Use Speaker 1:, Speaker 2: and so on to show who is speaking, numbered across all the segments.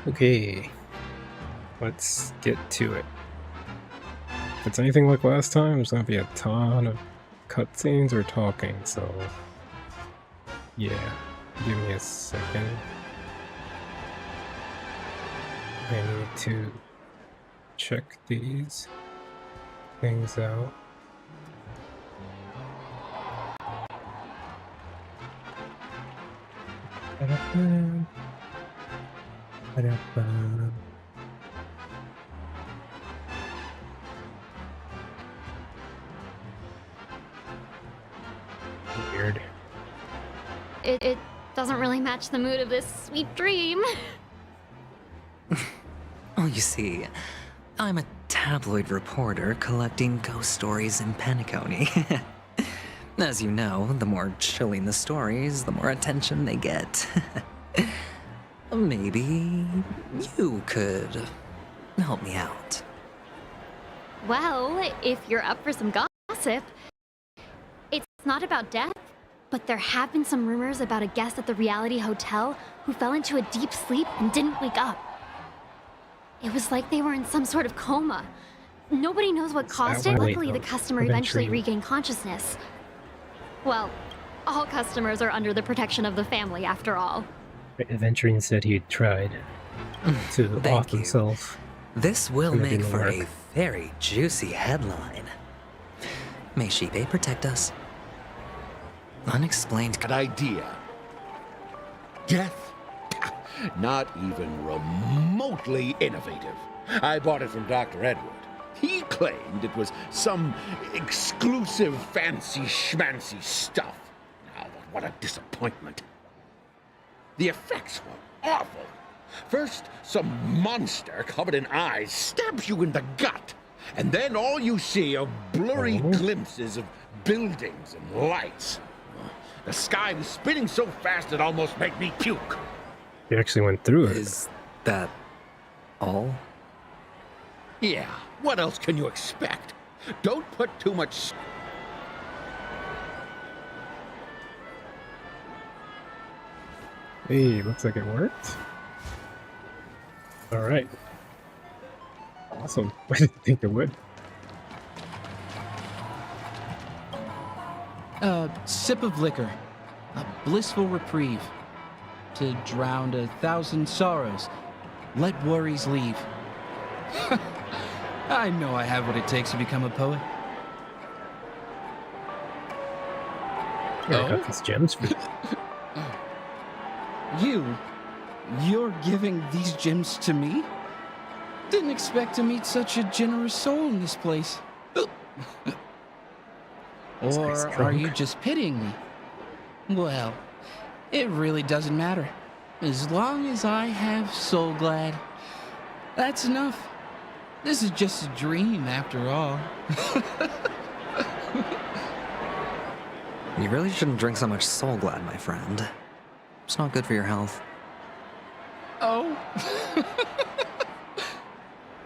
Speaker 1: Okay, let's get to it. If it's anything like last time, there's gonna be a ton of cutscenes or talking, so yeah, give me a second. I need to check these things out. Weird.
Speaker 2: It doesn't really match the mood of this sweet dream.
Speaker 3: Oh, you see, I'm a tabloid reporter collecting ghost stories in Penacony. As you know, the more chilling the stories, the more attention they get. Maybe you could help me out.
Speaker 2: Well, if you're up for some gossip, it's not about death, but there have been some rumors about a guest at the reality hotel who fell into a deep sleep and didn't wake up. It was like they were in some sort of coma. Nobody knows what caused it. Luckily, the customer eventually regained consciousness. Well, all customers are under the protection of the family, after all.
Speaker 1: Aventurine said he tried to off himself.
Speaker 3: This will make for a very juicy headline. May Shibe protect us. Unexplained.
Speaker 4: Good idea. Death? Not even remotely innovative. I bought it from Dr. Edward. He claimed it was some exclusive fancy schmancy stuff. Now, but what a disappointment. The effects were awful. First, some monster covered in eyes stabs you in the gut. And then all you see are blurry glimpses of buildings and lights. The sky was spinning so fast it almost made me puke.
Speaker 1: He actually went through it.
Speaker 3: Is that all?
Speaker 4: Yeah, what else can you expect? Don't put too much...
Speaker 1: Hey, looks like it worked. Alright. Awesome. I didn't think it would.
Speaker 5: A sip of liquor. A blissful reprieve. To drown 1,000 sorrows. Let worries leave. I know I have what it takes to become a poet.
Speaker 1: Yeah, I got these gems for you.
Speaker 5: You're giving these gems to me? Didn't expect to meet such a generous soul in this place. Or are you just pitying me? Well, it really doesn't matter. As long as I have Soul Glad, that's enough. This is just a dream after all.
Speaker 3: You really shouldn't drink so much Soul Glad, my friend. It's not good for your health.
Speaker 5: Oh.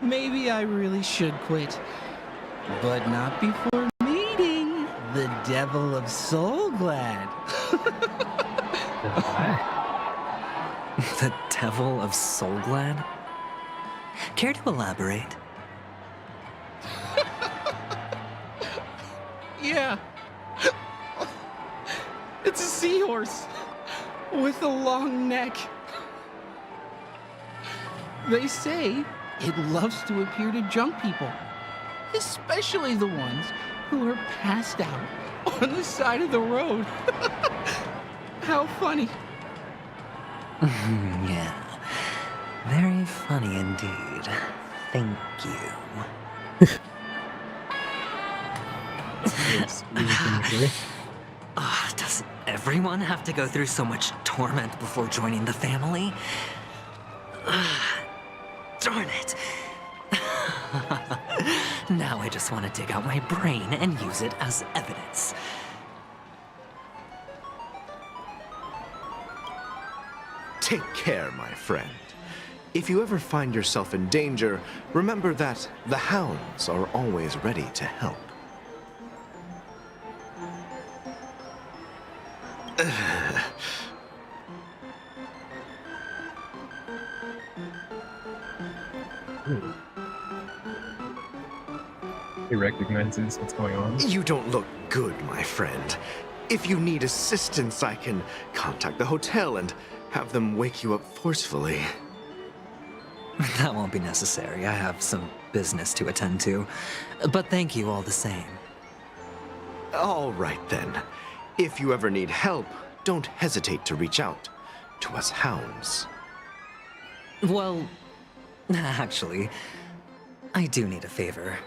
Speaker 5: Maybe I really should quit. But not before meeting the Devil of Soul Glad.
Speaker 3: The Devil of Soul Glad? Care to elaborate?
Speaker 5: Yeah. It's a seahorse with a long neck. They say it loves to appear to drunk people, especially the ones who are passed out on the side of the road. How funny.
Speaker 3: Yeah, very funny indeed. Thank you. Does everyone have to go through so much torment before joining the family? Darn it. Now I just want to dig out my brain and use it as evidence.
Speaker 6: Take care, my friend. If you ever find yourself in danger, remember that the hounds are always ready to help.
Speaker 1: He recognizes what's going on.
Speaker 6: You don't look good, my friend. If you need assistance, I can contact the hotel and have them wake you up forcefully.
Speaker 3: That won't be necessary. I have some business to attend to. But thank you all the same.
Speaker 6: All right, then. If you ever need help, don't hesitate to reach out to us hounds.
Speaker 3: Well, actually, I do need a favor.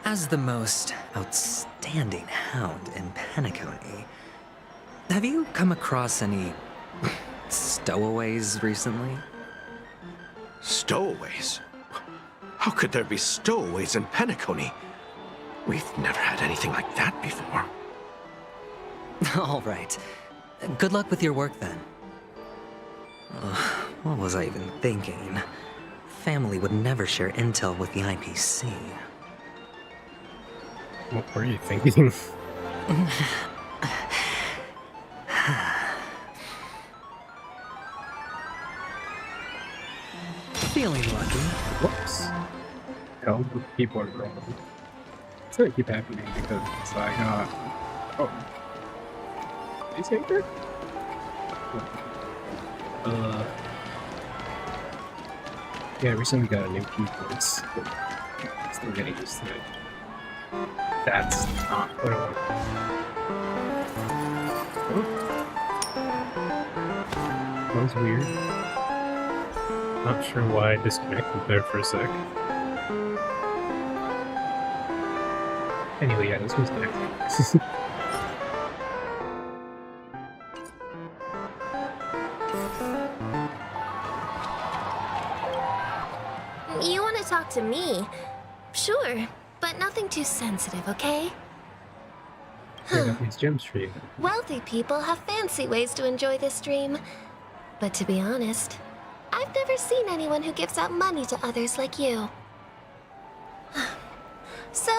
Speaker 3: As the most outstanding hound in Penacony, have you come across any stowaways recently?
Speaker 6: Stowaways? How could there be stowaways in Penacony? We've never had anything like that before.
Speaker 3: All right. Good luck with your work then. What was I even thinking? Family would never share intel with the IPC.
Speaker 1: What were you thinking?
Speaker 3: Feeling lucky.
Speaker 1: Whoops. Hell, people are wrong. It's gonna keep happening because I got... Oh. Is he anchored? Yeah, I recently got a new keyboard. Still getting used to it. That's not what I want. That was weird. Not sure why I disconnected there for a sec. Anyway, yeah, this was connected.
Speaker 7: You want to talk to me? Sure, but nothing too sensitive, okay?
Speaker 1: I got these gems for you.
Speaker 7: Wealthy people have fancy ways to enjoy this dream. But to be honest, I've never seen anyone who gives out money to others like you. So,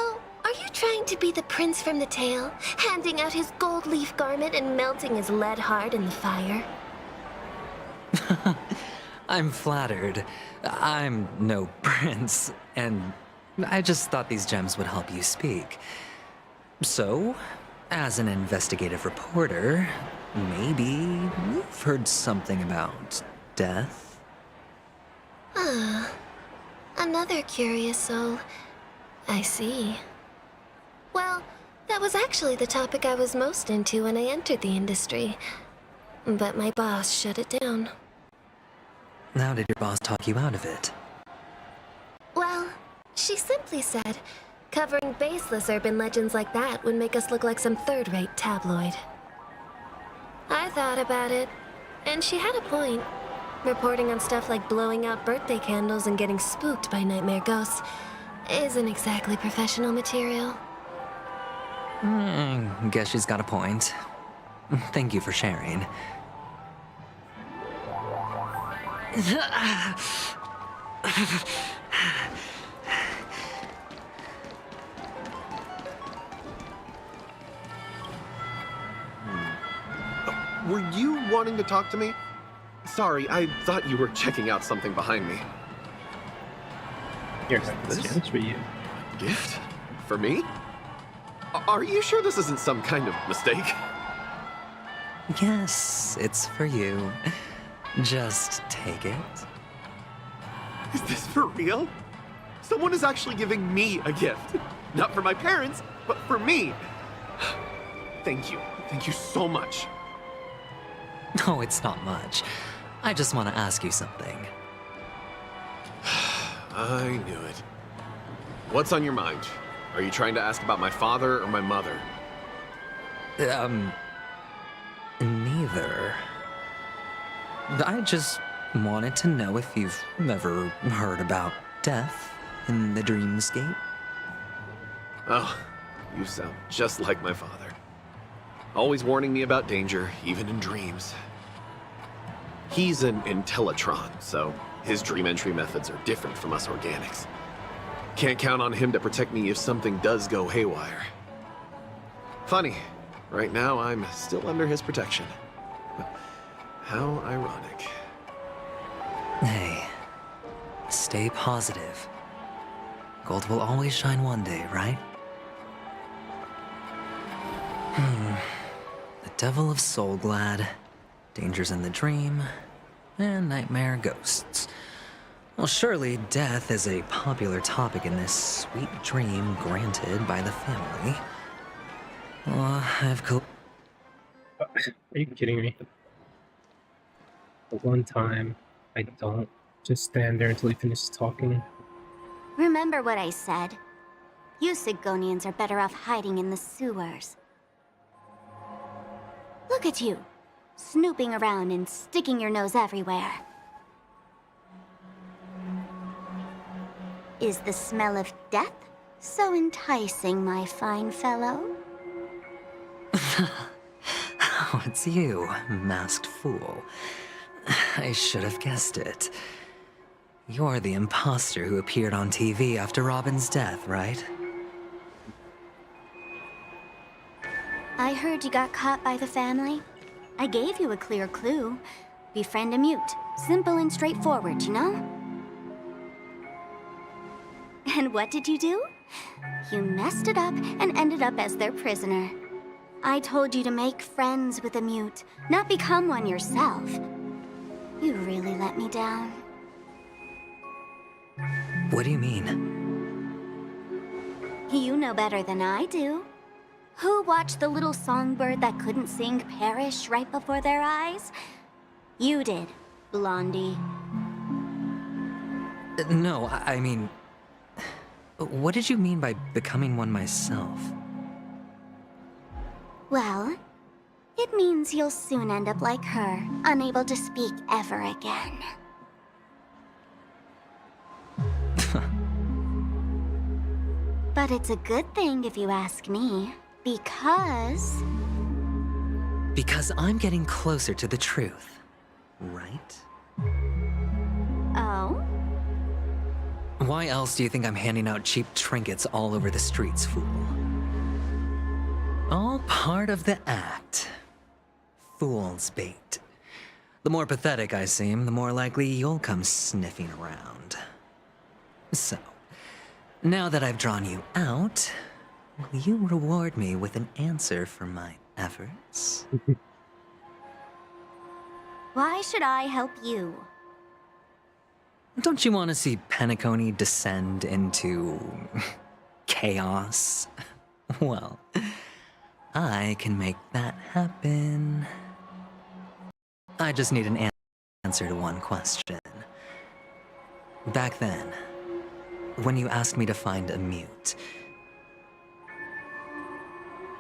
Speaker 7: are you trying to be the prince from the tale, handing out his gold leaf garment and melting his lead heart in the fire?
Speaker 3: I'm flattered. I'm no prince, and I just thought these gems would help you speak. So, as an investigative reporter, maybe you've heard something about death?
Speaker 7: Ah, another curious soul. I see. Well, that was actually the topic I was most into when I entered the industry. But my boss shut it down.
Speaker 3: How did your boss talk you out of it?
Speaker 7: Well, she simply said, covering baseless urban legends like that would make us look like some third-rate tabloid. I thought about it, and she had a point. Reporting on stuff like blowing out birthday candles and getting spooked by nightmare ghosts isn't exactly professional material.
Speaker 3: Guess she's got a point. Thank you for sharing.
Speaker 8: Were you wanting to talk to me? Sorry, I thought you were checking out something behind me.
Speaker 1: Here's this gems for you.
Speaker 8: Gift? For me? Are you sure this isn't some kind of mistake?
Speaker 3: Yes, it's for you. Just take it.
Speaker 8: Is this for real? Someone is actually giving me a gift. Not for my parents, but for me. Thank you. Thank you so much.
Speaker 3: Oh, it's not much. I just want to ask you something.
Speaker 8: I knew it. What's on your mind? Are you trying to ask about my father or my mother?
Speaker 3: Neither. I just wanted to know if you've ever heard about death in the dreamscape.
Speaker 8: Oh, you sound just like my father. Always warning me about danger, even in dreams. He's an Intellitron, so his dream entry methods are different from us organics. Can't count on him to protect me if something does go haywire. Funny, right now I'm still under his protection. How ironic.
Speaker 3: Hey, stay positive. Gold will always shine one day, right? The Devil of Soulglad, Dangers in the Dream, and Nightmare Ghosts. Well, surely death is a popular topic in this sweet dream granted by the family. Well,
Speaker 1: Are you kidding me? The one time I don't just stand there until he finishes talking.
Speaker 9: Remember what I said. You Sigonians are better off hiding in the sewers. Look at you, snooping around and sticking your nose everywhere. Is the smell of death so enticing, my fine fellow?
Speaker 3: Oh, it's you, masked fool. I should have guessed it. You're the imposter who appeared on TV after Robin's death, right?
Speaker 9: I heard you got caught by the family. I gave you a clear clue. Befriend a mute. Simple and straightforward, you know? And what did you do? You messed it up and ended up as their prisoner. I told you to make friends with a mute, not become one yourself. You really let me down.
Speaker 3: What do you mean?
Speaker 9: You know better than I do. Who watched the little songbird that couldn't sing perish right before their eyes? You did, Blondie.
Speaker 3: No, I mean... What did you mean by becoming one myself?
Speaker 9: Well, it means you'll soon end up like her, unable to speak ever again. But it's a good thing if you ask me, because...
Speaker 3: Because I'm getting closer to the truth, right?
Speaker 9: Oh?
Speaker 3: Why else do you think I'm handing out cheap trinkets all over the streets, fool? All part of the act. Fool's bait. The more pathetic I seem, the more likely you'll come sniffing around. So, now that I've drawn you out, will you reward me with an answer for my efforts?
Speaker 9: Why should I help you?
Speaker 3: Don't you want to see Penacony descend into... chaos? Well, I can make that happen. I just need an answer to one question. Back then, when you asked me to find a mute,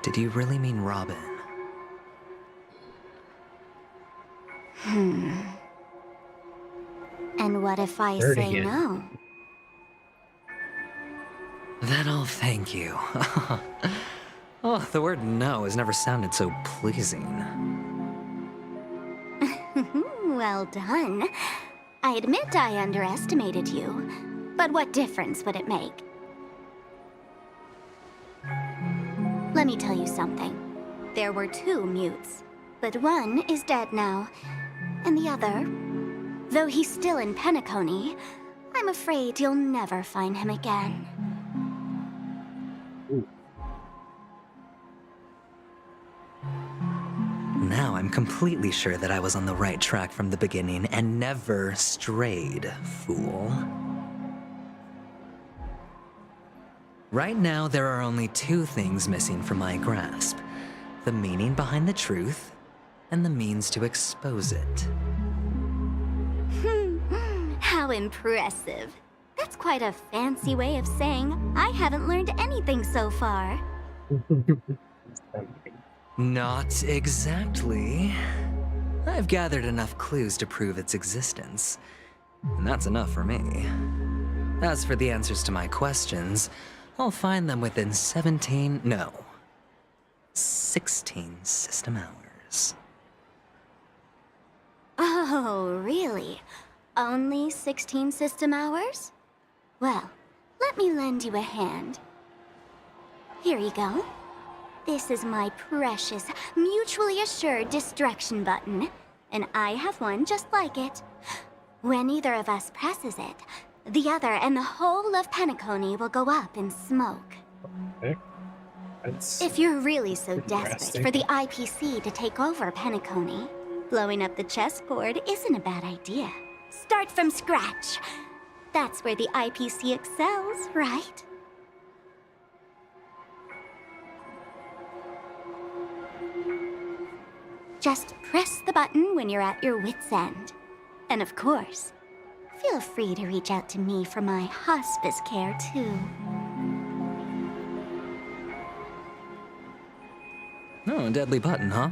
Speaker 3: did you really mean Robin?
Speaker 9: And what if I
Speaker 1: Third
Speaker 9: say
Speaker 1: again.
Speaker 9: no?
Speaker 3: Then I'll thank you. Oh, the word no has never sounded so pleasing.
Speaker 9: Well done. I admit I underestimated you, but what difference would it make? Let me tell you something. There were two mutes, but one is dead now, and the other, though he's still in Penacony, I'm afraid you'll never find him again.
Speaker 3: Now I'm completely sure that I was on the right track from the beginning and never strayed, fool. Right now, there are only two things missing from my grasp. The meaning behind the truth, and the means to expose it.
Speaker 9: How impressive. That's quite a fancy way of saying I haven't learned anything so far.
Speaker 3: Not exactly. I've gathered enough clues to prove its existence, and that's enough for me. As for the answers to my questions, I'll find them within 16 system hours.
Speaker 9: Oh, really? Only 16 system hours? Well, let me lend you a hand. Here you go. This is my precious, mutually assured distraction button, and I have one just like it. When either of us presses it, The other and the whole of Penacony will go up in smoke.
Speaker 1: Okay. That's
Speaker 9: If you're really so
Speaker 1: pretty
Speaker 9: desperate
Speaker 1: drastic.
Speaker 9: for the IPC to take over Penacony, blowing up the chessboard isn't a bad idea. Start from scratch. That's where the IPC excels, right? Just press the button when you're at your wit's end. And of course, feel free to reach out to me for my hospice care too.
Speaker 3: Oh, deadly button, huh?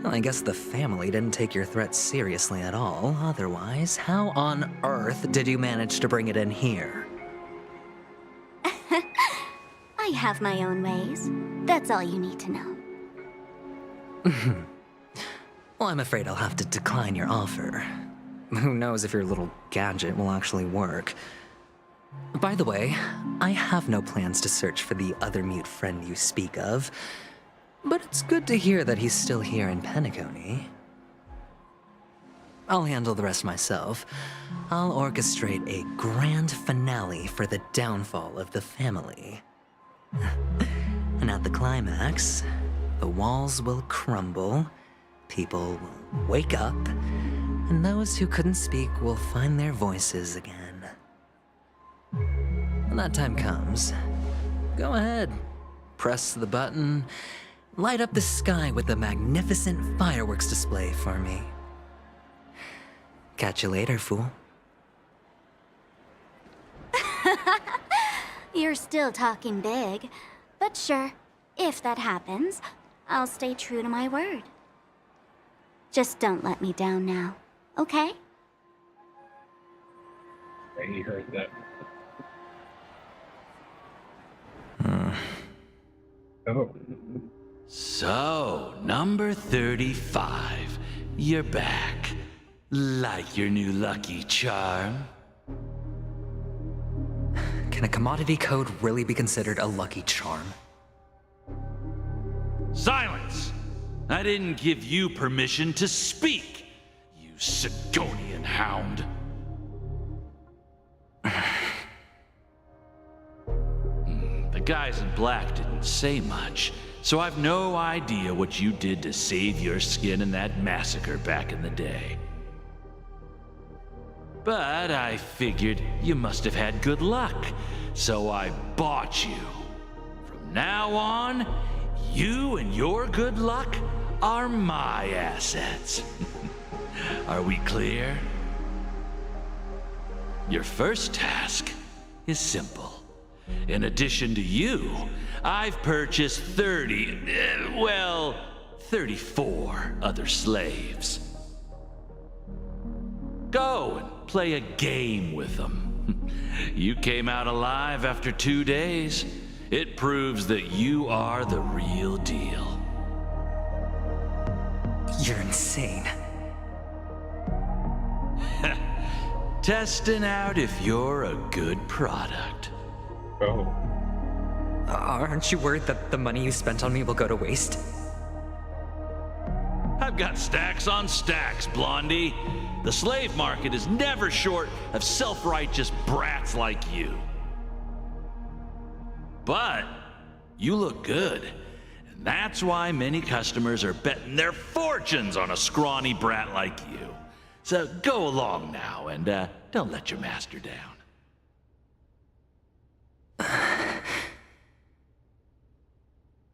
Speaker 3: Well, I guess the family didn't take your threat seriously at all. Otherwise, how on earth did you manage to bring it in here?
Speaker 9: I have my own ways. That's all you need to know.
Speaker 3: Well, I'm afraid I'll have to decline your offer. Who knows if your little gadget will actually work. By the way, I have no plans to search for the other mute friend you speak of, but it's good to hear that he's still here in Penacony. I'll handle the rest myself. I'll orchestrate a grand finale for the downfall of the family. And at the climax, the walls will crumble, people will wake up, and those who couldn't speak will find their voices again. When that time comes, go ahead, press the button, light up the sky with a magnificent fireworks display for me. Catch you later, fool.
Speaker 9: You're still talking big, but sure, if that happens, I'll stay true to my word. Just don't let me down now, okay?
Speaker 1: You heard that. Oh.
Speaker 10: So, number 35. You're back. Like your new lucky charm?
Speaker 3: Can a commodity code really be considered a lucky charm?
Speaker 10: Silence! I didn't give you permission to speak, you Sigonian hound. The guys in black didn't say much, so I've no idea what you did to save your skin in that massacre back in the day. But I figured you must have had good luck, so I bought you. From now on, you and your good luck are my assets. Are we clear? Your first task is simple. In addition to you, I've purchased 34 other slaves. Go and play a game with them. You came out alive after 2 days. It proves that you are the real deal.
Speaker 3: You're insane.
Speaker 10: Testing out if you're a good product.
Speaker 1: Oh.
Speaker 3: Aren't you worried that the money you spent on me will go to waste?
Speaker 10: I've got stacks on stacks, Blondie. The slave market is never short of self-righteous brats like you. But you look good, and that's why many customers are betting their fortunes on a scrawny brat like you. So go along now, and don't let your master down.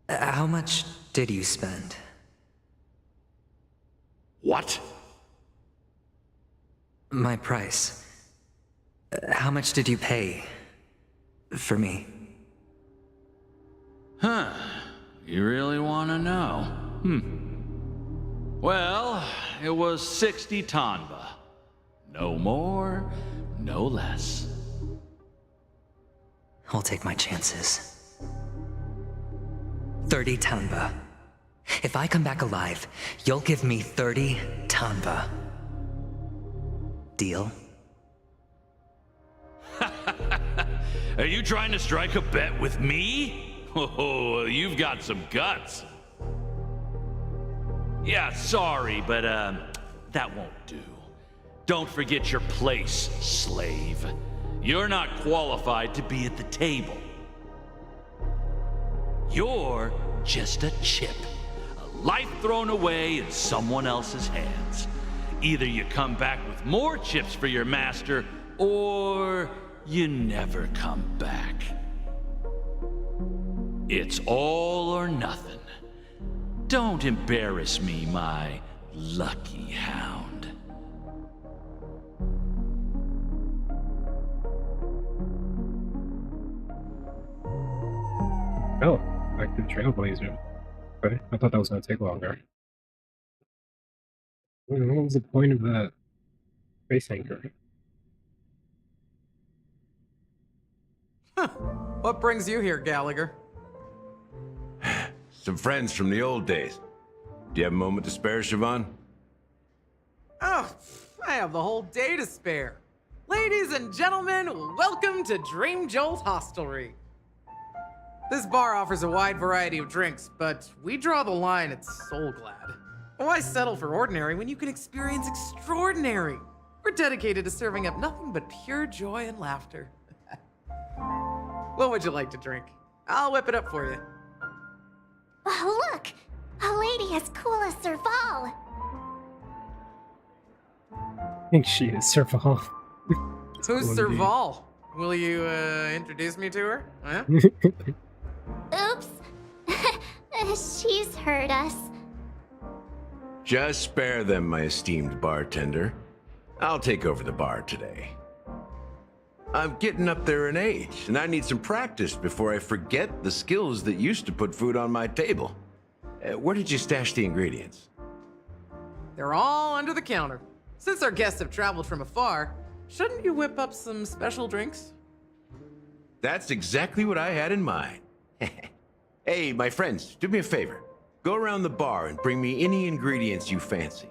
Speaker 3: How much did you spend?
Speaker 10: What?
Speaker 3: My price. How much did you pay for me?
Speaker 10: Huh. You really want to know? Well, it was 60 tanba. No more, no less.
Speaker 3: I'll take my chances. 30 tanba. If I come back alive, you'll give me 30 tanba. Deal?
Speaker 10: Are you trying to strike a bet with me? Oh, you've got some guts. Yeah, sorry, but that won't do. Don't forget your place, slave. You're not qualified to be at the table. You're just a chip, a life thrown away in someone else's hands. Either you come back with more chips for your master, or you never come back. It's all or nothing. Don't embarrass me, my lucky hound.
Speaker 1: Oh, like the Trailblazer. Okay, I thought that was gonna take longer. What was the point of that base anchor?
Speaker 11: Huh. What brings you here, Gallagher?
Speaker 4: Some friends from the old days. Do you have a moment to spare, Siobhan?
Speaker 11: Oh, I have the whole day to spare. Ladies and gentlemen, welcome to Dream Jolt Hostelry. This bar offers a wide variety of drinks, but we draw the line at Soul Glad. Why settle for ordinary when you can experience extraordinary? We're dedicated to serving up nothing but pure joy and laughter. What would you like to drink? I'll whip it up for you.
Speaker 9: Oh, look! A lady as cool as Serval!
Speaker 1: I think she is Serval.
Speaker 11: Who's Serval? Will you, introduce me to her? Huh?
Speaker 9: Oops! She's heard us.
Speaker 4: Just spare them, my esteemed bartender. I'll take over the bar today. I'm getting up there in age, and I need some practice before I forget the skills that used to put food on my table. Where did you stash the ingredients?
Speaker 11: They're all under the counter. Since our guests have traveled from afar, shouldn't you whip up some special drinks?
Speaker 4: That's exactly what I had in mind. Hey, my friends, do me a favor. Go around the bar and bring me any ingredients you fancy.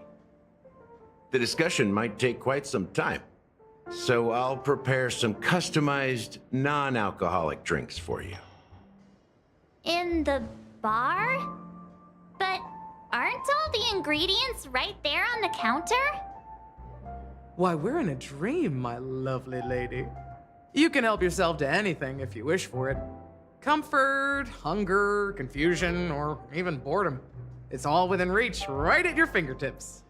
Speaker 4: The discussion might take quite some time, so I'll prepare some customized, non-alcoholic drinks for you.
Speaker 9: In the bar? But aren't all the ingredients right there on the counter?
Speaker 11: Why, we're in a dream, my lovely lady. You can help yourself to anything if you wish for it. Comfort, hunger, confusion, or even boredom. It's all within reach, right at your fingertips.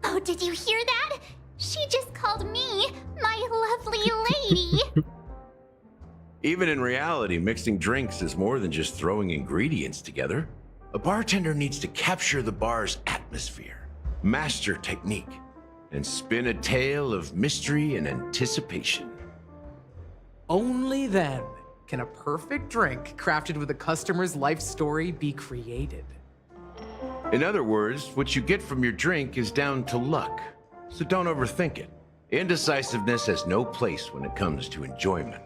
Speaker 9: Oh, did you hear that? She just called me my lovely lady.
Speaker 4: Even in reality, mixing drinks is more than just throwing ingredients together. A bartender needs to capture the bar's atmosphere, master technique, and spin a tale of mystery and anticipation.
Speaker 11: Only then can a perfect drink crafted with a customer's life story be created.
Speaker 4: In other words, what you get from your drink is down to luck, so don't overthink it. Indecisiveness has no place when it comes to enjoyment.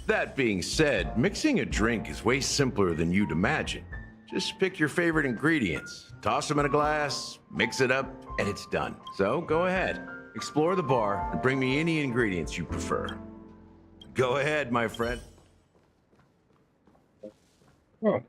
Speaker 4: That being said, mixing a drink is way simpler than you'd imagine. Just pick your favorite ingredients, toss them in a glass, mix it up, and it's done. So go ahead, explore the bar, and bring me any ingredients you prefer. Go ahead, my friend.
Speaker 1: Oh.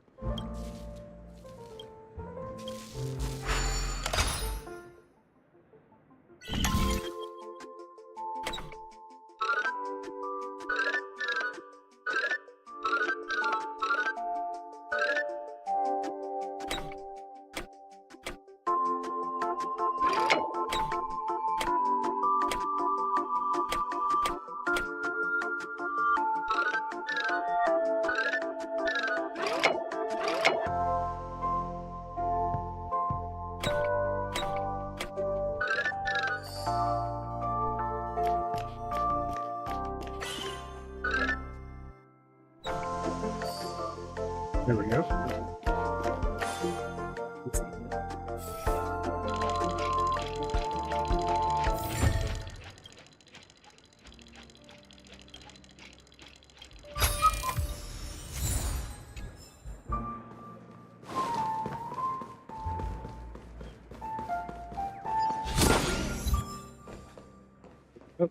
Speaker 1: There we go. Oh.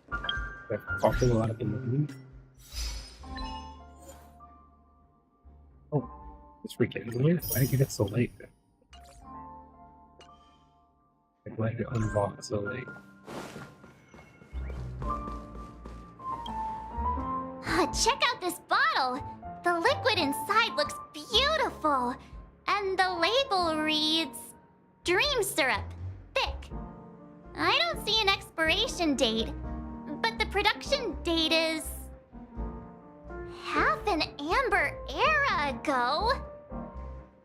Speaker 1: Like talking a lot in the room. Oh, it's freaking weird. Why did you get so late? Like, why did it unlock so late?
Speaker 9: Check out this bottle! The liquid inside looks beautiful. And the label reads... Dream syrup. Thick. I don't see an expiration date. But the production date is... half an amber era ago.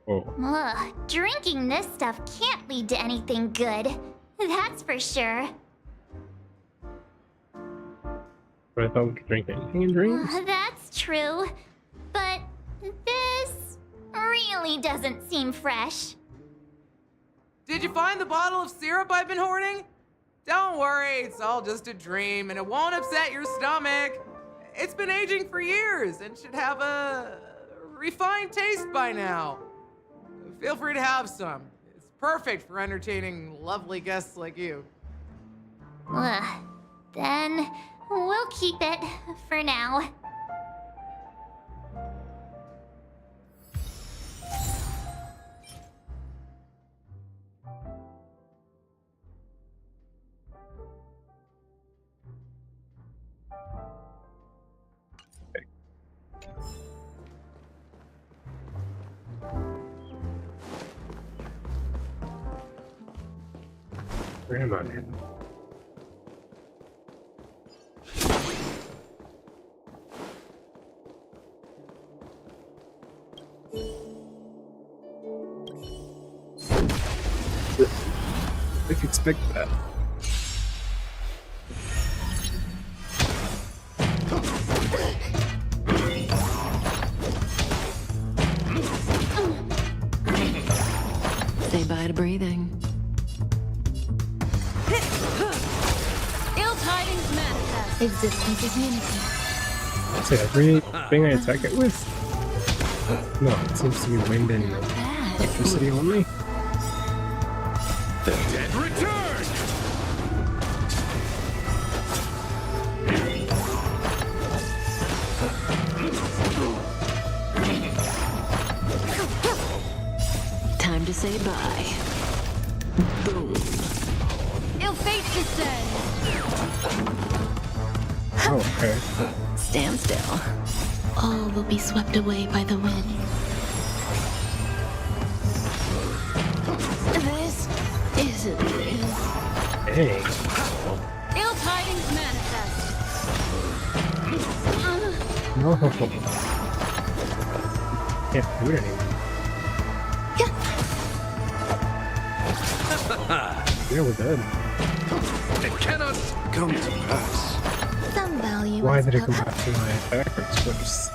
Speaker 1: Whoa.
Speaker 9: Ugh, drinking this stuff can't lead to anything good. That's for sure.
Speaker 1: But I thought we could drink anything in dreams?
Speaker 9: That's true. But this really doesn't seem fresh.
Speaker 11: Did you find the bottle of syrup I've been hoarding? Don't worry, it's all just a dream and it won't upset your stomach. It's been aging for years and should have a refined taste by now. Feel free to have some. It's perfect for entertaining lovely guests like you.
Speaker 9: Then we'll keep it for now.
Speaker 1: Where am I? I can expect that.
Speaker 12: Say bye to breathing.
Speaker 2: Ill tidings manifest. Existence is unity.
Speaker 1: Say everything I attack it with? No, it seems to be wind and electricity only.
Speaker 10: The dead return!
Speaker 12: Time to say bye. Boom.
Speaker 2: Ill fate descends.
Speaker 1: Oh, okay.
Speaker 12: Stand still. All will be swept away by the wind. This isn't real.
Speaker 1: Hey.
Speaker 2: Ill tidings manifest.
Speaker 1: No. Can't do it anymore. Yeah, we're dead.
Speaker 8: It cannot come to pass.
Speaker 9: Some value.
Speaker 1: Why did it come back to my attackers first?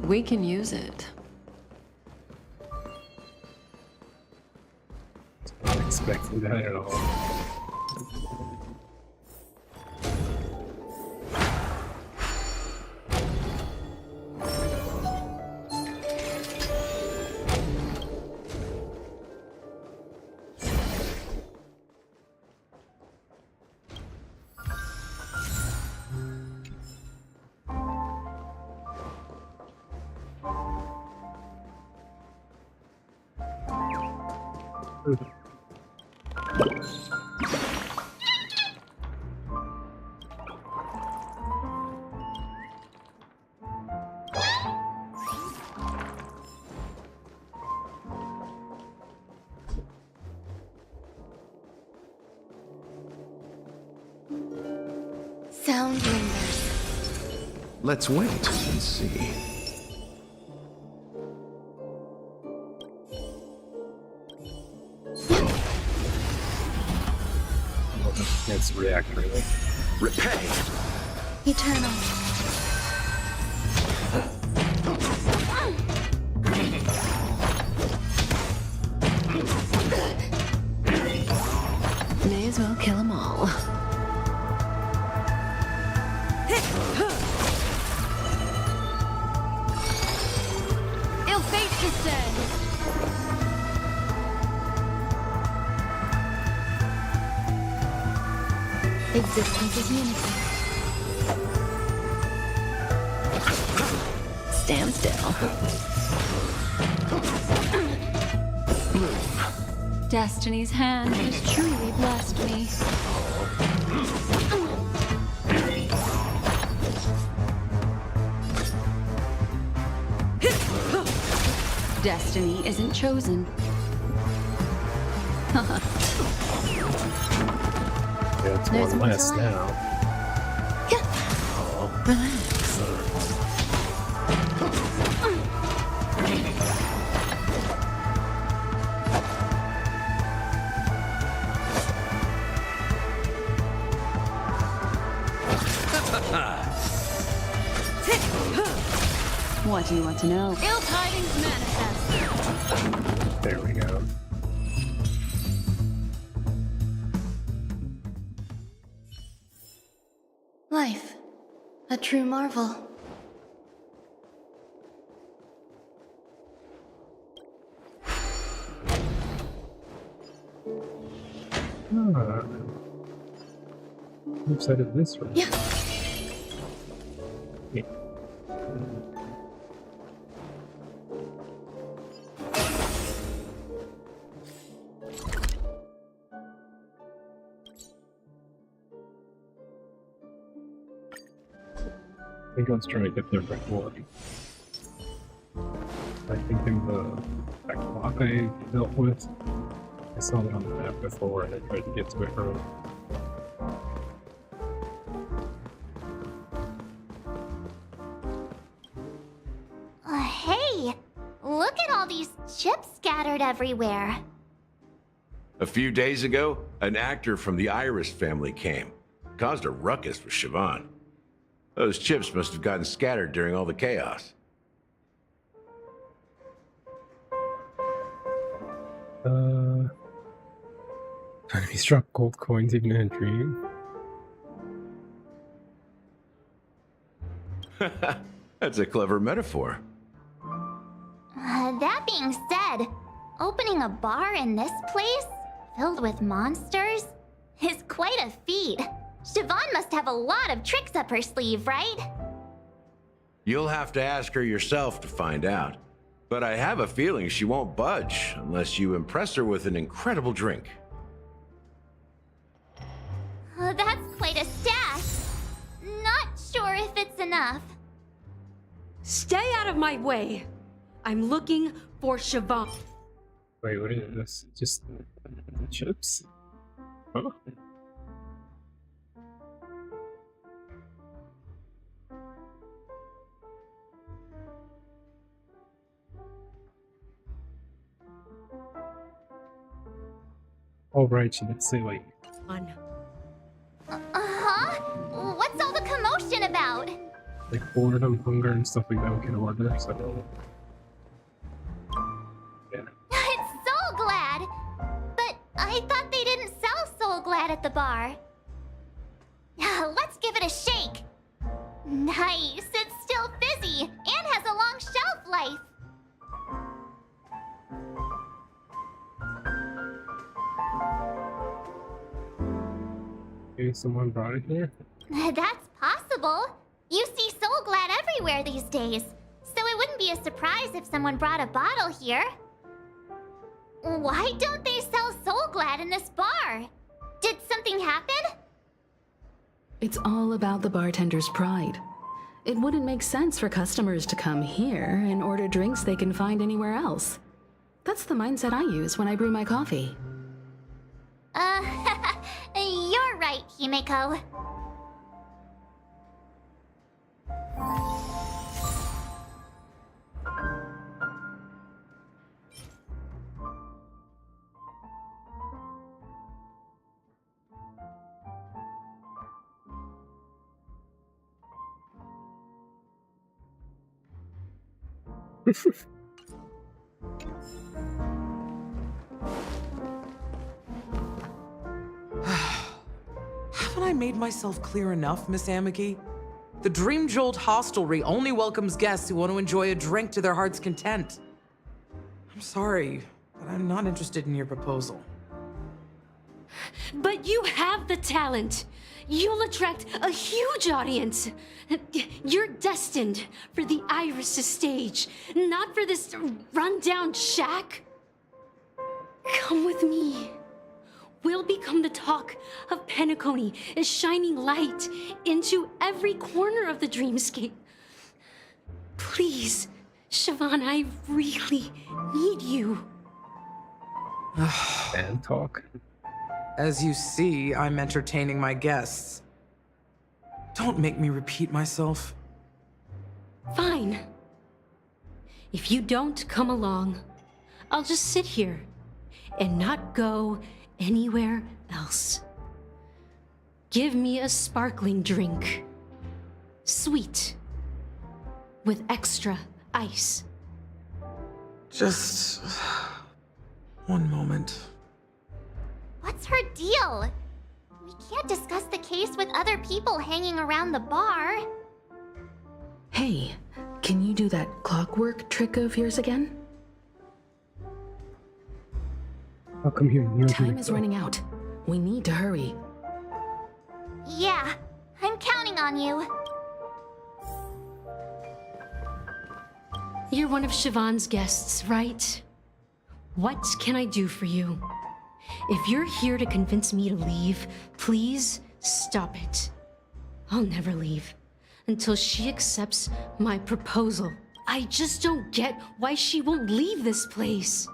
Speaker 12: We can use it.
Speaker 1: Not expecting that at all.
Speaker 9: Sound lingers.
Speaker 6: Let's wait and see.
Speaker 1: Let's react really.
Speaker 8: Repay!
Speaker 9: Eternal.
Speaker 12: May as well
Speaker 13: kill them all.
Speaker 2: Ill fate is dead. Existence is unity.
Speaker 13: Stand still.
Speaker 2: Destiny's hand has truly blessed me. Destiny isn't chosen.
Speaker 1: Yeah, it's
Speaker 2: There's
Speaker 1: one
Speaker 2: more
Speaker 1: less
Speaker 2: to
Speaker 1: now.
Speaker 13: Relax.
Speaker 2: What do you want to know? Ill tidings manifest.
Speaker 1: There we go.
Speaker 12: Life. A true marvel.
Speaker 1: Ah. Which side of this room?
Speaker 12: Yeah.
Speaker 1: Yeah. I think let's try to get there before. I think in that clock I dealt with, I saw it on the map before and I tried to get to it early.
Speaker 9: Hey, look at all these chips scattered everywhere.
Speaker 4: A few days ago, an actor from the Iris family came. Caused a ruckus with Siobhan. Those chips must have gotten scattered during all the chaos.
Speaker 1: Enemies drop gold coins even in a dream.
Speaker 4: That's a clever metaphor.
Speaker 9: That being said, opening a bar in this place, filled with monsters, is quite a feat. Siobhan must have a lot of tricks up her sleeve, right?
Speaker 4: You'll have to ask her yourself to find out. But I have a feeling she won't budge unless you impress her with an incredible drink.
Speaker 9: That's quite a stash. Not sure if it's enough.
Speaker 14: Stay out of my way. I'm looking for Siobhan.
Speaker 1: Wait, what is this? Just chips? Huh? Oh right, she did say like
Speaker 9: Huh? What's all the commotion about?
Speaker 1: boredom, hunger, and stuff like that we can order, so yeah.
Speaker 9: It's Soul Glad! But I thought they didn't sell Soul Glad at the bar. Let's give it a shake. Nice, it's still fizzy and has a long shelf life.
Speaker 1: Maybe someone brought it here?
Speaker 9: That's possible. You see Soul Glad everywhere these days, so it wouldn't be a surprise if someone brought a bottle here. Why don't they sell Soul Glad in this bar? Did something happen?
Speaker 13: It's all about the bartender's pride. It wouldn't make sense for customers to come here and order drinks they can find anywhere else. That's the mindset I use when I brew my coffee.
Speaker 9: You're right, Himeko.
Speaker 11: Haven't I made myself clear enough, Miss Amiki? The Dream Jolt hostelry only welcomes guests who want to enjoy a drink to their heart's content. I'm sorry, but I'm not interested in your proposal.
Speaker 14: But you have the talent. You'll attract a huge audience. You're destined for the Iris' stage, not for this rundown shack. Come with me. We'll become the talk of Penacony, a shining light into every corner of the dreamscape. Please, Siobhan, I really need you.
Speaker 1: And talk.
Speaker 11: As you see, I'm entertaining my guests. Don't make me repeat myself.
Speaker 14: Fine. If you don't come along, I'll just sit here and not go anywhere else. Give me a sparkling drink. Sweet. With extra ice.
Speaker 11: Just one moment.
Speaker 9: What's her deal? We can't discuss the case with other people hanging around the bar.
Speaker 13: Hey, can you do that clockwork trick of yours again?
Speaker 1: How come you
Speaker 13: Time is running out. We need to hurry.
Speaker 9: Yeah, I'm counting on you.
Speaker 14: You're one of Siobhan's guests, right? What can I do for you? If you're here to convince me to leave, please stop it. I'll never leave until she accepts my proposal. I just don't get why she won't leave this place.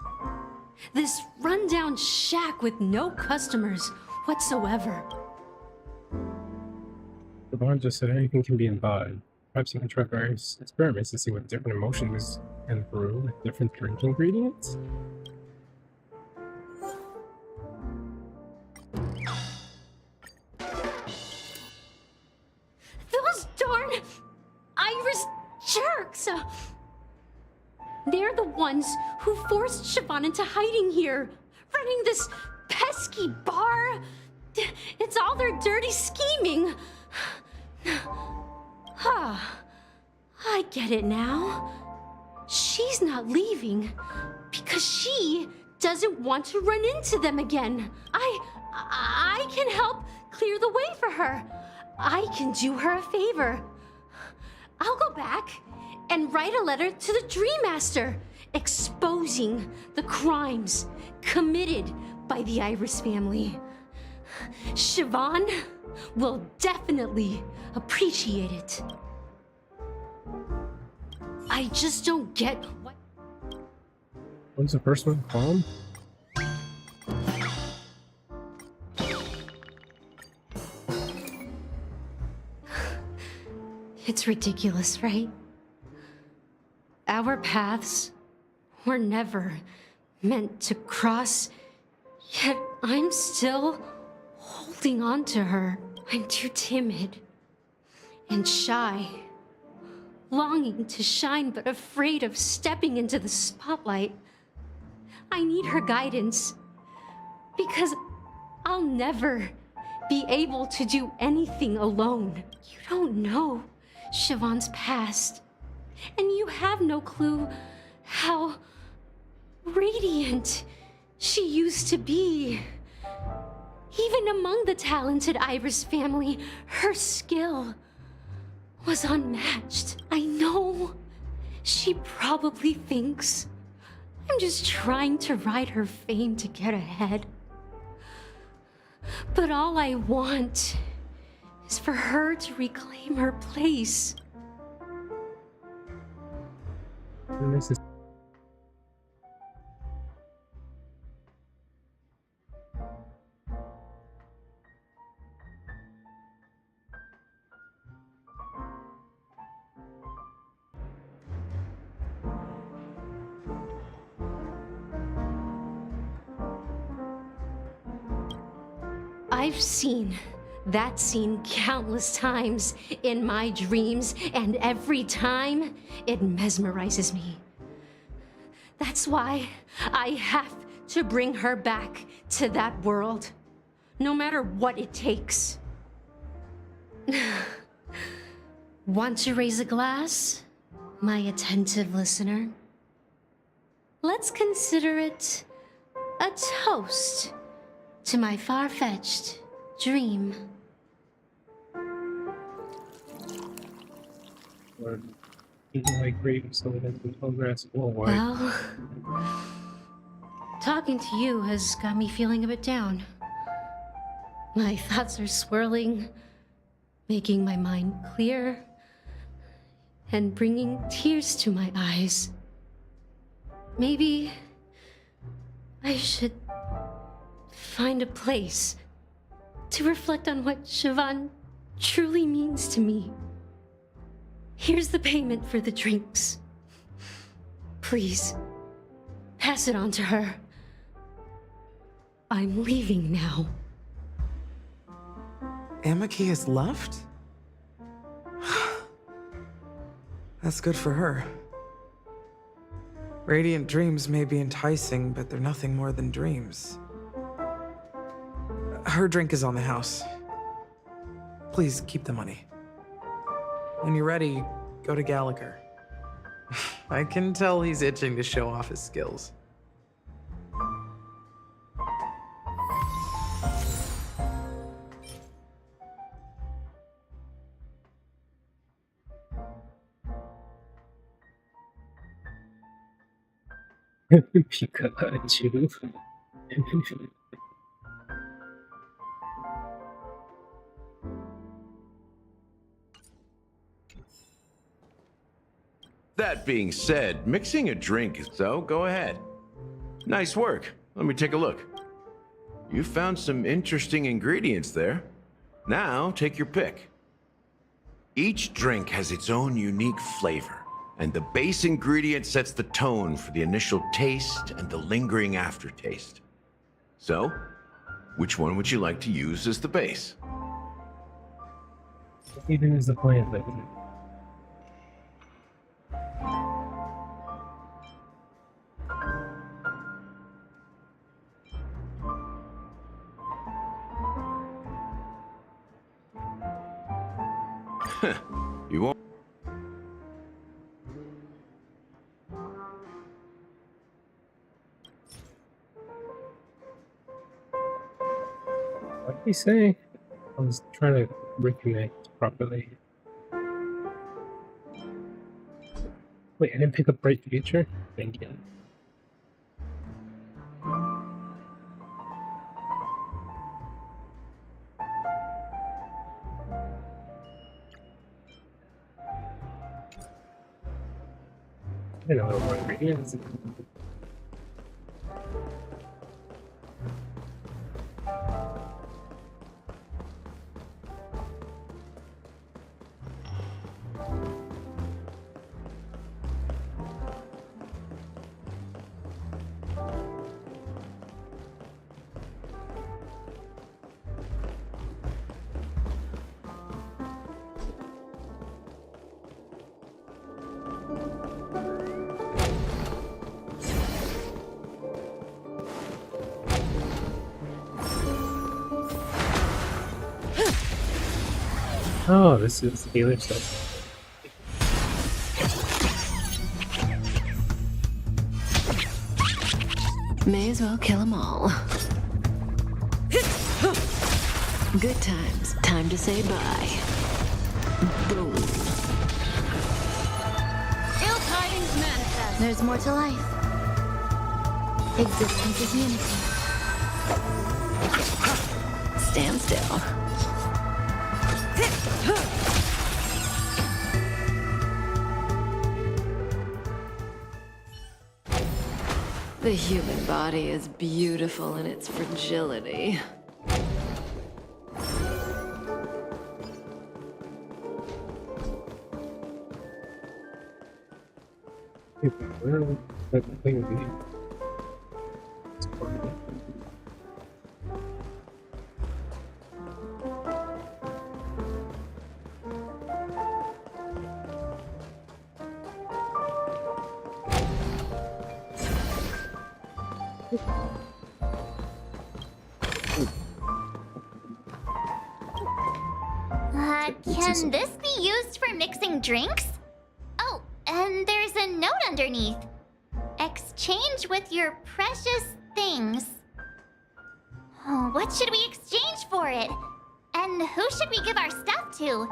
Speaker 14: This rundown shack with no customers whatsoever.
Speaker 1: The bond just said anything can be imbibed. Perhaps you can try various experiments to see what different emotions can brew with different drink ingredients?
Speaker 14: Those darn Iris jerks! They're the ones who forced Siobhan into hiding here, running this pesky bar. It's all their dirty scheming. I get it now. She's not leaving because she doesn't want to run into them again. I can help clear the way for her. I can do her a favor. I'll go back and write a letter to the Dream Master exposing the crimes committed by the Iris family. Siobhan will definitely appreciate it. I just don't get what...
Speaker 1: What's the first one? Calm?
Speaker 14: It's ridiculous, right? Our paths were never meant to cross, yet I'm still holding on to her. I'm too timid and shy, longing to shine but afraid of stepping into the spotlight. I need her guidance because I'll never be able to do anything alone. You don't know Siobhan's past, and you have no clue how radiant she used to be. Even among the talented Iris family, her skill was unmatched. I know she probably thinks I'm just trying to ride her fame to get ahead. But all I want is for her to reclaim her place.
Speaker 1: This is
Speaker 14: I've seen that scene countless times in my dreams, and every time it mesmerizes me. That's why I have to bring her back to that world, no matter what it takes. Want to raise a glass, my attentive listener? Let's consider it a toast to my far-fetched dream.
Speaker 1: Or eating like grapes so that the progress will work.
Speaker 14: Well, talking to you has got me feeling a bit down. My thoughts are swirling, making my mind clear, and bringing tears to my eyes. Maybe I should find a place to reflect on what Siobhan truly means to me. Here's the payment for the drinks. Please, pass it on to her. I'm leaving now.
Speaker 15: Amaki has left? That's good for her. Radiant dreams may be enticing, but they're nothing more than dreams. Her drink is on the house. Please keep the money. When you're ready, go to Gallagher. I can tell he's itching to show off his skills.
Speaker 1: Pikachu.
Speaker 4: That being said, mixing a drink, so go ahead. Nice work. Let me take a look. You found some interesting ingredients there. Now, take your pick. Each drink has its own unique flavor, and the base ingredient sets the tone for the initial taste and the lingering aftertaste. So, which one would you like to use as the base?
Speaker 1: Even is the plan, but
Speaker 4: You won't.
Speaker 1: what did he say? I was trying to reconnect properly. Wait, I didn't pick up Bright Future? Thank you. I know what more ingredients. Oh, this is the healer stuff.
Speaker 16: May as well kill them all. Good times. Time to say bye. Boom.
Speaker 2: Ill tidings manifest.
Speaker 9: There's more to life. Existence is unity.
Speaker 16: Stand still. The human body is beautiful in its fragility.
Speaker 1: Where would that thing be? It's important.
Speaker 2: Can this be used for mixing drinks? Oh, and there's a note underneath. Exchange with your precious things. Oh, what should we exchange for it? And who should we give our stuff to?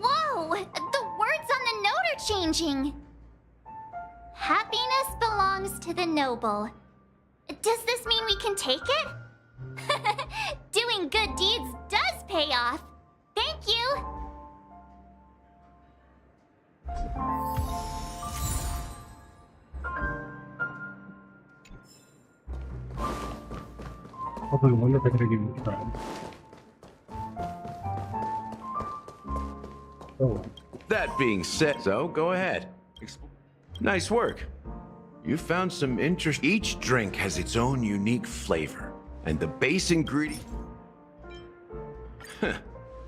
Speaker 2: Whoa! The words on the note are changing. Happiness belongs to the noble. Does this mean we can take it? Doing good deeds does pay off. Thank you.
Speaker 1: I wonder if I could give you a try. Oh.
Speaker 4: That being said, so go ahead. Nice work. You found some interest. Each drink has its own unique flavor, and the base ingredient.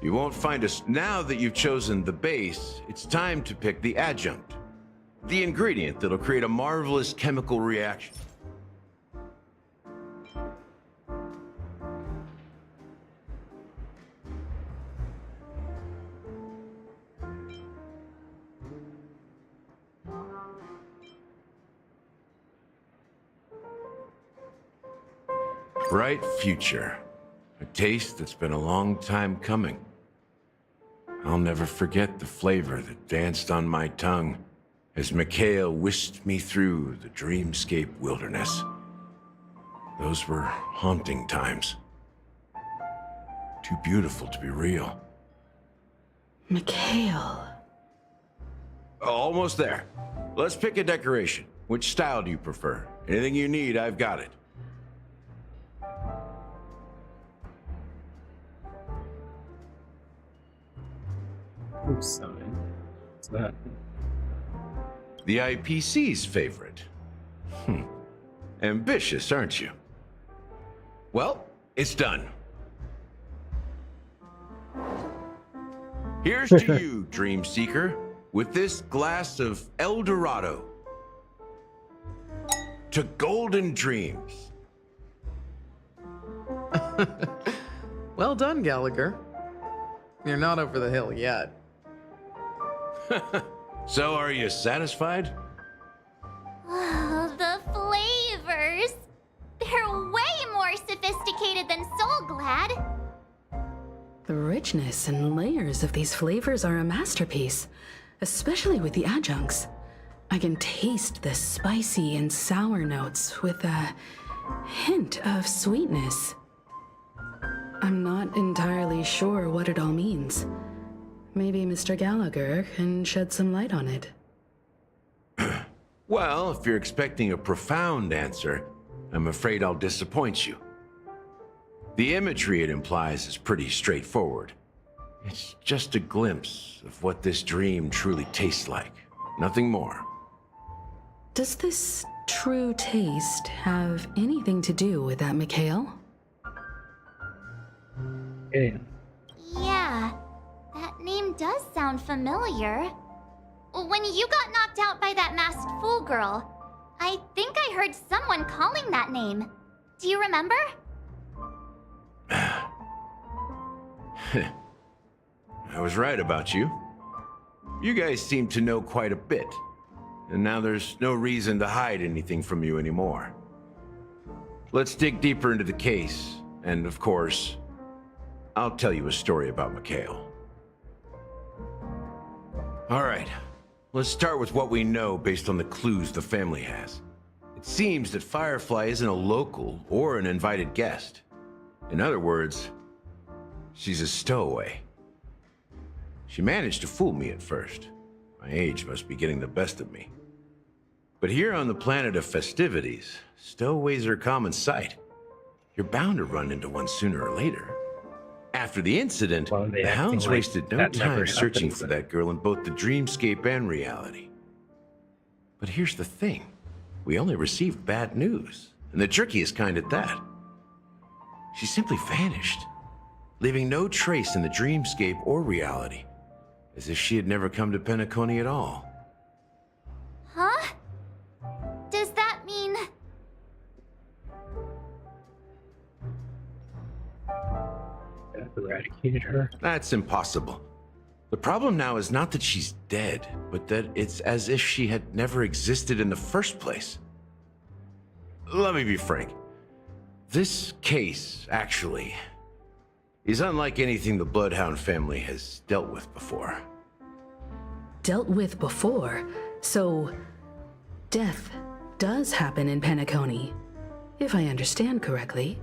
Speaker 4: You won't find us. Now that you've chosen the base, it's time to pick the adjunct, the ingredient that'll create a marvelous chemical reaction. Bright future. A taste that's been a long time coming. I'll never forget the flavor that danced on my tongue as Mikhail whisked me through the dreamscape wilderness. Those were haunting times. Too beautiful to be real.
Speaker 13: Mikhail.
Speaker 4: Almost there. Let's pick a decoration. Which style do you prefer? Anything you need, I've got it.
Speaker 1: Oops, sorry. What's that?
Speaker 4: The IPC's favorite. Ambitious, aren't you? Well, it's done. Here's to you, Dream Seeker, with this glass of El Dorado. To golden dreams.
Speaker 15: Well done, Gallagher. You're not over the hill yet.
Speaker 4: So, are you satisfied?
Speaker 2: Oh, the flavors. They're way more sophisticated than Soul Glad.
Speaker 13: The richness and layers of these flavors are a masterpiece, especially with the adjuncts. I can taste the spicy and sour notes with a hint of sweetness. I'm not entirely sure what it all means. Maybe Mr. Gallagher can shed some light on it.
Speaker 4: Well, if you're expecting a profound answer, I'm afraid I'll disappoint you. The imagery it implies is pretty straightforward. It's just a glimpse of what this dream truly tastes like. Nothing more.
Speaker 13: Does this true taste have anything to do with that, Mikhail?
Speaker 2: Yeah, that name does sound familiar. When you got knocked out by that masked fool girl, I think I heard someone calling that name. Do you remember?
Speaker 4: I was right about you. You guys seem to know quite a bit, and now there's no reason to hide anything from you anymore. Let's dig deeper into the case, and of course, I'll tell you a story about Mikhail. All right, let's start with what we know based on the clues the family has. It seems that Firefly isn't a local or an invited guest. In other words, she's a stowaway. She managed to fool me at first. My age must be getting the best of me. But here on the planet of festivities, stowaways are a common sight. You're bound to run into one sooner or later. After the incident, the hounds wasted no time searching for that girl in both the dreamscape and reality. But here's the thing. We only received bad news, and the trickiest kind at that.
Speaker 17: she simply vanished, leaving no trace in the dreamscape or reality, as if she had never come to Penacony at all.
Speaker 9: Huh? Does that mean...
Speaker 1: Death eradicated her?
Speaker 17: That's impossible. The problem now is not that she's dead, but that it's as if she had never existed in the first place. Let me be frank. This case, actually, is unlike anything the Bloodhound family has dealt with before.
Speaker 13: Dealt with before? So, death does happen in Penacony, if I understand correctly.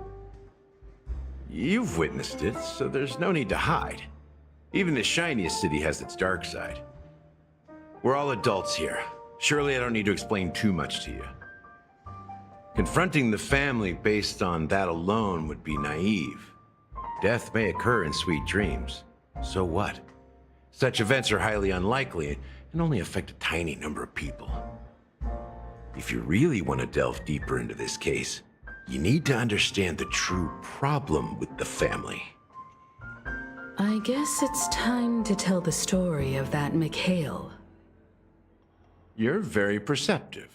Speaker 17: You've witnessed it, so there's no need to hide. Even the shiniest city has its dark side. We're all adults here. Surely I don't need to explain too much to you. Confronting the family based on that alone would be naive. Death may occur in sweet dreams. So what? Such events are highly unlikely and only affect a tiny number of people. If you really want to delve deeper into this case, you need to understand the true problem with the family.
Speaker 13: I guess it's time to tell the story of that Mikhail.
Speaker 17: You're very perceptive.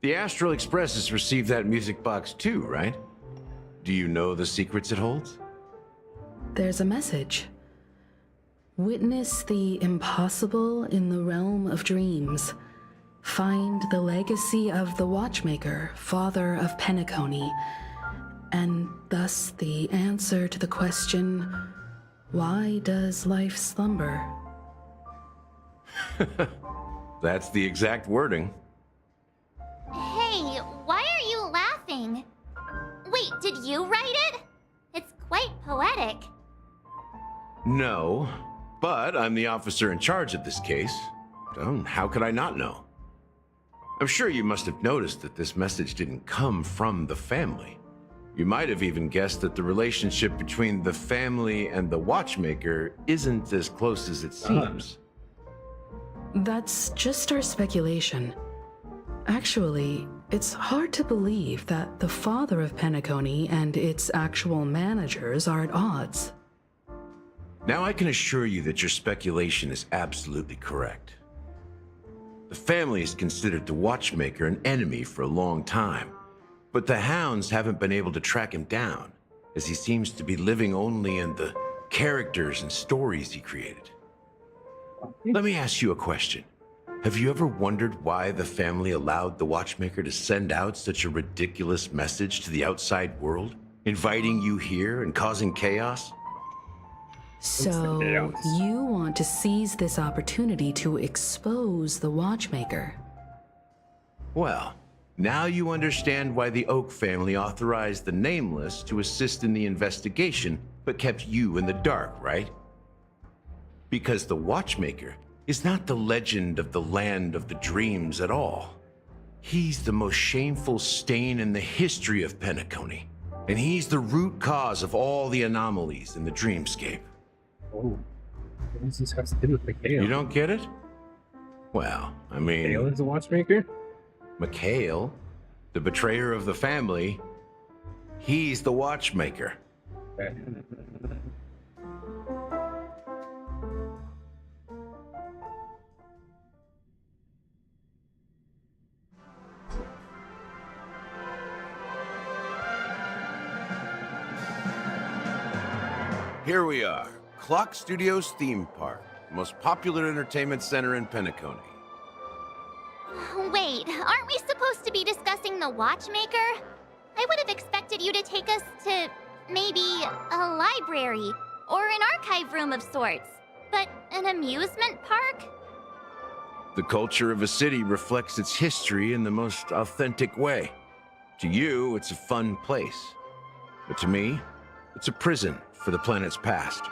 Speaker 17: The Astral Express has received that music box too, right? Do you know the secrets it holds?
Speaker 13: There's a message. Witness the impossible in the realm of dreams. Find the legacy of the Watchmaker, father of Penacony, and thus the answer to the question, why does life slumber?
Speaker 17: That's the exact wording.
Speaker 9: Hey, why are you laughing? Wait, did you write it? It's quite poetic.
Speaker 17: No, but I'm the officer in charge of this case. How could I not know? I'm sure you must have noticed that this message didn't come from the family. You might have even guessed that the relationship between the family and the Watchmaker isn't as close as it seems.
Speaker 13: That's just our speculation. Actually, it's hard to believe that the father of Penacony and its actual managers are at odds.
Speaker 17: Now I can assure you that your speculation is absolutely correct. The family has considered the Watchmaker an enemy for a long time, but the Hounds haven't been able to track him down, as he seems to be living only in the characters and stories he created. Let me ask you a question. Have you ever wondered why the family allowed the Watchmaker to send out such a ridiculous message to the outside world, inviting you here and causing chaos?
Speaker 13: So, you want to seize this opportunity to expose the Watchmaker?
Speaker 17: Well, now you understand why the Oak family authorized the Nameless to assist in the investigation, but kept you in the dark, right? Because the Watchmaker is not the legend of the land of the dreams at all. He's the most shameful stain in the history of Penacony, and he's the root cause of all the anomalies in the dreamscape.
Speaker 1: Oh, what does this have to do with Mikhail?
Speaker 17: You don't get it? Well, I mean...
Speaker 1: Mikhail is the Watchmaker?
Speaker 17: Mikhail, the betrayer of the family, he's the Watchmaker.
Speaker 1: Okay.
Speaker 17: Here we are, Clock Studios theme park, most popular entertainment center in Penacony.
Speaker 9: Wait, aren't we supposed to be discussing the Watchmaker? I would have expected you to take us to maybe a library or an archive room of sorts, but an amusement park?
Speaker 17: The culture of a city reflects its history in the most authentic way. To you, it's a fun place. But to me, it's a prison for the planet's past.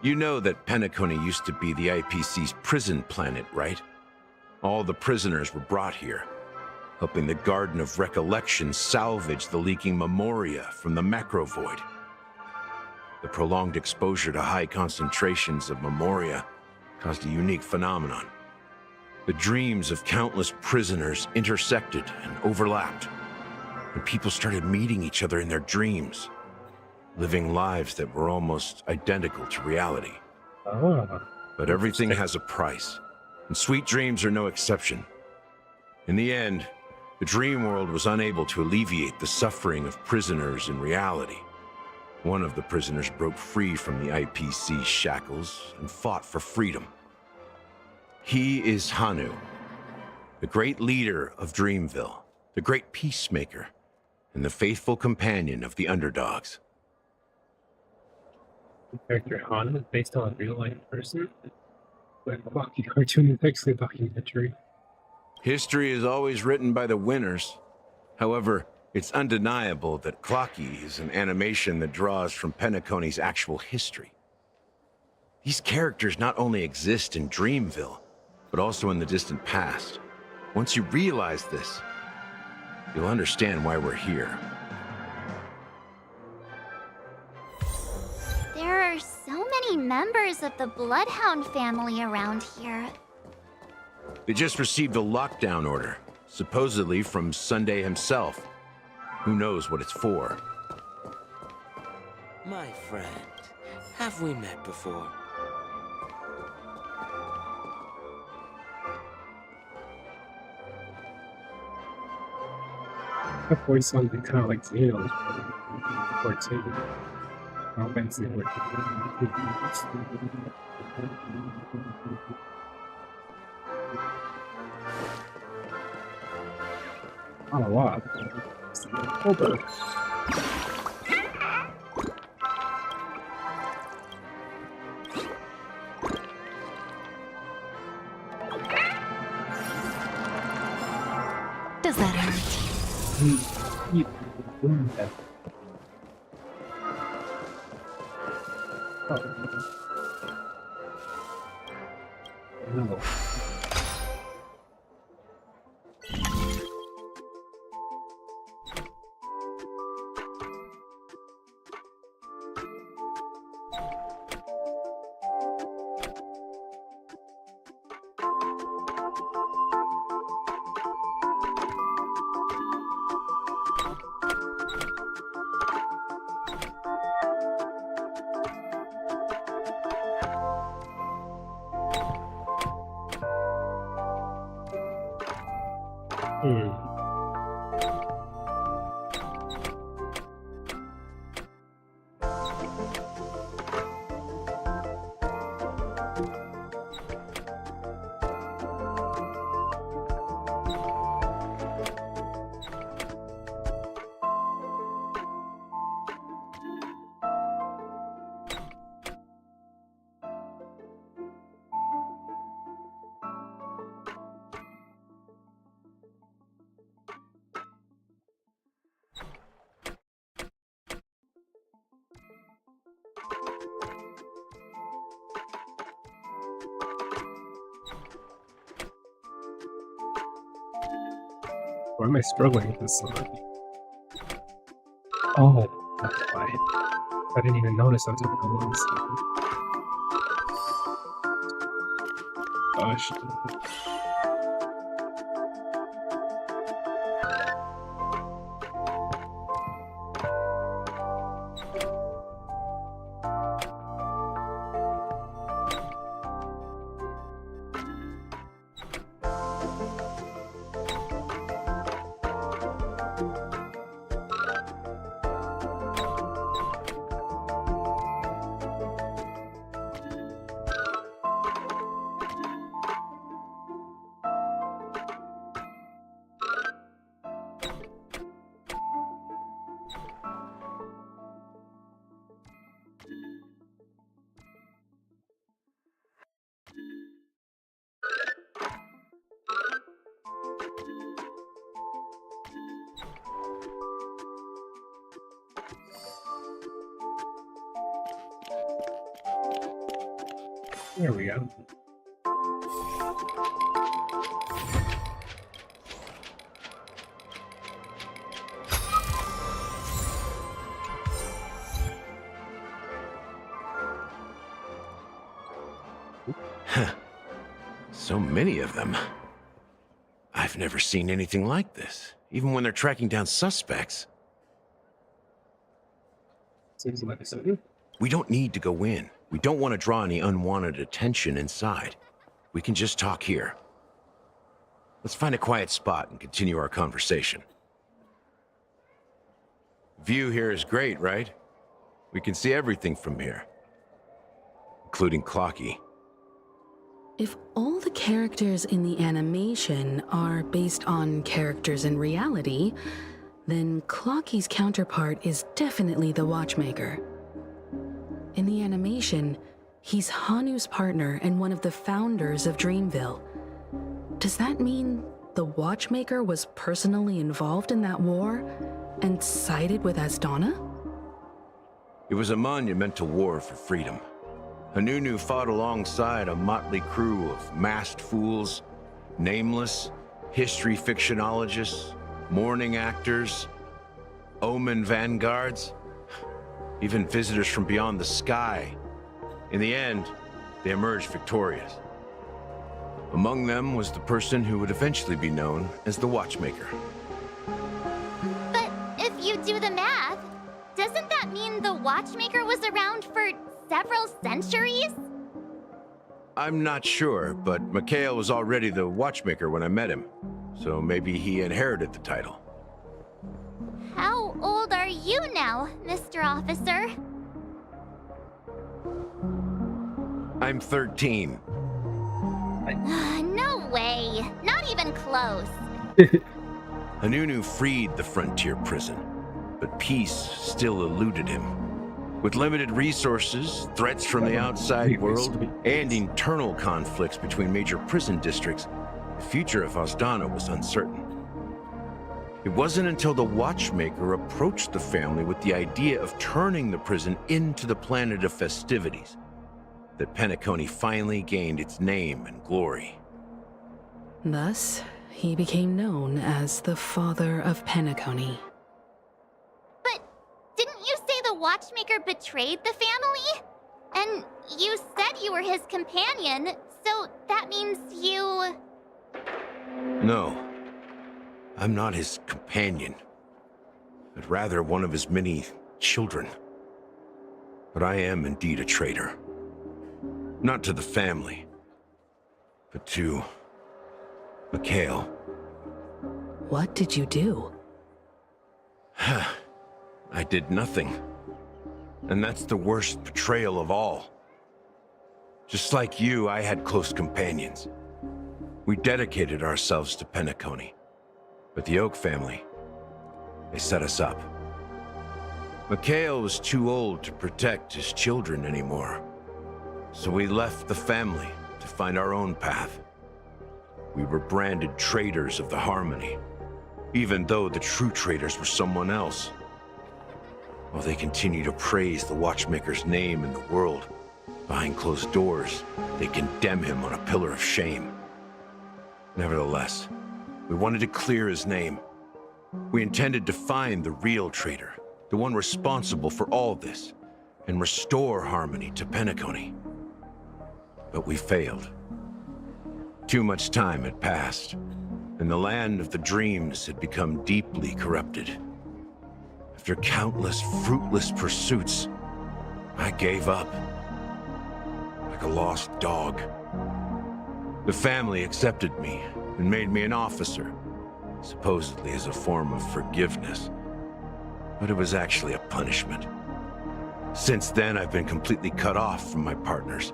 Speaker 17: You know that Penacony used to be the IPC's prison planet, right? All the prisoners were brought here, helping the Garden of Recollection salvage the leaking memoria from the macro void. The prolonged exposure to high concentrations of memoria caused a unique phenomenon. The dreams of countless prisoners intersected and overlapped, and people started meeting each other in their dreams, living lives that were almost identical to reality.
Speaker 1: Oh.
Speaker 17: But everything has a price, and sweet dreams are no exception. In the end, the dream world was unable to alleviate the suffering of prisoners in reality. One of the prisoners broke free from the IPC shackles and fought for freedom. He is Hanu, the great leader of Dreamville, the great peacemaker, and the faithful companion of the underdogs.
Speaker 1: The character Han is based on a real-life person? But Clocky cartoon is actually a documentary.
Speaker 17: History is always written by the winners. However, it's undeniable that Clocky is an animation that draws from Penacony's actual history. These characters not only exist in Dreamville, but also in the distant past. Once you realize this, you'll understand why we're here.
Speaker 9: There are so many members of the Bloodhound family around here.
Speaker 17: They just received a lockdown order, supposedly from Sunday himself. Who knows what it's for?
Speaker 18: My friend, have we met before?
Speaker 1: That voice sounded kind of like Xeno's cartoon. I'll fancy it. Not a lot. Hold on.
Speaker 2: Does that hurt?
Speaker 1: No. Why am I struggling with this song? Oh, that's why. I didn't even notice that's what it was. Gosh. There we go.
Speaker 17: So many of them. I've never seen anything like this, even when they're tracking down suspects.
Speaker 1: Seems like so.
Speaker 17: We don't need to go in. We don't want to draw any unwanted attention inside. We can just talk here. Let's find a quiet spot and continue our conversation. View here is great, right? We can see everything from here, including Clocky.
Speaker 13: If all the characters in the animation are based on characters in reality, then Clocky's counterpart is definitely the Watchmaker. In the animation, he's Hanu's partner and one of the founders of Dreamville. Does that mean the Watchmaker was personally involved in that war and sided with Asdana?
Speaker 17: It was a monumental war for freedom. Hanunu fought alongside a motley crew of masked fools, nameless, history fictionologists, mourning actors, omen vanguards, even visitors from beyond the sky. In the end, they emerged victorious. Among them was the person who would eventually be known as the Watchmaker.
Speaker 9: But if you do the math, doesn't that mean the Watchmaker was around for several centuries?
Speaker 17: I'm not sure, but Mikhail was already the Watchmaker when I met him, so maybe he inherited the title.
Speaker 9: How old are you now, Mr. Officer?
Speaker 17: I'm 13.
Speaker 9: No way. Not even close.
Speaker 17: Hanunu freed the frontier prison, but peace still eluded him. With limited resources, threats from the outside world, and internal conflicts between major prison districts, the future of Asdana was uncertain. It wasn't until the Watchmaker approached the family with the idea of turning the prison into the planet of festivities that Penacony finally gained its name and glory.
Speaker 13: Thus, he became known as the Father of Penacony.
Speaker 9: But didn't you say the Watchmaker betrayed the family? And you said you were his companion, so that means you...
Speaker 17: No, I'm not his companion, but rather one of his many children. But I am indeed a traitor. Not to the family, but to Mikhail.
Speaker 13: What did you do?
Speaker 17: I did nothing. And that's the worst betrayal of all. Just like you, I had close companions. We dedicated ourselves to Penacony. But the Oak family, they set us up. Mikhail was too old to protect his children anymore. So we left the family to find our own path. We were branded traitors of the Harmony, even though the true traitors were someone else. While they continue to praise the Watchmaker's name in the world, behind closed doors, they condemn him on a pillar of shame. Nevertheless, we wanted to clear his name. We intended to find the real traitor, the one responsible for all this, and restore harmony to Penacony. But we failed. Too much time had passed, and the land of the dreams had become deeply corrupted. After countless fruitless pursuits, I gave up. Like a lost dog. The family accepted me and made me an officer, supposedly as a form of forgiveness. But it was actually a punishment. Since then, I've been completely cut off from my partners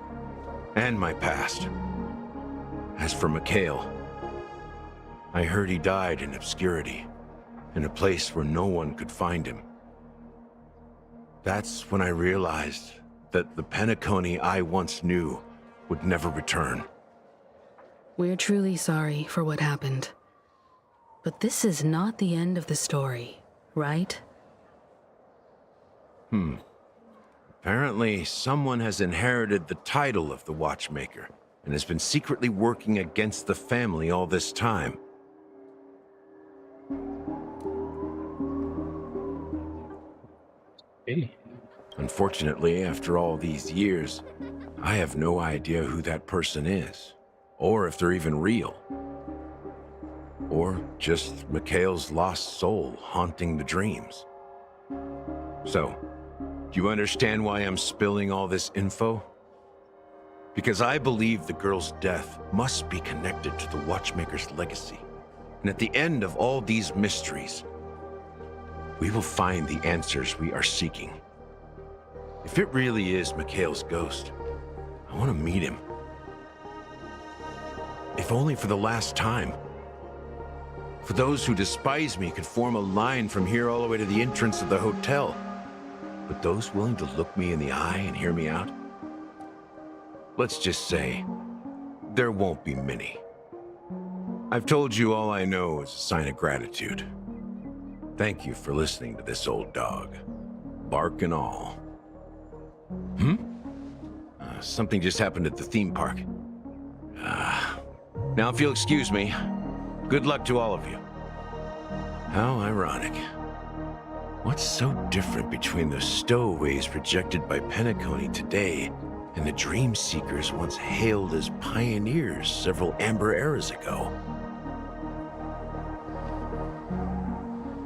Speaker 17: and my past. As for Mikhail, I heard he died in obscurity, in a place where no one could find him. That's when I realized that the Penacony I once knew would never return.
Speaker 13: We're truly sorry for what happened. But this is not the end of the story, right?
Speaker 17: Apparently, someone has inherited the title of the Watchmaker and has been secretly working against the family all this time. Unfortunately, after all these years, I have no idea who that person is, or if they're even real. or just Mikhail's lost soul haunting the dreams. So, do you understand why I'm spilling all this info? Because I believe the girl's death must be connected to the Watchmaker's legacy. And at the end of all these mysteries, we will find the answers we are seeking. If it really is Mikhail's ghost, I want to meet him. If only for the last time. For those who despise me could form a line from here all the way to the entrance of the hotel. But those willing to look me in the eye and hear me out? Let's just say, there won't be many. I've told you all I know is a sign of gratitude. Thank you for listening to this old dog. Bark and all. Something just happened at the theme park. Now if you'll excuse me, good luck to all of you. How ironic. What's so different between the stowaways rejected by Penacony today and the dream seekers once hailed as pioneers several amber eras ago?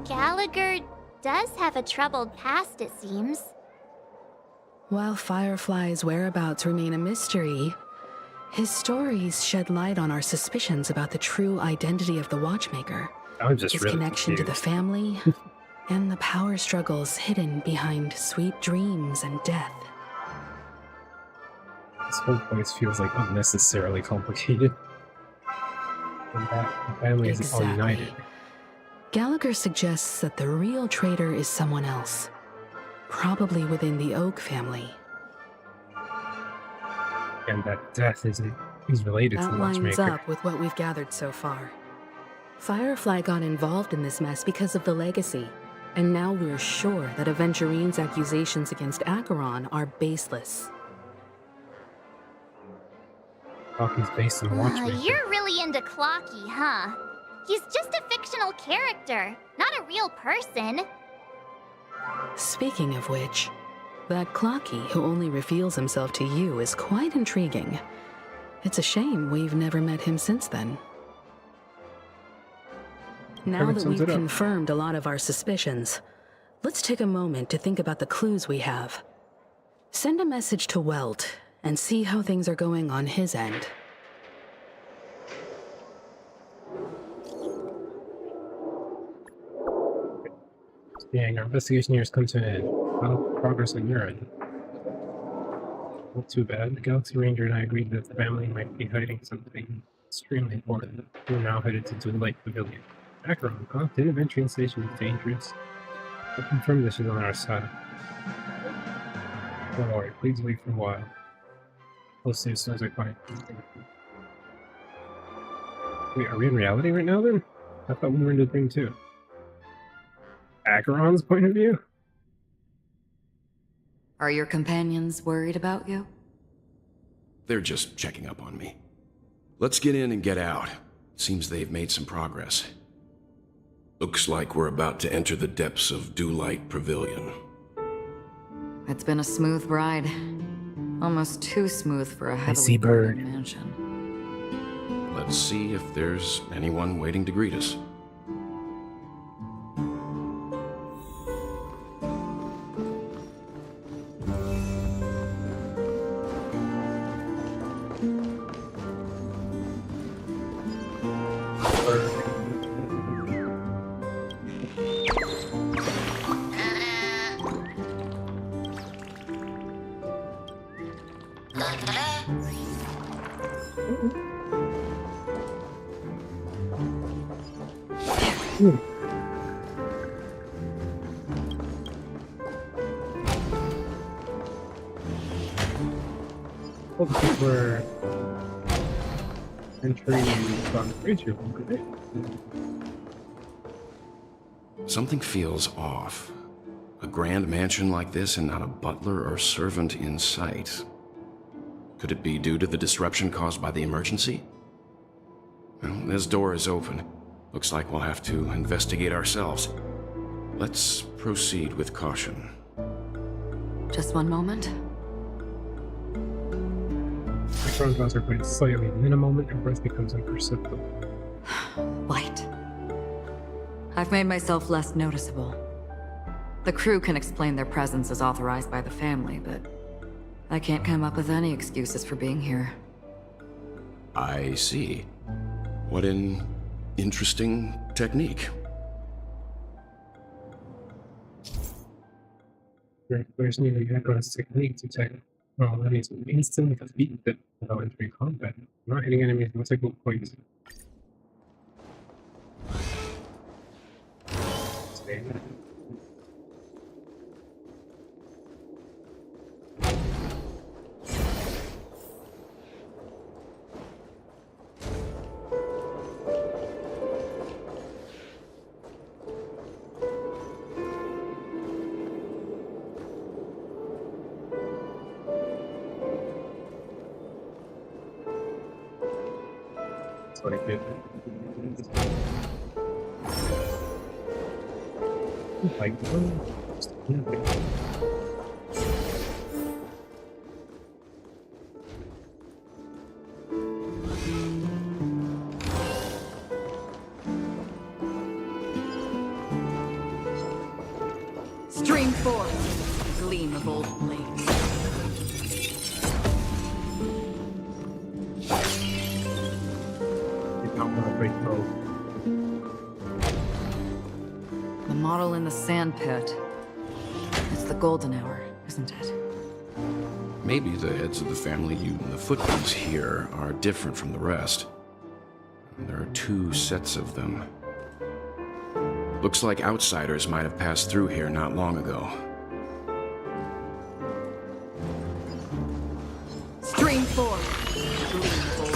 Speaker 9: Gallagher does have a troubled past, it seems.
Speaker 13: While Firefly's whereabouts remain a mystery, his stories shed light on our suspicions about the true identity of the Watchmaker, his
Speaker 1: really
Speaker 13: connection to the
Speaker 1: confused.
Speaker 13: family, and the power struggles hidden behind sweet dreams and death.
Speaker 1: This whole place feels like unnecessarily complicated. And that the family is all united.
Speaker 13: Gallagher suggests that the real traitor is someone else, probably within the Oak family.
Speaker 1: And that death is related to
Speaker 13: That
Speaker 1: the
Speaker 13: lines
Speaker 1: Watchmaker.
Speaker 13: up with what we've gathered so far. Firefly got involved in this mess because of the legacy, and now we're sure that Aventurine's accusations against Acheron are baseless.
Speaker 1: Clocky's based on the Watchmaker.
Speaker 9: You're really into Clocky, huh? He's just a fictional character, not a real person.
Speaker 13: Speaking of which, that Clocky who only reveals himself to you is quite intriguing. It's a shame we've never met him since then. Now that we've confirmed a lot of our suspicions, let's take a moment to think about the clues we have. Send a message to Welt and see how things are going on his end.
Speaker 1: Dang, our investigation here has come to an end. Final progress on your end. Not too bad. The Galaxy Ranger and I agreed that the family might be hiding something extremely important. We're now headed to Delight Pavilion. Acheron, huh? The Aventurine station is dangerous. I confirm this is on our side. Don't worry, please wait for a while. I'll see as soon as I find it. Wait, are we in reality right now then? I thought we were in the dream too. Acheron's point of view?
Speaker 19: Are your companions worried about you?
Speaker 8: They're just checking up on me. Let's get in and get out. Seems they've made some progress. Looks like we're about to enter the depths of Delight Pavilion.
Speaker 19: It's been a smooth ride. Almost too smooth for a heavily guarded mansion.
Speaker 8: Let's see if there's anyone waiting to greet us.
Speaker 1: We're entering the creature.
Speaker 8: Something feels off. A grand mansion like this and not a butler or servant in sight. Could it be due to the disruption caused by the emergency? Well, this door is open. Looks like we'll have to investigate ourselves. Let's proceed with caution.
Speaker 19: Just one moment.
Speaker 1: Acheron's eyes are quite slightly, and in a moment, her breath becomes imperceptible.
Speaker 19: Light. I've made myself less noticeable. The crew can explain their presence as authorized by the family, but I can't come up with any excuses for being here.
Speaker 20: I see. What an interesting technique.
Speaker 1: There's neither Yako's technique to check enemies will instantly defeat them without entering combat. Not hitting enemies in single points. That's what I did. Like,
Speaker 19: Stream forth, gleam of old flames. The model in the sand pit. It's the golden hour, isn't it?
Speaker 20: Maybe the heads of the family using the footprints here are different from the rest. There are 2 sets of them. Looks like outsiders might have passed through here not long ago.
Speaker 19: Stream forth, gleam of old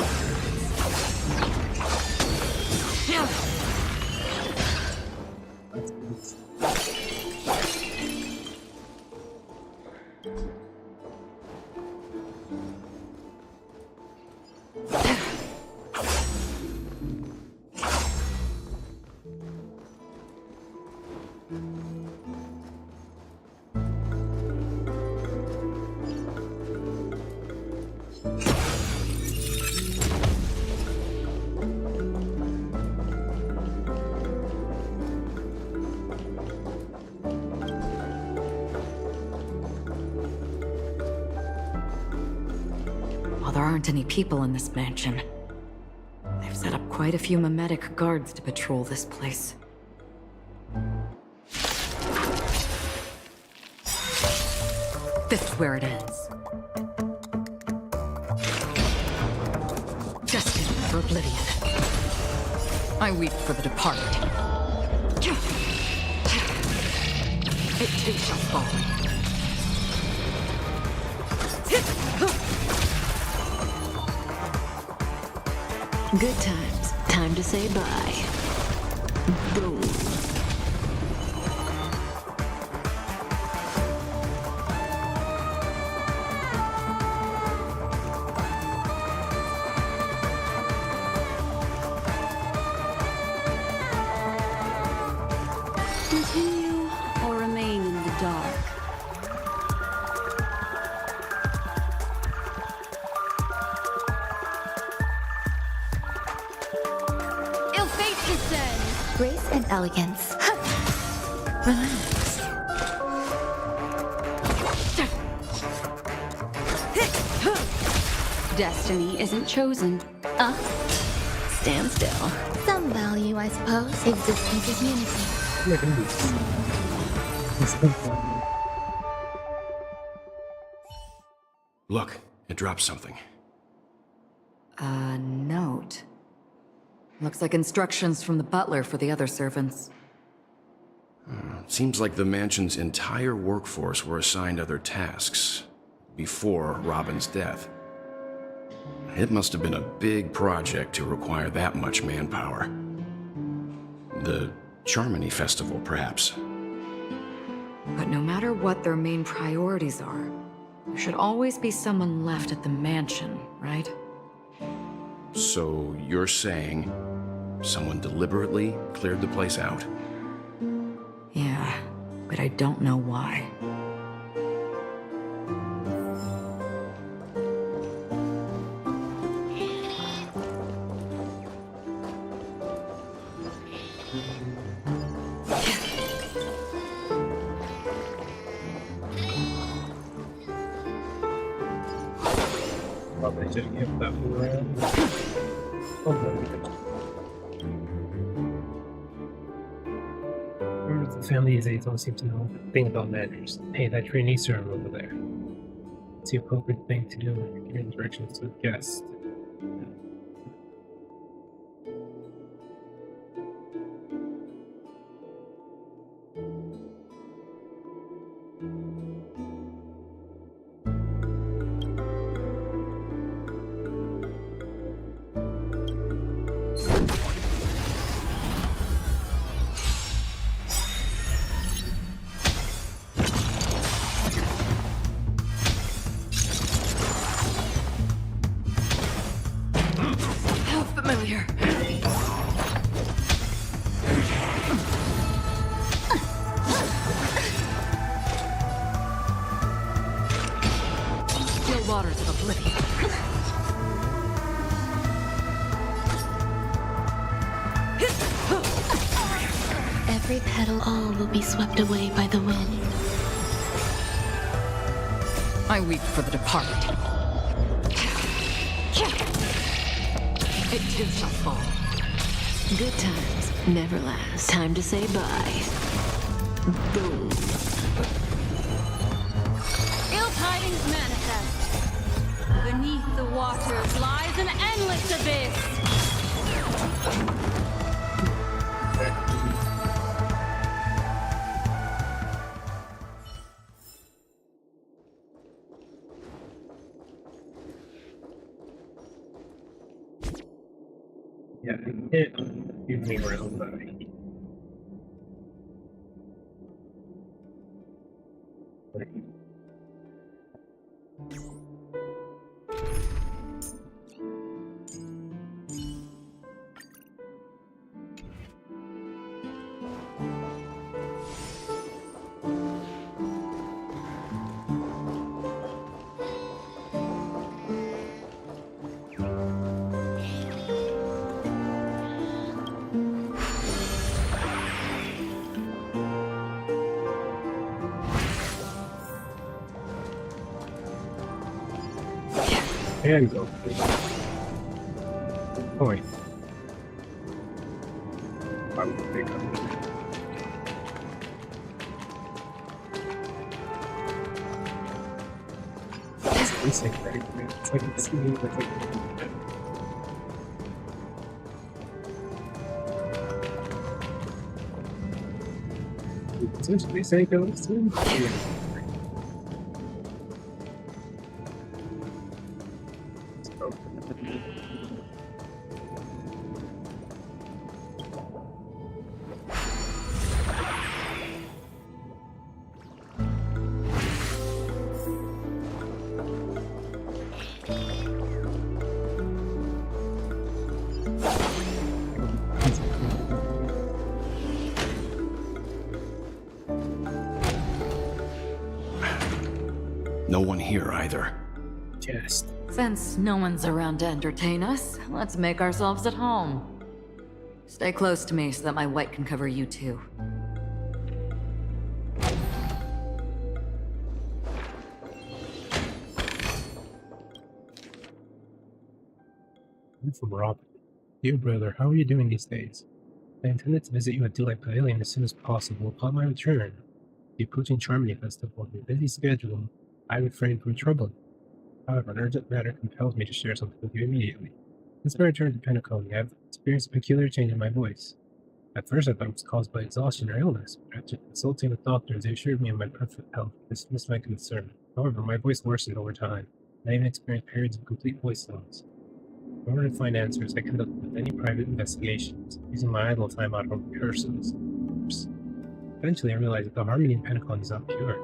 Speaker 19: There aren't any people in this mansion. They've set up quite a few mimetic guards to patrol this place. This is where it ends. Destined for oblivion. I weep for the departed. It too shall fall.
Speaker 12: Good times. Time to say bye. Boom.
Speaker 21: Continue or remain in the dark.
Speaker 2: Grace and elegance. Relax.
Speaker 21: Destiny isn't chosen. Stand still.
Speaker 2: Some value, I suppose. Existence is unity.
Speaker 20: Look, it dropped something.
Speaker 19: A note. Looks like instructions from the butler for the other servants.
Speaker 20: Seems like the mansion's entire workforce were assigned other tasks before Robin's death. It must have been a big project to require that much manpower. The Charmony Festival, perhaps.
Speaker 19: But no matter what their main priorities are, there should always be someone left at the mansion, right?
Speaker 20: So you're saying someone deliberately cleared the place out?
Speaker 19: Yeah, but I don't know why.
Speaker 1: I should have kept that one around. Oh, remember, the family these days don't seem to know a thing about manners. Hey, that trainee server over there. It's the appropriate thing to do when you're giving directions to a guest.
Speaker 19: Familiar. Still waters of oblivion.
Speaker 12: Every petal, all will be swept away by the wind.
Speaker 19: I weep for the departed. It too shall fall.
Speaker 16: Good times never last. Time to say bye. Boom.
Speaker 14: Ill tidings manifest. Beneath the waters lies an endless abyss.
Speaker 1: Yeah, it gives me around that. And go. Point. I will pick up. It's insane, right? It's like it's me, it's like. Essentially, saying those too. Yeah.
Speaker 20: No one here either.
Speaker 1: Just.
Speaker 19: Since no one's around to entertain us, let's make ourselves at home. Stay close to me so that my white can cover you too.
Speaker 1: I'm from Robin. Dear brother, how are you doing these days? I intended to visit you at Delight Pavilion as soon as possible upon my return. The approaching Charmony Festival and your busy schedule, I refrained from troubling. However, an urgent matter compels me to share something with you immediately. Since my return to Penacony, I've experienced a peculiar change in my voice. At first, I thought it was caused by exhaustion or illness, but after consulting with doctors, they assured me of my perfect health and dismissed my concern. However, my voice worsened over time, and I even experienced periods of complete voice loss. In order to find answers, I conducted many private investigations, using my idle time out on rehearsals. Eventually, I realized that the harmony in Penacony is not pure.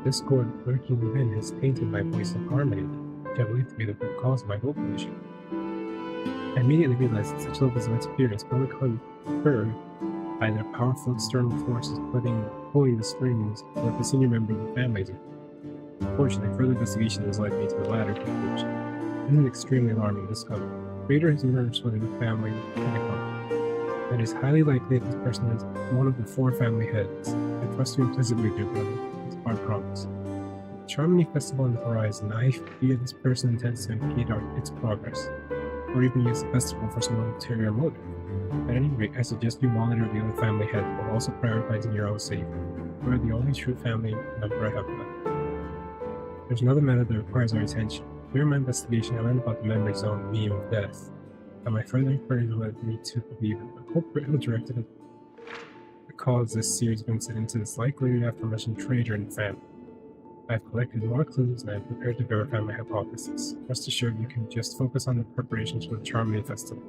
Speaker 1: This chord lurking within has tainted my voice of harmony, which I believe to be the root cause of my vocal issue. I immediately realized that such levels of interference can only occur by either powerful external forces pulling the strings, or if a senior member of the family is. Unfortunately, further investigation has led me to the latter conclusion. This is an extremely alarming discovery. Raider has emerged within the family of Penacony. It is highly likely that this person is one of the 4 family heads. I trust you implicitly, dear brother. It's our promise. Charmony Festival on the horizon, I fear this person intends to impede its progress, or even use the festival for some ulterior motive. At any rate, I suggest you monitor the other family heads while also prioritizing your own safety. You are the only true family member I have met. There's another matter that requires our attention. During my investigation, I learned about the memory zone meme of death, and my further inquiries led me to believe that the culprit who directed it caused this series of incidents is likely the aforementioned traitor in the family. I have collected more clues and I am prepared to verify my hypothesis. Rest assured, you can just focus on the preparations for the Charmony Festival.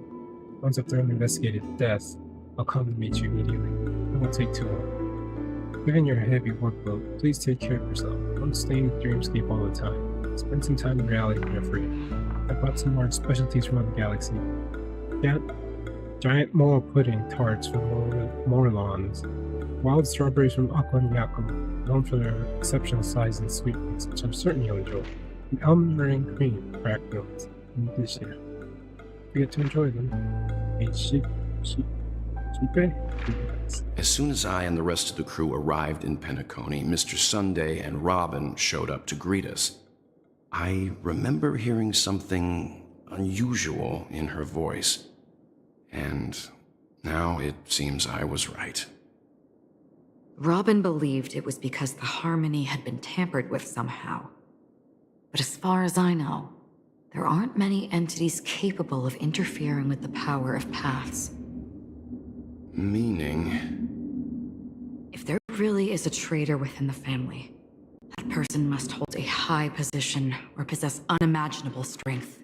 Speaker 1: Once I've thoroughly investigated death, I'll come to meet you immediately. It won't take too long. Given your heavy workload, please take care of yourself. Don't stay in Dreamscape all the time. Spend some time in reality when you're free. I brought some more specialties from the galaxy. Giant moral pudding tarts from Morlons. Wild strawberries from Aquanyako, known for their exceptional size and sweetness, which I'm certain you'll enjoy. And almond meringue cream cracked nuts in addition. Forget to enjoy them.
Speaker 20: As soon as I and the rest of the crew arrived in Penacony, Mr. Sunday and Robin showed up to greet us. I remember hearing something unusual in her voice, and now it seems I was right.
Speaker 19: Robin believed it was because the harmony had been tampered with somehow. But as far as I know, there aren't many entities capable of interfering with the power of paths.
Speaker 20: Meaning?
Speaker 19: If there really is a traitor within the family, that person must hold a high position or possess unimaginable strength.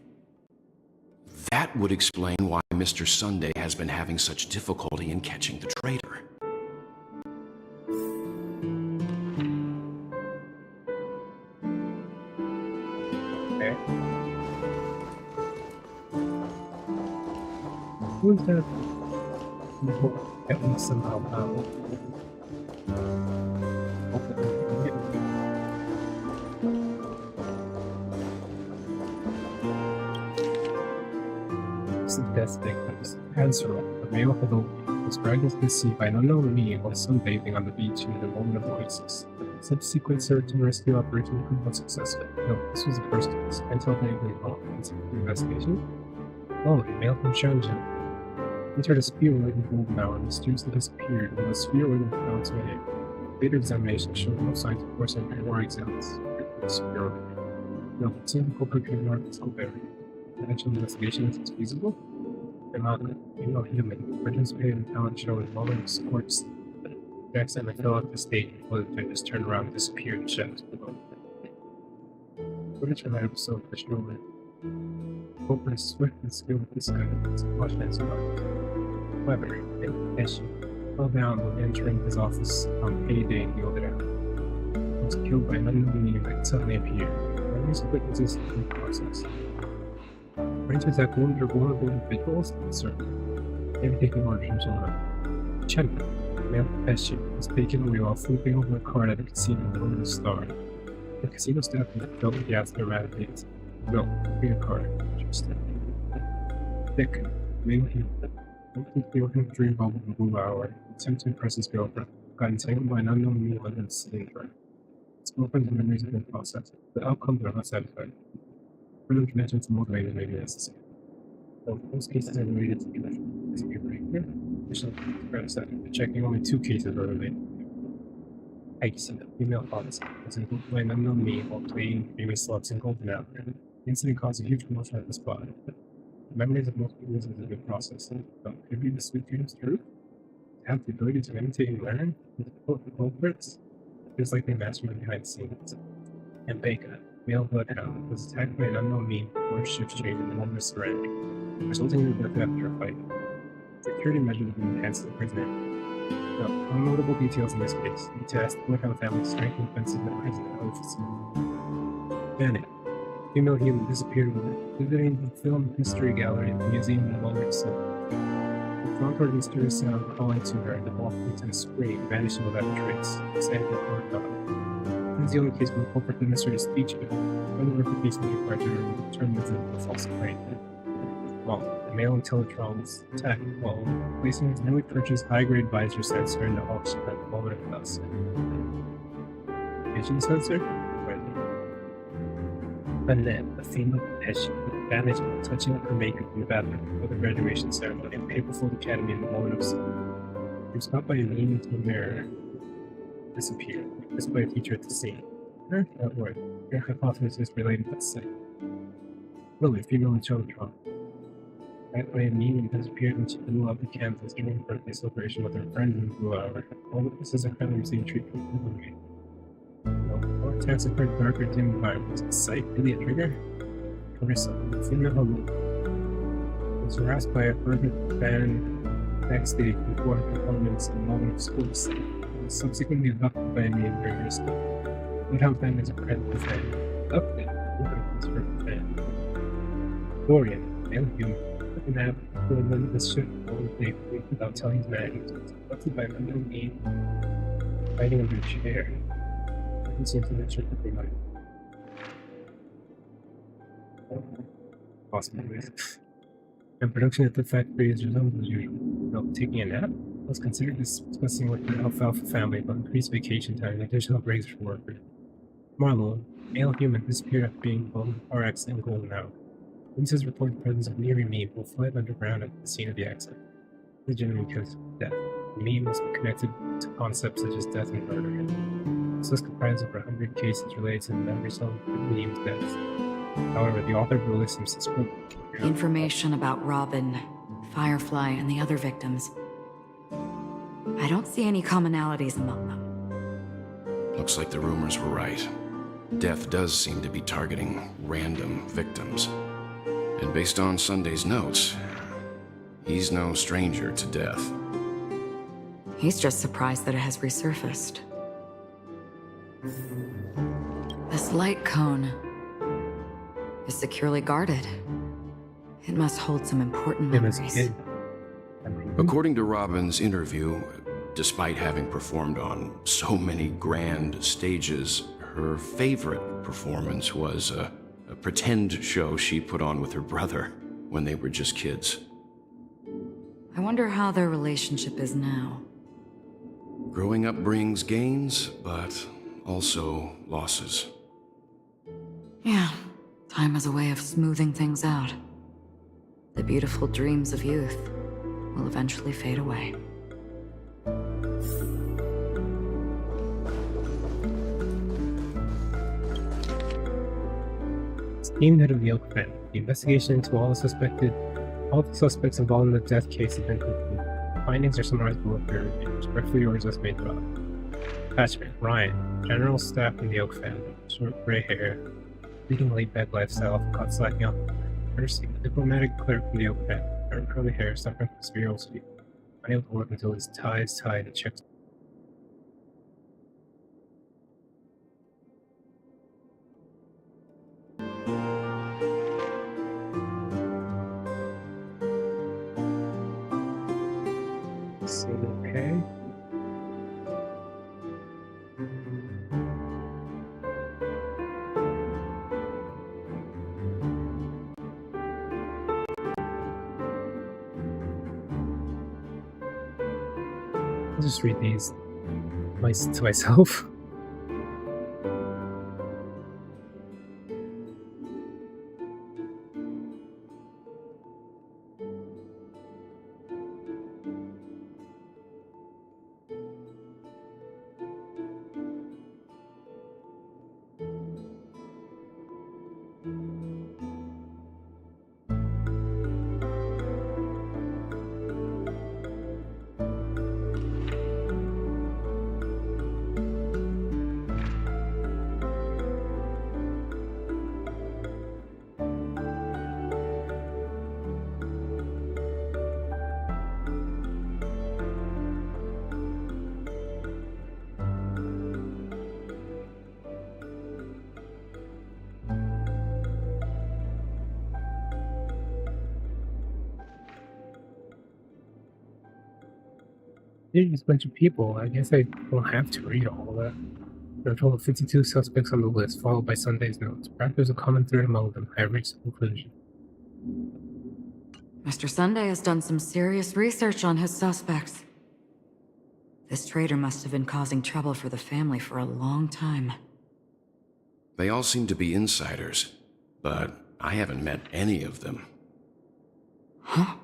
Speaker 20: That would explain why Mr. Sunday has been having such difficulty in catching the traitor.
Speaker 1: Okay. Who's that? At least somehow This is best victims. Answer: the male Hidoki was dragged to the sea by an unknown being while sunbathing on the beach in the moment of oasis. Subsequent search and rescue operation proved unsuccessful. No, this was the first case. Until they involved in investigation. Oh, a male from Shenzhen entered a sphere-laden golden hour and mysteriously disappeared when the sphere was found to him. Later examination showed no signs of force entry or exams. No, it seemed the culprit could ignore the discovery. Potential investigation is feasible. They're not human. Participated in talent show with moment sports. Jackson and fell off the stage before the judges turned around and disappeared in shadows below. Footage from that episode for sure. Culprit is swift and skilled with this gun. It's a question and survival. However, as she fell down when entering his office on payday in the other he was killed by an unknown being that suddenly appeared. Memories of witnesses in the process. Trying to attack vulnerable individuals? Certain. Maybe taking orders from someone. Chen, male Pesci, was taken away while flipping over a card at a casino in the middle of the star. The casino staff felt the gas eradicates. No, be a card. Interesting. Thick, male human. Completely working the dream bubble in the blue hour. Attempted to impress his girlfriend. Got entangled by an unknown meal and then sitting for. His girlfriend's memories have been processed. The outcomes are not satisfying. Further interventions motivated may be necessary. Though most cases are related to electrical dispute right here, additional the checking only 2 cases are related. I see the female policy was invoked by an unknown me while playing famous slots in Golden Hour. The incident caused a huge commotion at the spot. The memories of most people have been processed, but could be the sweet dreams true? To have the ability to imitate and learn with the culprits? It feels like they mastered behind the scenes. And Baker, male bloodhound, was attacked by an unknown meme before shift change in the moment of surrendering, resulting in the death after a fight. Security measures have been enhanced to the prisoner. No, no notable details in this case. You need to ask the bloodhound family's strength and defensive memories and other facilities. Janet, female human disappeared when visiting the film history gallery at the museum in Walnut City. The found her mysterious sound calling to her and the walked into a scream, vanishing without a trace. Sandra or dog. This is the only case where the culprit demonstrated speech, but further verification is required to determine the false claim. Well, the male Intellitron was attacked while placing his newly purchased high-grade visor sensor into auction at the moment of dusk. Vision sensor? Right. Annette, a female pedestrian, took advantage of touching up her makeup in the bathroom before the graduation ceremony at Paperfold Academy in the moment of sin. She was caught by a lean into a mirror, disappeared, missed by a teacher at the scene. That word, your hypothesis related to sick. Really, female Aventurine. That way, Mimi disappeared when she blew up the campus during her birthday celebration with her friend in the Blue Hour. All witnesses are currently receiving treatment for the no attacks occurred darker dim environments. Was sight really a trigger? Carissa, the female homo, was harassed by a fervent fan backstage before her performance in the moment of school sight. Was subsequently abducted by a man during her school. Without them is a credit to fan. Abducted, with a fervent fan. Dorian, male human. An app for a limitless shift without telling his man he was abducted by an unknown being hiding under a chair. He seems to have tricked the mind. Possibilities. And production at the factory is resumed as usual. No, taking a nap was considered discussing with the alfalfa family about increased vacation time and additional breaks for workers. Marlowe, male human, disappeared after being involved in a car accident in Golden Hour. Police has reported the presence of Neary Meme, who fled underground at the scene of the accident. This is generally because of death. The meme must be connected to concepts such as death and murder. This list comprises over 100 cases related to the memories of Meme's deaths. However, the author released some suspicious
Speaker 19: information about Robin, Firefly, and the other victims. I don't see any commonalities among them.
Speaker 20: Looks like the rumors were right. Death does seem to be targeting random victims. And based on Sunday's notes, he's no stranger to death.
Speaker 19: He's just surprised that it has resurfaced. This light cone is securely guarded. It must hold some important memories.
Speaker 20: According to Robin's interview, despite having performed on so many grand stages, her favorite performance was a pretend show she put on with her brother when they were just kids.
Speaker 19: I wonder how their relationship is now.
Speaker 20: Growing up brings gains, but also losses.
Speaker 19: Yeah, time has a way of smoothing things out. The beautiful dreams of youth will eventually fade away.
Speaker 1: Team head of the Oak family. The investigation into all the suspects involved in the death case has been completed. The findings are summarized below for your review. Respectfully yours, as made Rob. Attachment: Ryan, general staff in the Oak family. Short gray hair, leading laid-back lifestyle, often caught slacking off. Percy, a diplomatic clerk from the Oak family. Dark curly hair, suffering from severe OCD. Unable to work until his tie is tied and checks. Okay. I'll just read these to myself. There's just a bunch of people. I guess I don't have to read all of that. There are a total of 52 suspects on the list, followed by Sunday's notes. Perhaps there's a common thread among them. I have reached a conclusion.
Speaker 19: Mr. Sunday has done some serious research on his suspects. This traitor must have been causing trouble for the family for a long time.
Speaker 20: They all seem to be insiders. but I haven't met any of them.
Speaker 19: Huh?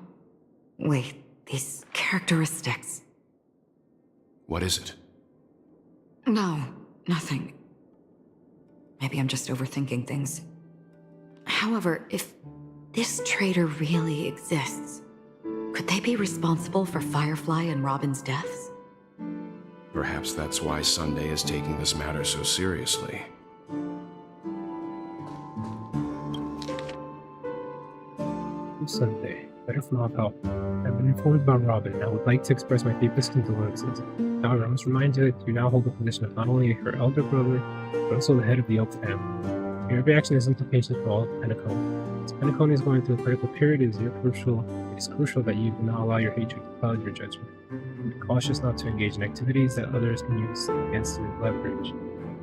Speaker 19: Wait, these characteristics.
Speaker 20: What is it?
Speaker 19: No, nothing. Maybe I'm just overthinking things. However, if this traitor really exists, could they be responsible for Firefly and Robin's deaths?
Speaker 20: Perhaps that's why Sunday is taking this matter so seriously.
Speaker 1: Sunday. Better from all help. I've been informed about Robin, and I would like to express my deepest condolences. However, I must remind you that you now hold the position of not only her elder brother, but also the head of the Oak family. Your reaction has implications for all of Penacony. As Penacony is going through a critical period, it is crucial that you do not allow your hatred to cloud your judgment. Be cautious not to engage in activities that others can use against you as leverage.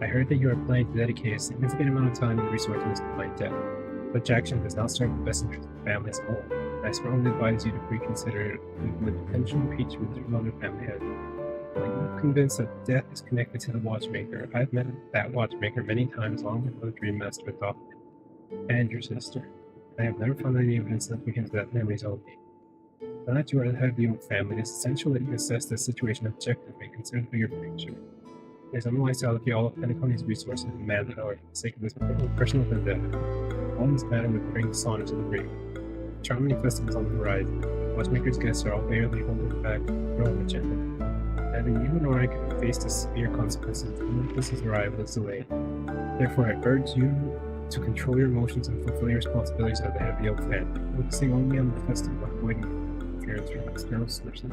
Speaker 1: I heard that you are planning to dedicate a significant amount of time and resources to my death. Such action does not serve the best interest of the family as a whole. I strongly advise you to reconsider the potential impeachment your mother family has. I'm convinced that death is connected to the Watchmaker. I've met that Watchmaker many times, along with the Dream Master adopted, and your sister. I have never found any evidence that begins that memories only. Now that you are the head of the Oak family, it is essential that you assess the situation objectively and consider the bigger picture. It is unwise to allocate all of Penacony's resources and manpower for the sake of this personal vendetta. All this matter would bring dishonor to the brave. Charming festivals on the horizon. Watchmaker's guests are all barely holding back their own agenda. Neither you nor I can face the severe consequences if this arrival is delayed. Therefore, I urge you to control your emotions and fulfill your responsibilities as the head of the Oak family, focusing only on the festival and avoiding interference from external sources.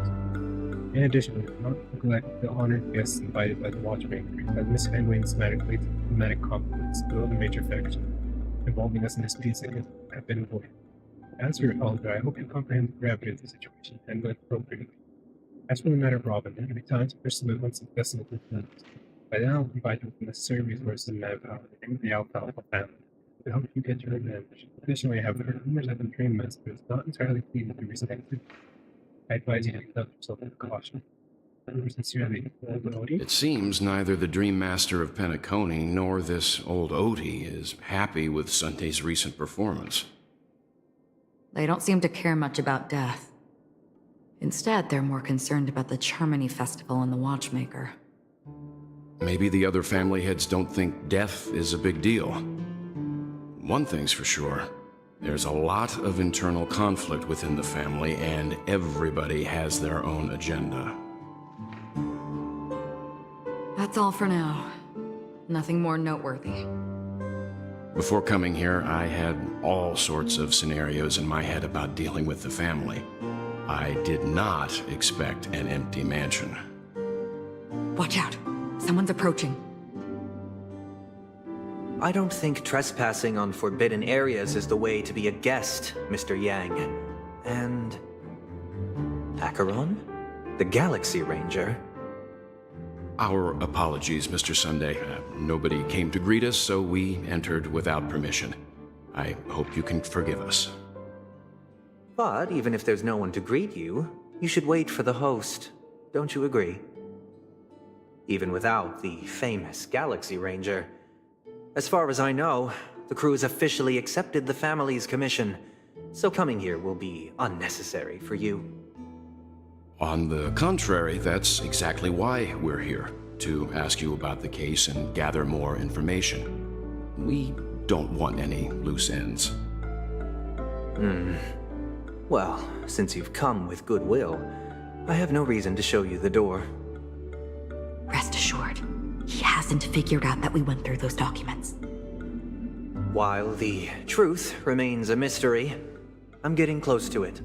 Speaker 1: In addition, do not neglect the honored guests invited by the Watchmaker, as Miss Fenway's diplomatic conflicts below the major faction involving us in disputes that have been avoided. As for your elder, I hope you comprehend the gravity of the situation and will appropriately. As for the matter of Robin, there will be time to pursue it once the festival concludes. By then, I will provide you with the necessary resources and manpower to bring the Alfalfa family to help you get your revenge. Additionally, I have heard rumors that the Dream Master is not entirely pleased with your recent activity. I advise you to conduct yourself with caution. Sincerely, Old Odie.
Speaker 20: It seems neither the Dream Master of Penacony nor this old Odie is happy with Sunday's recent performance.
Speaker 19: They don't seem to care much about death. Instead, they're more concerned about the Charmony Festival and the Watchmaker.
Speaker 20: Maybe the other family heads don't think death is a big deal. One thing's for sure. There's a lot of internal conflict within the family, and everybody has their own agenda.
Speaker 19: That's all for now. Nothing more noteworthy.
Speaker 20: Before coming here, I had all sorts of scenarios in my head about dealing with the family. I did not expect an empty mansion.
Speaker 19: Watch out. Someone's approaching.
Speaker 5: I don't think trespassing on forbidden areas is the way to be a guest, Mr. Yang. And... Acheron? The Galaxy Ranger?
Speaker 20: Our apologies, Mr. Sunday. Nobody came to greet us, so we entered without permission. I hope you can forgive us.
Speaker 5: But even if there's no one to greet you, you should wait for the host. Don't you agree? Even without the famous Galaxy Ranger. As far as I know, the crew has officially accepted the family's commission, so coming here will be unnecessary for you.
Speaker 20: On the contrary, that's exactly why we're here, to ask you about the case and gather more information. We don't want any loose ends.
Speaker 5: Well, since you've come with goodwill, I have no reason to show you the door.
Speaker 19: Rest assured, he hasn't figured out that we went through those documents.
Speaker 5: While the truth remains a mystery, I'm getting close to it.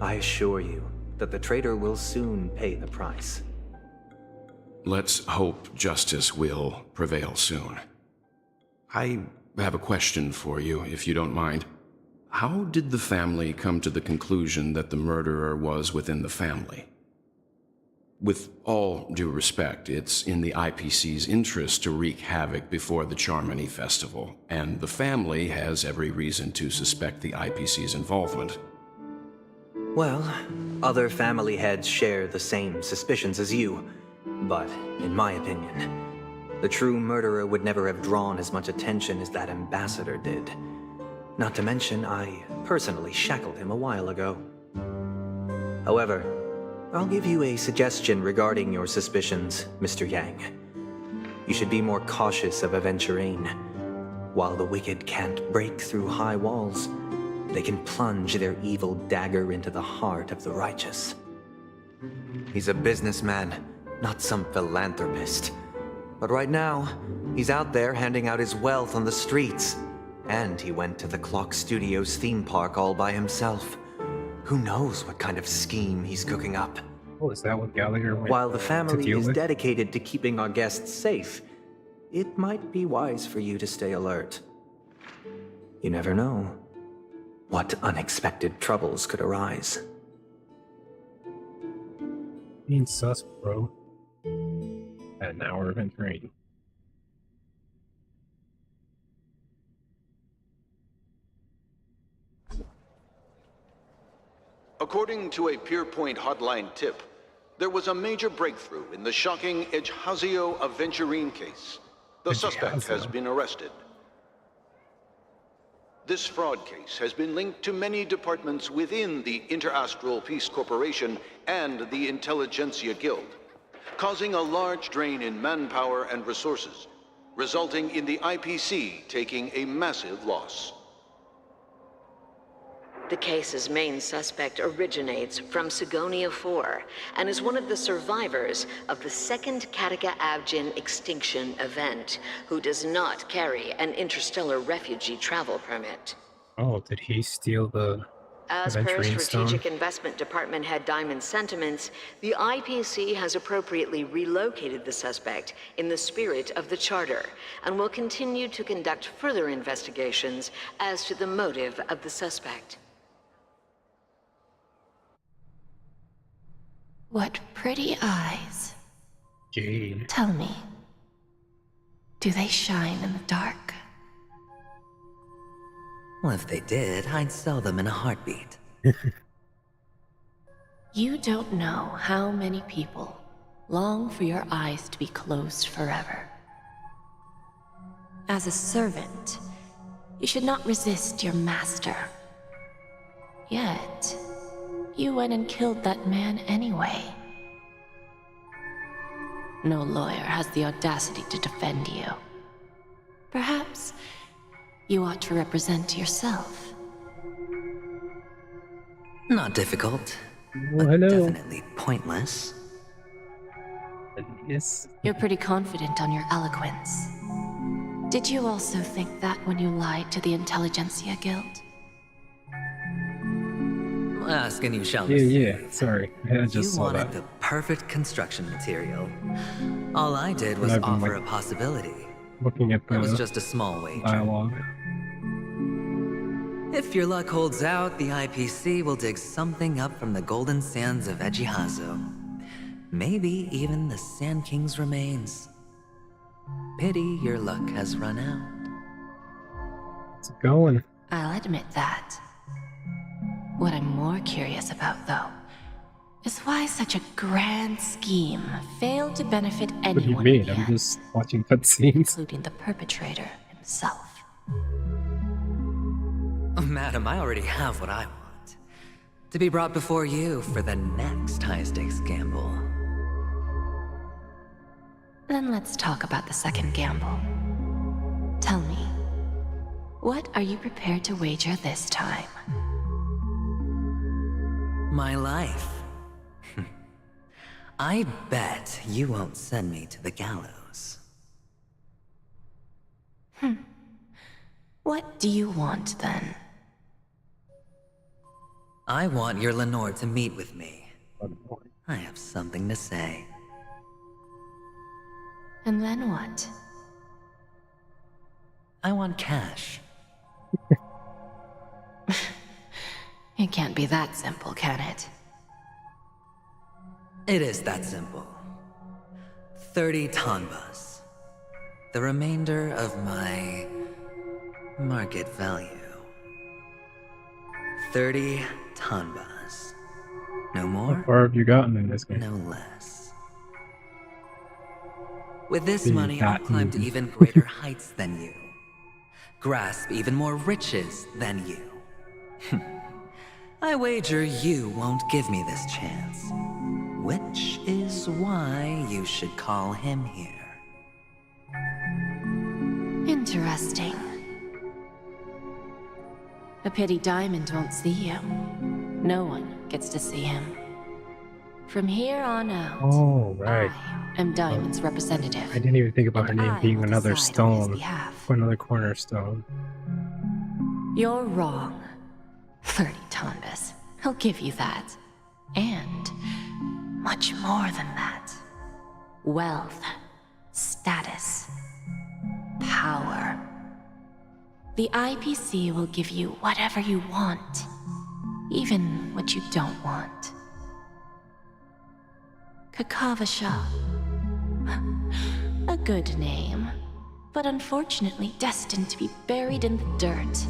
Speaker 5: I assure you that the traitor will soon pay the price.
Speaker 20: Let's hope justice will prevail soon. I have a question for you, if you don't mind. How did the family come to the conclusion that the murderer was within the family? With all due respect, it's in the IPC's interest to wreak havoc before the Charmony Festival, and the family has every reason to suspect the IPC's involvement.
Speaker 5: Well, other family heads share the same suspicions as you, but in my opinion, the true murderer would never have drawn as much attention as that ambassador did. Not to mention, I personally shackled him a while ago. However, I'll give you a suggestion regarding your suspicions, Mr. Yang. You should be more cautious of Aventurine. While the wicked can't break through high walls, they can plunge their evil dagger into the heart of the righteous. He's a businessman, not some philanthropist. But right now, he's out there handing out his wealth on the streets. And he went to the Clock Studios theme park all by himself. Who knows what kind of scheme he's cooking up?
Speaker 1: Oh, is that what Gallagher went
Speaker 5: While the
Speaker 1: to
Speaker 5: family
Speaker 1: deal
Speaker 5: is
Speaker 1: with?
Speaker 5: dedicated to keeping our guests safe, it might be wise for you to stay alert. You never know what unexpected troubles could arise.
Speaker 1: Being sus, bro. At an hour of Aventurine.
Speaker 7: According to a Pierpoint hotline tip, there was a major breakthrough in the shocking Ejhazio Aventurine case. The suspect has been arrested. This fraud case has been linked to many departments within the Interastral Peace Corporation and the Intelligentsia Guild, causing a large drain in manpower and resources, resulting in the IPC taking a massive loss.
Speaker 22: The case's main suspect originates from Sigonia 4 and is one of the survivors of the second Kataka Avgin extinction event, who does not carry an interstellar refugee travel permit.
Speaker 1: Oh, did he steal the
Speaker 22: As per
Speaker 1: Aventurine
Speaker 22: Strategic
Speaker 1: stone?
Speaker 22: Investment Department head Diamond Sentiments, the IPC has appropriately relocated the suspect in the spirit of the Charter and will continue to conduct further investigations as to the motive of the suspect.
Speaker 12: What pretty eyes.
Speaker 1: Jade.
Speaker 12: Tell me, do they shine in the dark?
Speaker 3: Well, if they did, I'd sell them in a heartbeat.
Speaker 12: You don't know how many people long for your eyes to be closed forever. As a servant, you should not resist your master. Yet, you went and killed that man anyway. No lawyer has the audacity to defend you. Perhaps you ought to represent yourself.
Speaker 3: Not difficult,
Speaker 1: Oh, hello.
Speaker 3: definitely pointless.
Speaker 1: Yes.
Speaker 12: You're pretty confident on your eloquence. Did you also think that when you lied to the Intelligentsia Guild?
Speaker 3: Ask and you shall
Speaker 1: Yeah,
Speaker 3: receive.
Speaker 1: yeah. Sorry, I just
Speaker 3: You
Speaker 1: saw
Speaker 3: wanted
Speaker 1: that.
Speaker 3: the perfect construction material. All I did was
Speaker 1: I've been,
Speaker 3: offer
Speaker 1: like,
Speaker 3: a possibility.
Speaker 1: Looking at
Speaker 3: It was
Speaker 1: the
Speaker 3: just a small wager.
Speaker 1: dialogue.
Speaker 3: If your luck holds out, the IPC will dig something up from the golden sands of Ejhazio. Maybe even the Sand King's remains. Pity your luck has run out.
Speaker 1: It's going.
Speaker 12: I'll admit that. What I'm more curious about, though, is why such a grand scheme failed to benefit
Speaker 1: What do you
Speaker 12: anyone,
Speaker 1: mean? I'm just watching cutscenes.
Speaker 12: including the perpetrator himself.
Speaker 3: Madam, I already have what I want. To be brought before you for the next high-stakes gamble.
Speaker 12: Then let's talk about the second gamble. Tell me, what are you prepared to wager this time?
Speaker 3: My life. I bet you won't send me to the gallows.
Speaker 12: What do you want, then?
Speaker 3: I want your Lenore to meet with me. I have something to say.
Speaker 12: And then what?
Speaker 3: I want cash.
Speaker 12: It can't be that simple, can it?
Speaker 3: It is that simple. 30 tanbas. The remainder of my market value. 30 tanbas. No more?
Speaker 1: How far have you gotten in this game?
Speaker 3: No less. With this
Speaker 1: Being
Speaker 3: money, I'll
Speaker 1: that
Speaker 3: climb to
Speaker 1: easy.
Speaker 3: even greater heights than you. grasp even more riches than you. I wager you won't give me this chance. Which is why you should call him here.
Speaker 12: Interesting. A pity Diamond won't see you. No one gets to see him. From here on out,
Speaker 1: Oh, right.
Speaker 12: I am Diamond's representative.
Speaker 1: I didn't even think about her
Speaker 12: and
Speaker 1: name
Speaker 12: I
Speaker 1: being
Speaker 12: will
Speaker 1: another
Speaker 12: decide on his
Speaker 1: stone,
Speaker 12: behalf.
Speaker 1: another cornerstone.
Speaker 12: You're wrong. 30 Tonbas. He'll give you that. And much more than that. Wealth, status, power. The IPC will give you whatever you want, even what you don't want. Kakavasha. A good name, but unfortunately destined to be buried in the dirt.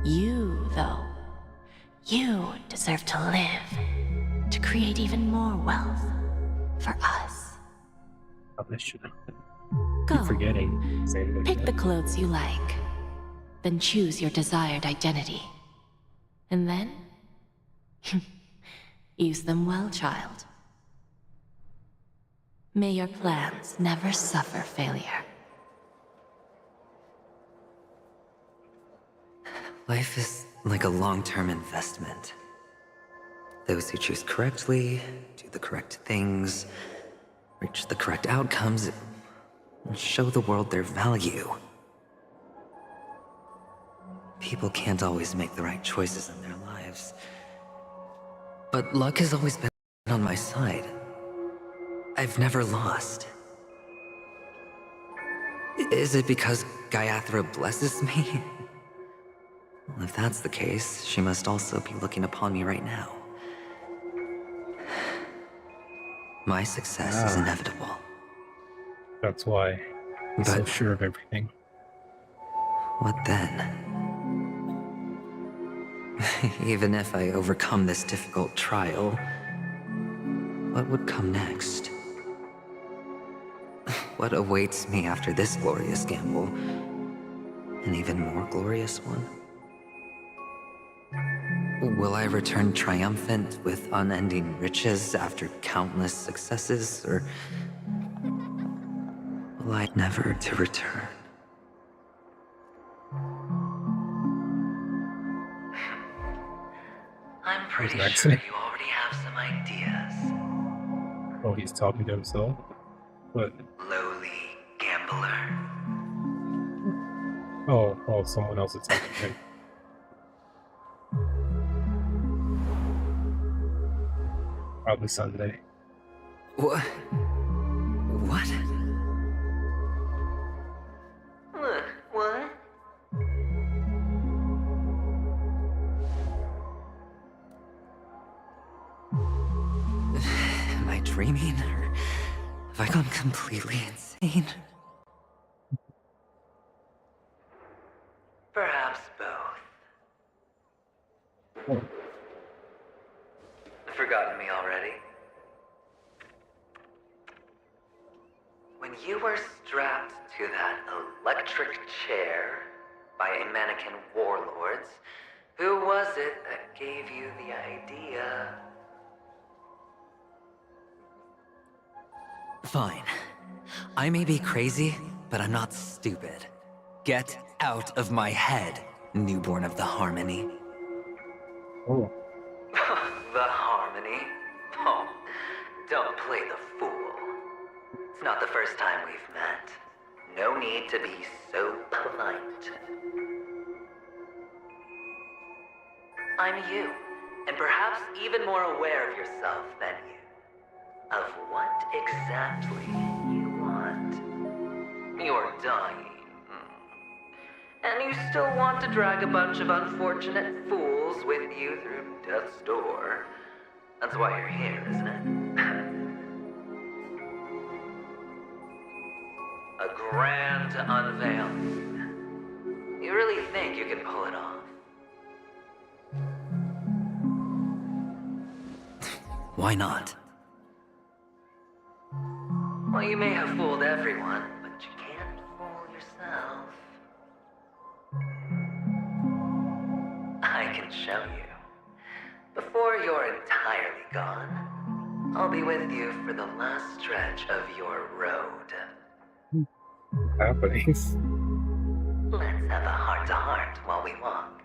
Speaker 12: You, though, you deserve to live, to create even more wealth for us.
Speaker 1: Probably should
Speaker 12: Go.
Speaker 1: keep forgetting.
Speaker 12: Pick the clothes you like, then choose your desired identity. And then, use them well, child. May your plans never suffer failure.
Speaker 3: Life is like a long-term investment. Those who choose correctly, do the correct things, reach the correct outcomes, and show the world their value. People can't always make the right choices in their lives. But luck has always been on my side. I've never lost. Is it because Gayathra blesses me? Well, if that's the case, she must also be looking upon me right now. My success is inevitable.
Speaker 1: That's why I'm so sure of everything.
Speaker 3: What then? Even if I overcome this difficult trial, what would come next? What awaits me after this glorious gamble? An even more glorious one? Will I return triumphant with unending riches after countless successes, or will I never to return? I'm pretty sure you already have some ideas.
Speaker 1: Oh, he's talking to himself? What?
Speaker 3: Lowly gambler.
Speaker 1: Oh, someone else is talking to him. Probably Sunday.
Speaker 3: What? What? What? Am I dreaming, or have I gone completely insane? Perhaps both. Forgotten me already? When you were strapped to that electric chair by a mannequin warlords, who was it that gave you the idea? Fine. I may be crazy, but I'm not stupid. Get out of my head, newborn of the Harmony.
Speaker 1: Oh.
Speaker 3: The Harmony? Oh, don't play the fool. It's not the first time we've met. No need to be so polite. I'm you, and perhaps even more aware of yourself than you. Of what exactly you want. You're dying. And you still want to drag a bunch of unfortunate fools with you through death's door. That's why you're here, isn't it? A grand unveiling. You really think you can pull it off? Why not? Well, you may have fooled everyone, but you can't fool yourself. might show you. Before you're entirely gone, I'll be with you for the last stretch of your road.
Speaker 1: Happening.
Speaker 3: Let's have a heart-to-heart while we walk.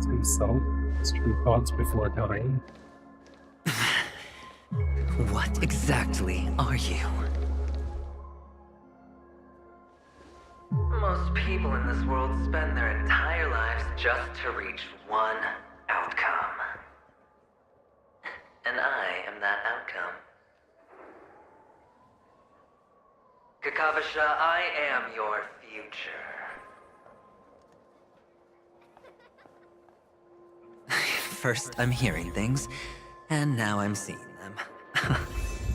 Speaker 1: To himself, his true thoughts before dying.
Speaker 3: What exactly are you? Most people in this world spend their entire lives just to reach one outcome. And I am that outcome. Kakavasha, I am your future. First, I'm hearing things, and now I'm seeing them.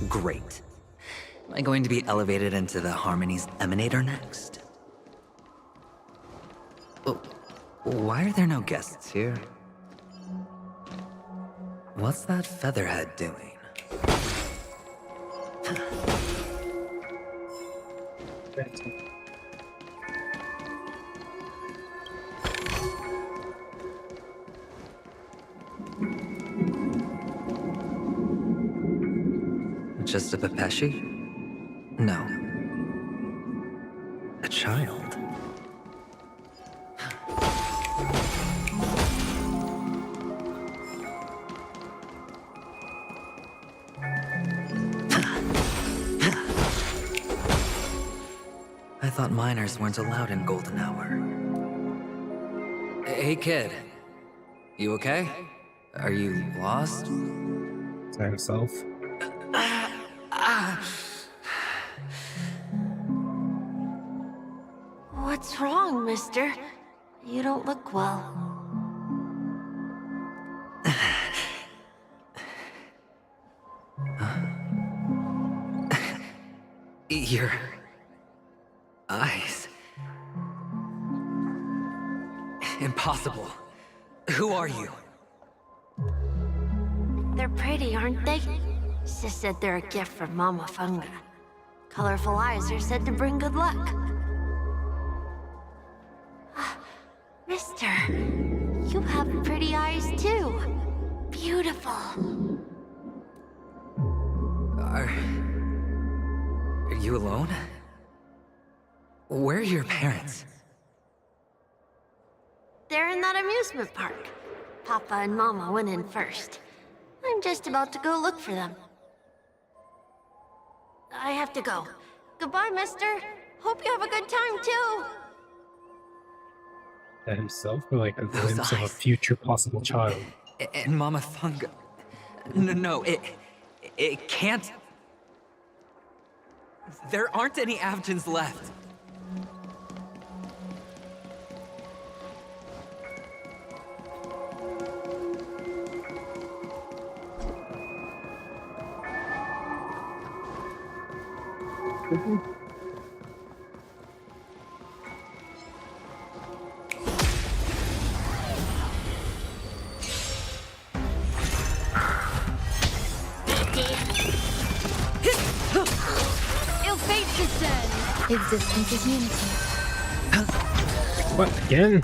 Speaker 3: Great. Am I going to be elevated into the Harmony's Emanator next? Oh, why are there no guests here? What's that featherhead doing? Just a Pepeshi? No. A child. I thought minors weren't allowed in Golden Hour. Hey kid, you okay? Are you lost?
Speaker 1: To himself.
Speaker 14: What's wrong, mister? You don't look well.
Speaker 3: Your eyes. Impossible. Who are you?
Speaker 14: They're pretty, aren't they? Sis said they're a gift from Mama Funga. Colorful eyes are said to bring good luck. Mister, you have pretty eyes too. Beautiful.
Speaker 3: Are you alone? Where are your parents?
Speaker 14: They're in that amusement park. Papa and Mama went in first. I'm just about to go look for them. I have to go. Goodbye, mister. Hope you have a good time, too.
Speaker 1: At himself, or like a glimpse of a future possible child.
Speaker 3: And Mama Funga. No, it can't. There aren't any Avgens left.
Speaker 2: Existence is unity.
Speaker 1: What, again?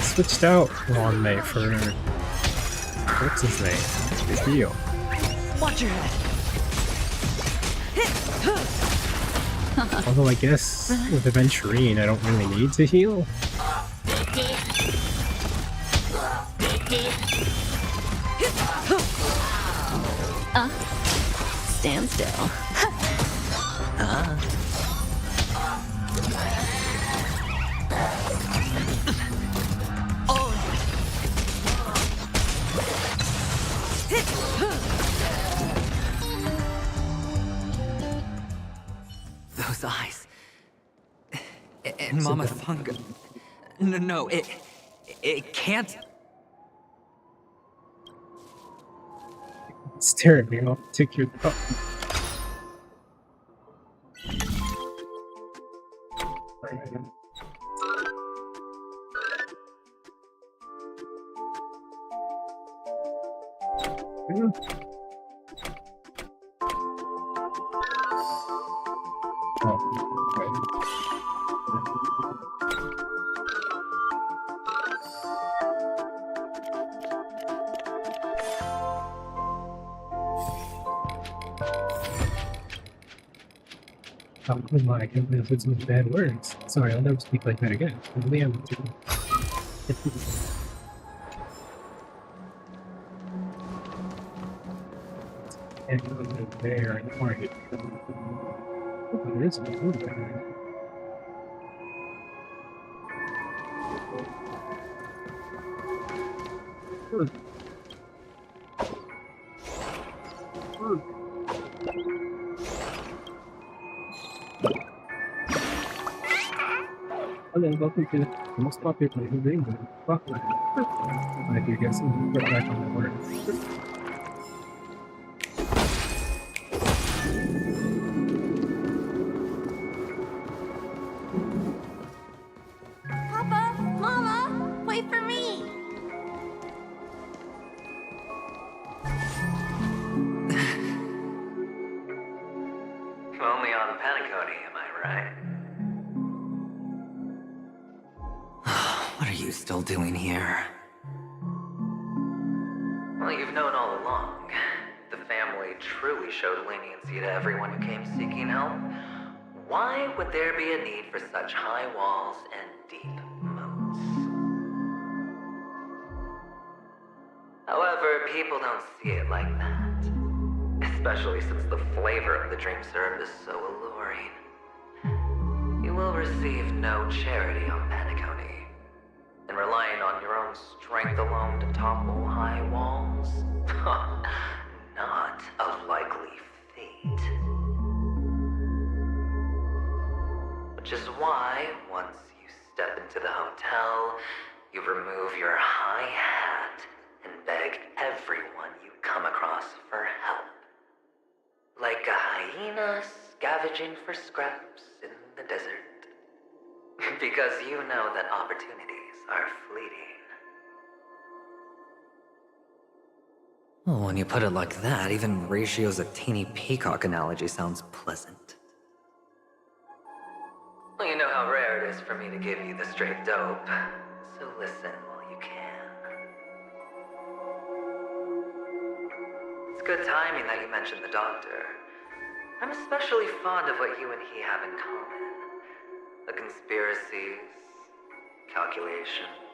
Speaker 1: Switched out Ron May for... what's his name? Rio.
Speaker 3: Watch your head.
Speaker 1: Although I guess with Aventurine I don't really need to heal.
Speaker 12: Stand still.
Speaker 3: Those eyes. And Mama Funga. No, it can't.
Speaker 1: Stare at me, I'll take your cup. Oh my goodness, it's with bad words. Sorry, I'll never speak like that again. Liam, and over there in the market. Oh, there is a food there. Hello, welcome to the most popular place in England, Buckland. If you're guessing, put back on the word.
Speaker 9: Papa, Mama, wait for me.
Speaker 3: Only on Penacony, am I right? What are you still doing here? Well, you've known all along. The family truly showed leniency to everyone who came seeking help. Why would there be a need for such high walls and deep moats? However, people don't see it like that. Especially since the flavor of the dream syrup is so alluring. You will receive no charity on Penacony. And relying on your own strength alone to topple high walls? Not a likely fate. Which is why, once you step into the hotel, you remove your high hat and beg everyone you come across for help. Like a hyena scavenging for scraps in the desert. Because you know that opportunities are fleeting. Well, when you put it like that, even Ratio's a teeny peacock analogy sounds pleasant. Well, you know how rare it is for me to give you the straight dope, so listen while you can. It's good timing that you mentioned the doctor. I'm especially fond of what you and he have in common. The conspiracies, calculations.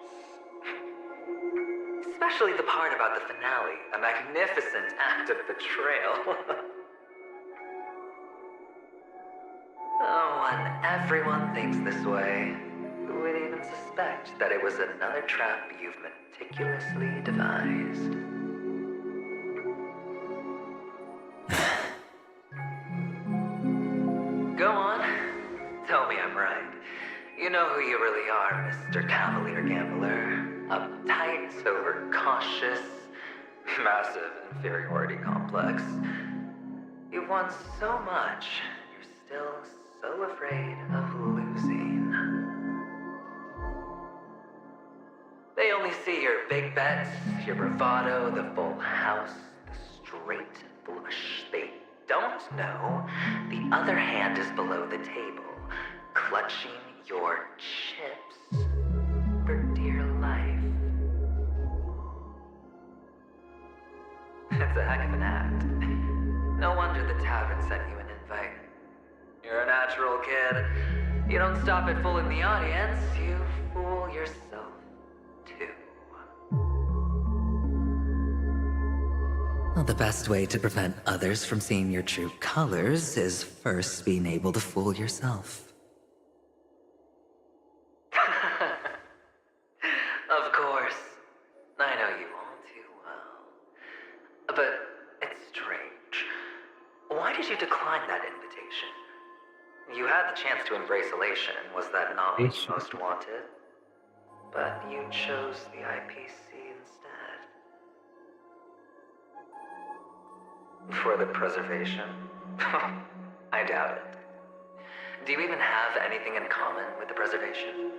Speaker 3: Especially the part about the finale, a magnificent act of betrayal. Oh, when everyone thinks this way, who would even suspect that it was another trap you've meticulously devised? Go on. Tell me I'm right. You know who you really are, Mr. Cavalier Gambler. Uptight, overcautious, massive inferiority complex. You've won so much, you're still so afraid of losing. They only see your big bets, your bravado, the full house, the straight flush. They don't know the other hand is below the table, clutching your chips for dear life. It's a heck of an act. No wonder the tavern sent you an invite. You're a natural kid. You don't stop at fooling the audience, you fool yourself too. Well, the best way to prevent others from seeing your true colors is first being able to fool yourself. Of course. I know you all too well. But it's strange. Why did you decline that invitation? You had the chance to embrace elation. Was that not what you most wanted? But you chose the IPC instead. For the preservation? I doubt it. Do you even have anything in common with the preservation?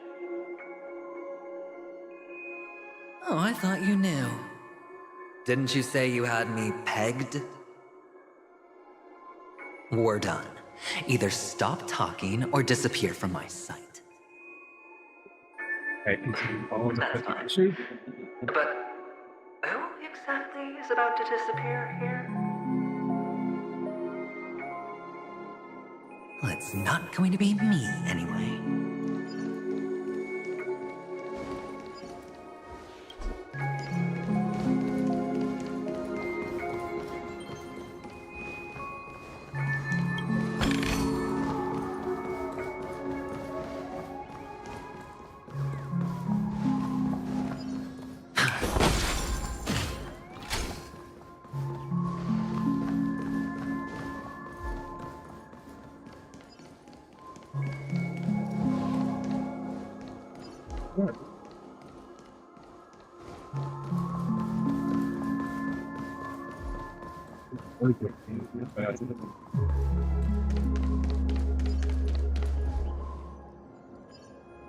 Speaker 3: Oh, I thought you knew. Didn't you say you had me pegged? We're done. Either stop talking or disappear from my sight.
Speaker 1: That's fine.
Speaker 3: But who exactly is about to disappear here? Well, it's not going to be me anyway.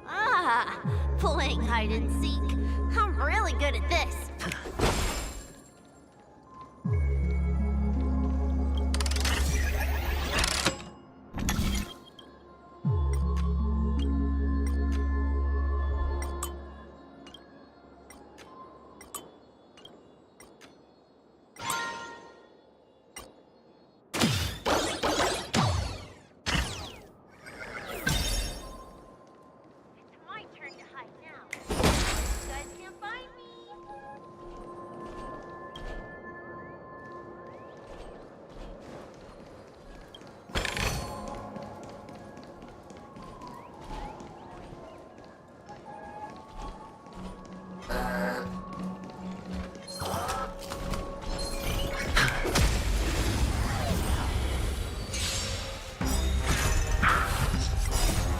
Speaker 6: Ah, playing hide and seek. I'm really good at this.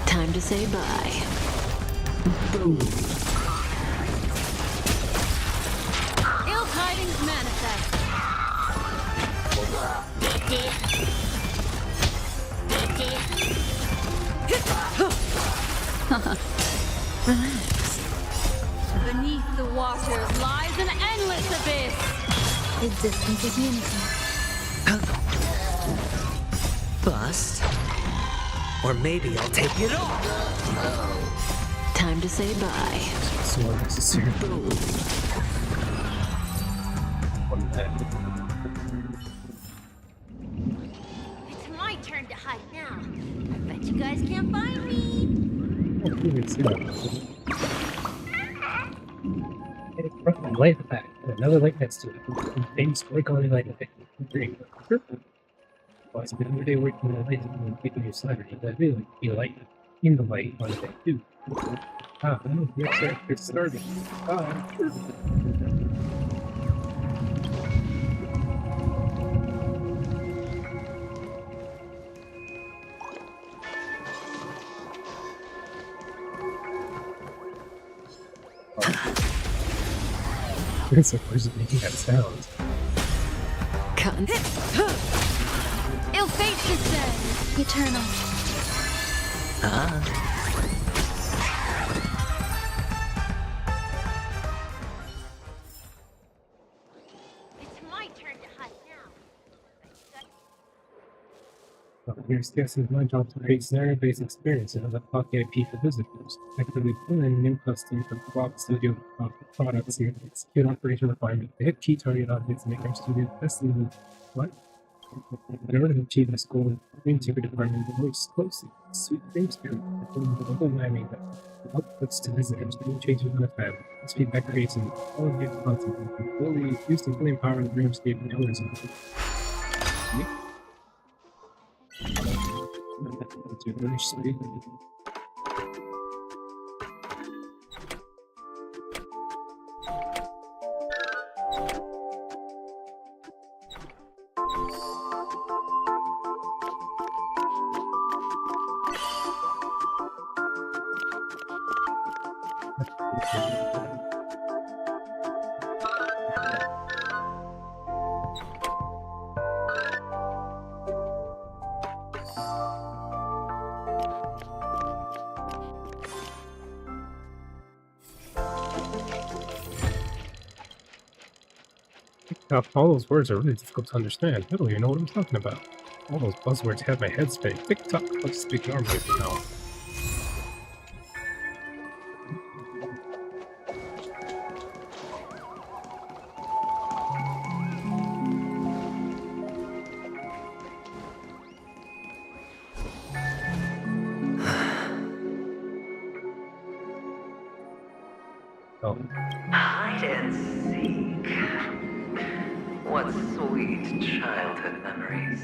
Speaker 12: Time to say bye.
Speaker 6: Boom. Ill tidings manifest.
Speaker 12: Relax.
Speaker 6: Beneath the waters lies an endless abyss.
Speaker 2: Existence is unity.
Speaker 3: Bust. Or maybe I'll take it all.
Speaker 12: Time to say bye.
Speaker 1: So necessary.
Speaker 6: It's my turn to hide now. I bet you guys can't find me.
Speaker 1: Oh, you can see that. Hey, from light effect. Another light next to it. Things sparkling like a green. Well, it's been another day working in the light and keeping your celebrity. I really feel like in the light on the day too. Ah, I know, it's starting. Ah, sure. It's a person making that sound.
Speaker 12: Cunt.
Speaker 6: Ill fate descends.
Speaker 2: Eternal.
Speaker 6: It's my turn to hide now.
Speaker 1: Here's guessing my job to create scenario-based experiences of a pocket IP for visitors. Actively pull in new custom for Block Studio products here. Execute operation requirements. Hit key target objects and make our studio best in the what? In order to achieve this goal, the Dream Secret Department works closely with Sweet Dream Spirit, performing the local mining that outputs to visitors new changes in the family. This feedback creates an all-new content that can fully used to fully empower the dreamscape and tourism. That's your really sweet. All those words are really difficult to understand. I don't even know what I'm talking about. All those buzzwords have my head spinning. Tick-tock, I'll just speak normally from now on. Oh.
Speaker 3: Hide and seek. What sweet childhood memories.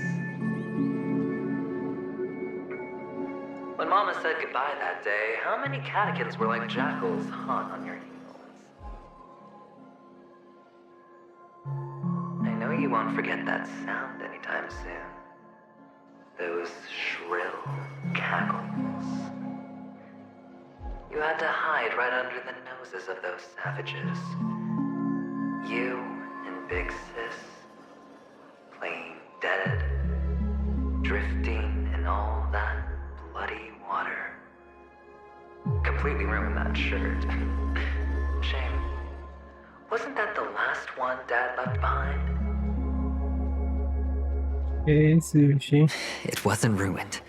Speaker 3: When Mama said goodbye that day, how many catechins were like jackals hot on your heels? I know you won't forget that sound anytime soon. Those shrill cackles. You had to hide right under the noses of those savages. You and Big Sis, playing dead, drifting in all that bloody water. Completely ruined that shirt. Shame. Wasn't that the last one Dad left behind?
Speaker 1: Hey, Sushi.
Speaker 3: It wasn't ruined.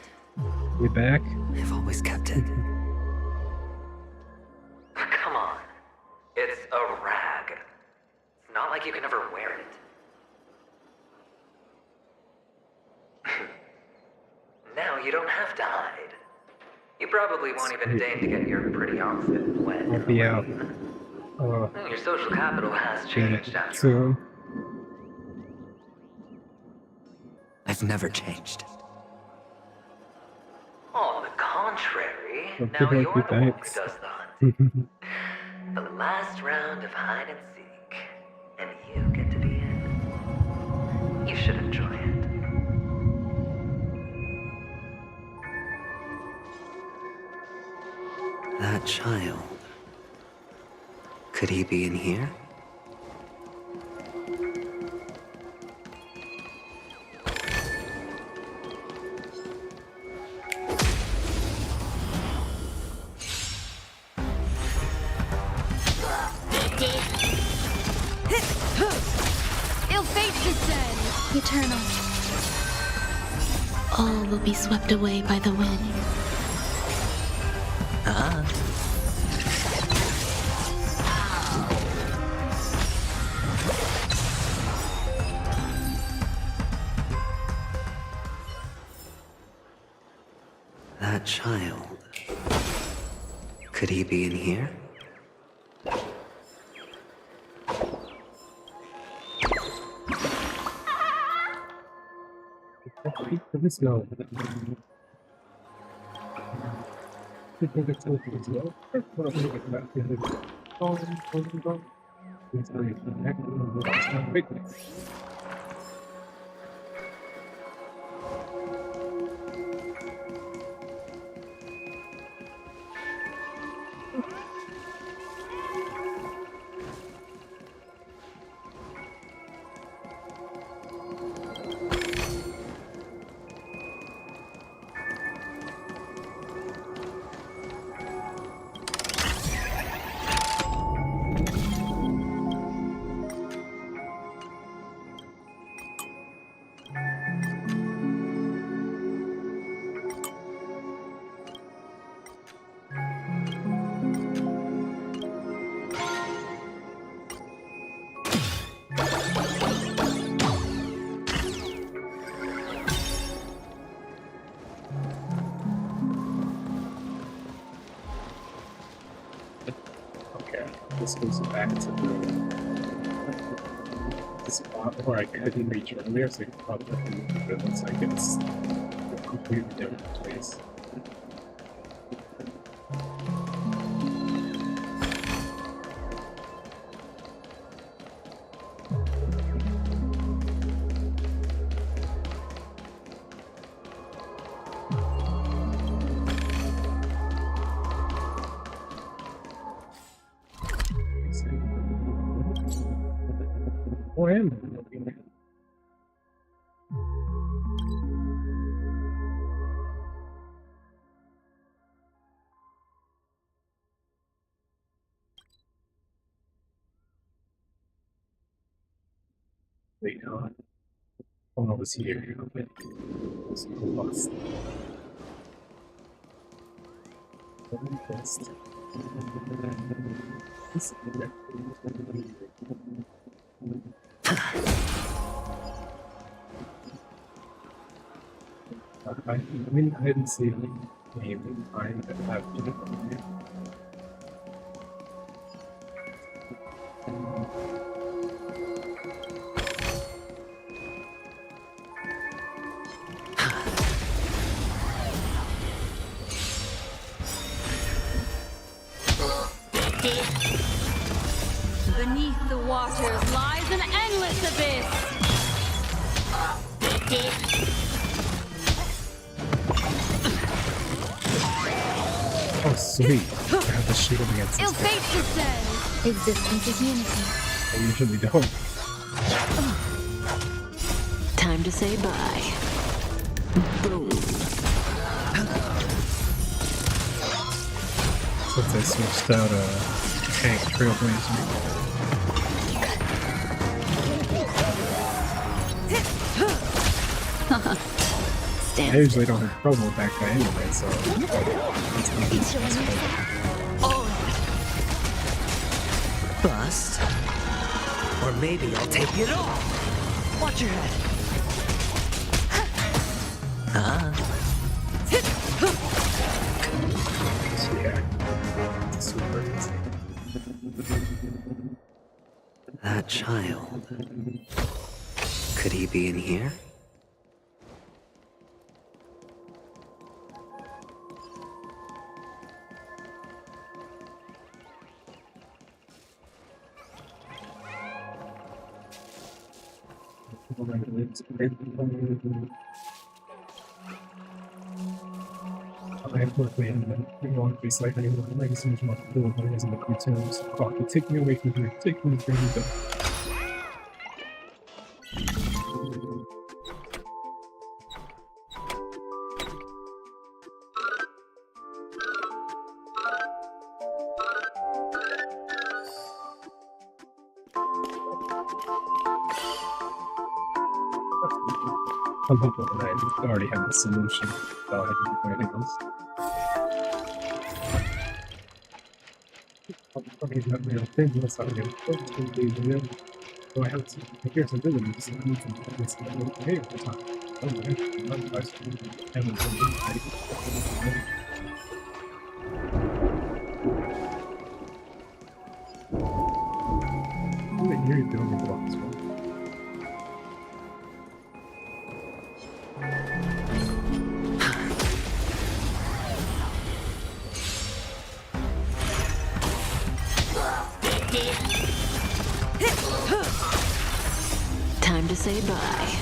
Speaker 1: You back?
Speaker 3: I've always kept it. Come on. It's a rag. It's not like you can ever wear it. Now you don't have to hide. You probably won't even deign to get your pretty outfit wet.
Speaker 1: I'll be out.
Speaker 3: Your social capital has changed after
Speaker 1: Soon.
Speaker 3: I've never changed. On the contrary,
Speaker 1: Well,
Speaker 3: now
Speaker 1: good
Speaker 3: you're the
Speaker 1: luck,
Speaker 3: one who
Speaker 1: thanks.
Speaker 3: does the hunting. The last round of hide and seek, and you get to be it. You should enjoy it. That child. Could he be in here?
Speaker 2: Ill fate descend!
Speaker 13: Eternal. All will be swept away by the wind.
Speaker 3: That child. Could he be in here?
Speaker 1: Let's go. This goes back to the spot where I couldn't reach earlier, so you probably it looks like it's a completely different place. Where am I looking at? Wait, on. Oh, no, it was here. Okay. It's lost. Lost. I mean, I didn't see any name in mind that have uniform here.
Speaker 21: Beneath the waters lies an endless abyss.
Speaker 1: Oh, sweet. I have the shield against this guy.
Speaker 2: Existence is unity.
Speaker 1: I usually don't.
Speaker 16: Time to say bye. Boom.
Speaker 1: Since I switched out tank trailblazer. I usually don't have trouble with that guy anyway, so it's
Speaker 3: Bust. Or maybe I'll take it all. Watch your head.
Speaker 1: yeah, it's super easy.
Speaker 3: That child. Could he be in here?
Speaker 1: Like anymore. I like so much more cool when it is in the cartoons. Fuck, you take me away from here. Take me from here. I'm hoping that I already have the solution. So I have to do anything else. Okay, not real thing. That's not real. So I have to. Here's abilities. So I need to put this in the way at the time. Oh, I'm not You're building blocks, right?
Speaker 16: Time to say bye.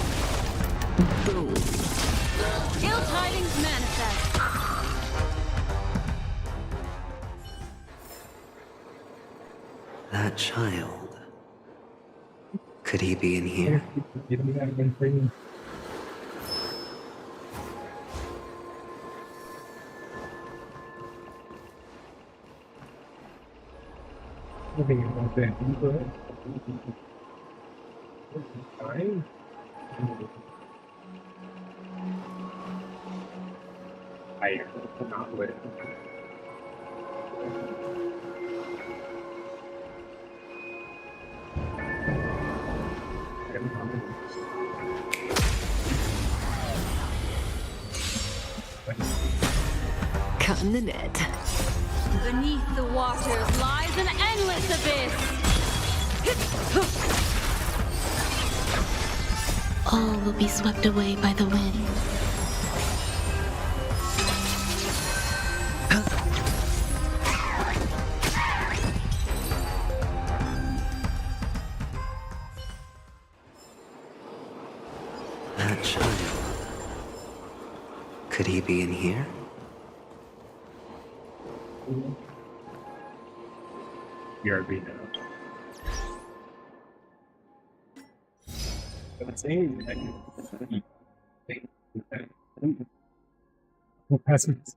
Speaker 16: Boom.
Speaker 21: Ill tidings manifest.
Speaker 3: That child. Could he be in here?
Speaker 1: Nothing about that. Fine. I not with.
Speaker 16: Cutting the net.
Speaker 21: Beneath the waters lies an endless abyss.
Speaker 10: All will be swept away by the wind.
Speaker 3: That child. Could he be in here?
Speaker 1: BRB now. That's saying that you think that peasants.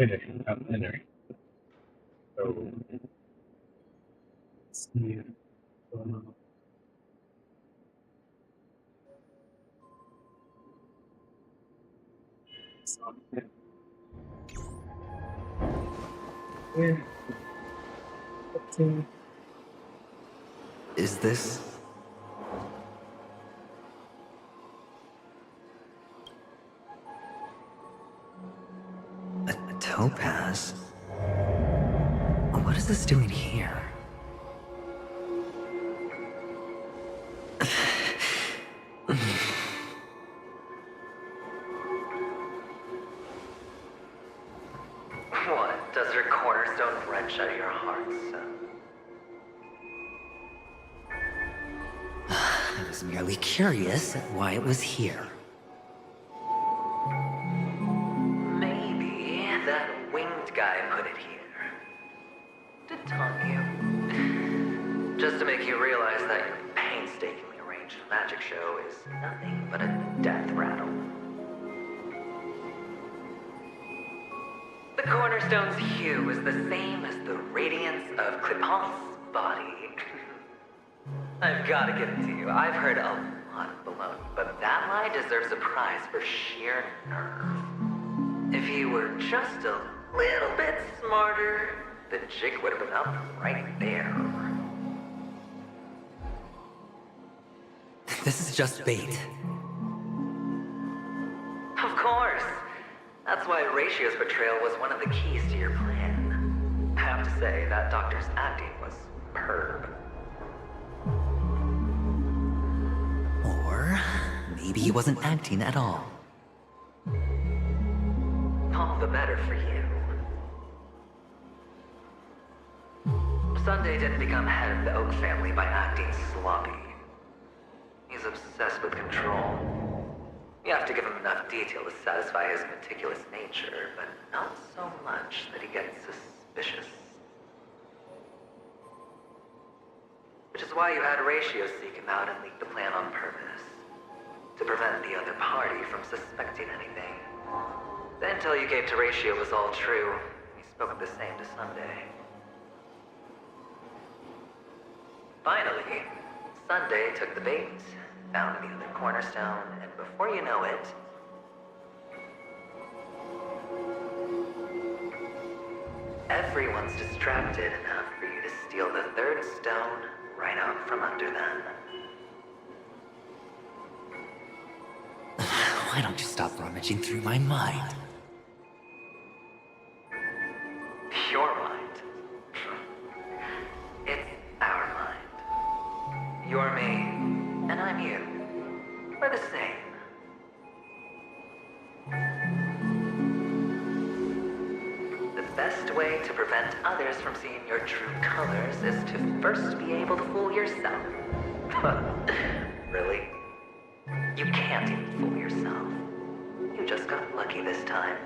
Speaker 1: Aventurine. So let's see.
Speaker 3: Is this? A topaz? What is this doing here?
Speaker 11: What? Does your cornerstone wrench at your heart, son?
Speaker 3: I was merely curious at why it was here.
Speaker 11: Maybe that winged guy put it here. To taunt you. Just to make you realize that your painstakingly arranged magic show is nothing but a death rattle. The cornerstone's hue is the same as the radiance of Clipant's body. I've got to give it to you. I've heard a lot of baloney, but that lie deserves a prize for sheer nerve. If he were just a little bit smarter, the jig would have been up right there.
Speaker 3: This is just bait.
Speaker 11: Of course. That's why Ratio's betrayal was one of the keys to your plan. I have to say, that doctor's acting was superb.
Speaker 3: Or maybe he wasn't acting at all.
Speaker 11: All the better for you. Sunday didn't become head of the Oak family by acting sloppy. He's obsessed with control. You have to give him enough detail to satisfy his meticulous nature, but not so much that he gets suspicious. Which is why you had Ratio seek him out and leak the plan on purpose. To prevent the other party from suspecting anything. The intel you gave to Ratio was all true. He spoke of the same to Sunday. Finally, Sunday took the bait, found the other cornerstone, and before you know it, everyone's distracted enough for you to steal the third stone right out from under them.
Speaker 3: Why don't you stop rummaging through my mind?
Speaker 11: Your mind. It's our mind. You're me, and I'm you. We're the same. The best way to prevent others from seeing your true colors is to first be able to fool yourself. Really? You can't even fool yourself. You just got lucky this time.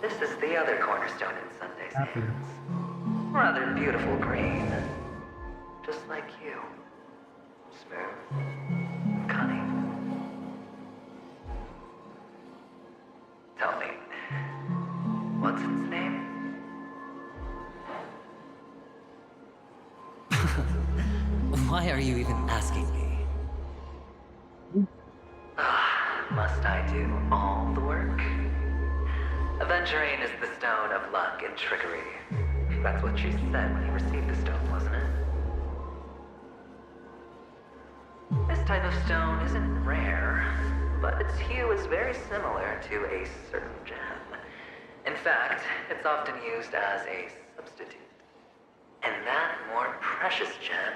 Speaker 11: This is the other cornerstone in Sunday's hands. Rather beautiful green. Just like you. Smooth. Cunning. Tell me, what's its name?
Speaker 3: Why are you even asking me?
Speaker 11: Must I do all the work? Aventurine is the stone of luck and trickery. That's what she said when you received the stone, wasn't it? This type of stone isn't rare, but its hue is very similar to a certain gem. In fact, it's often used as a substitute. And that more precious gem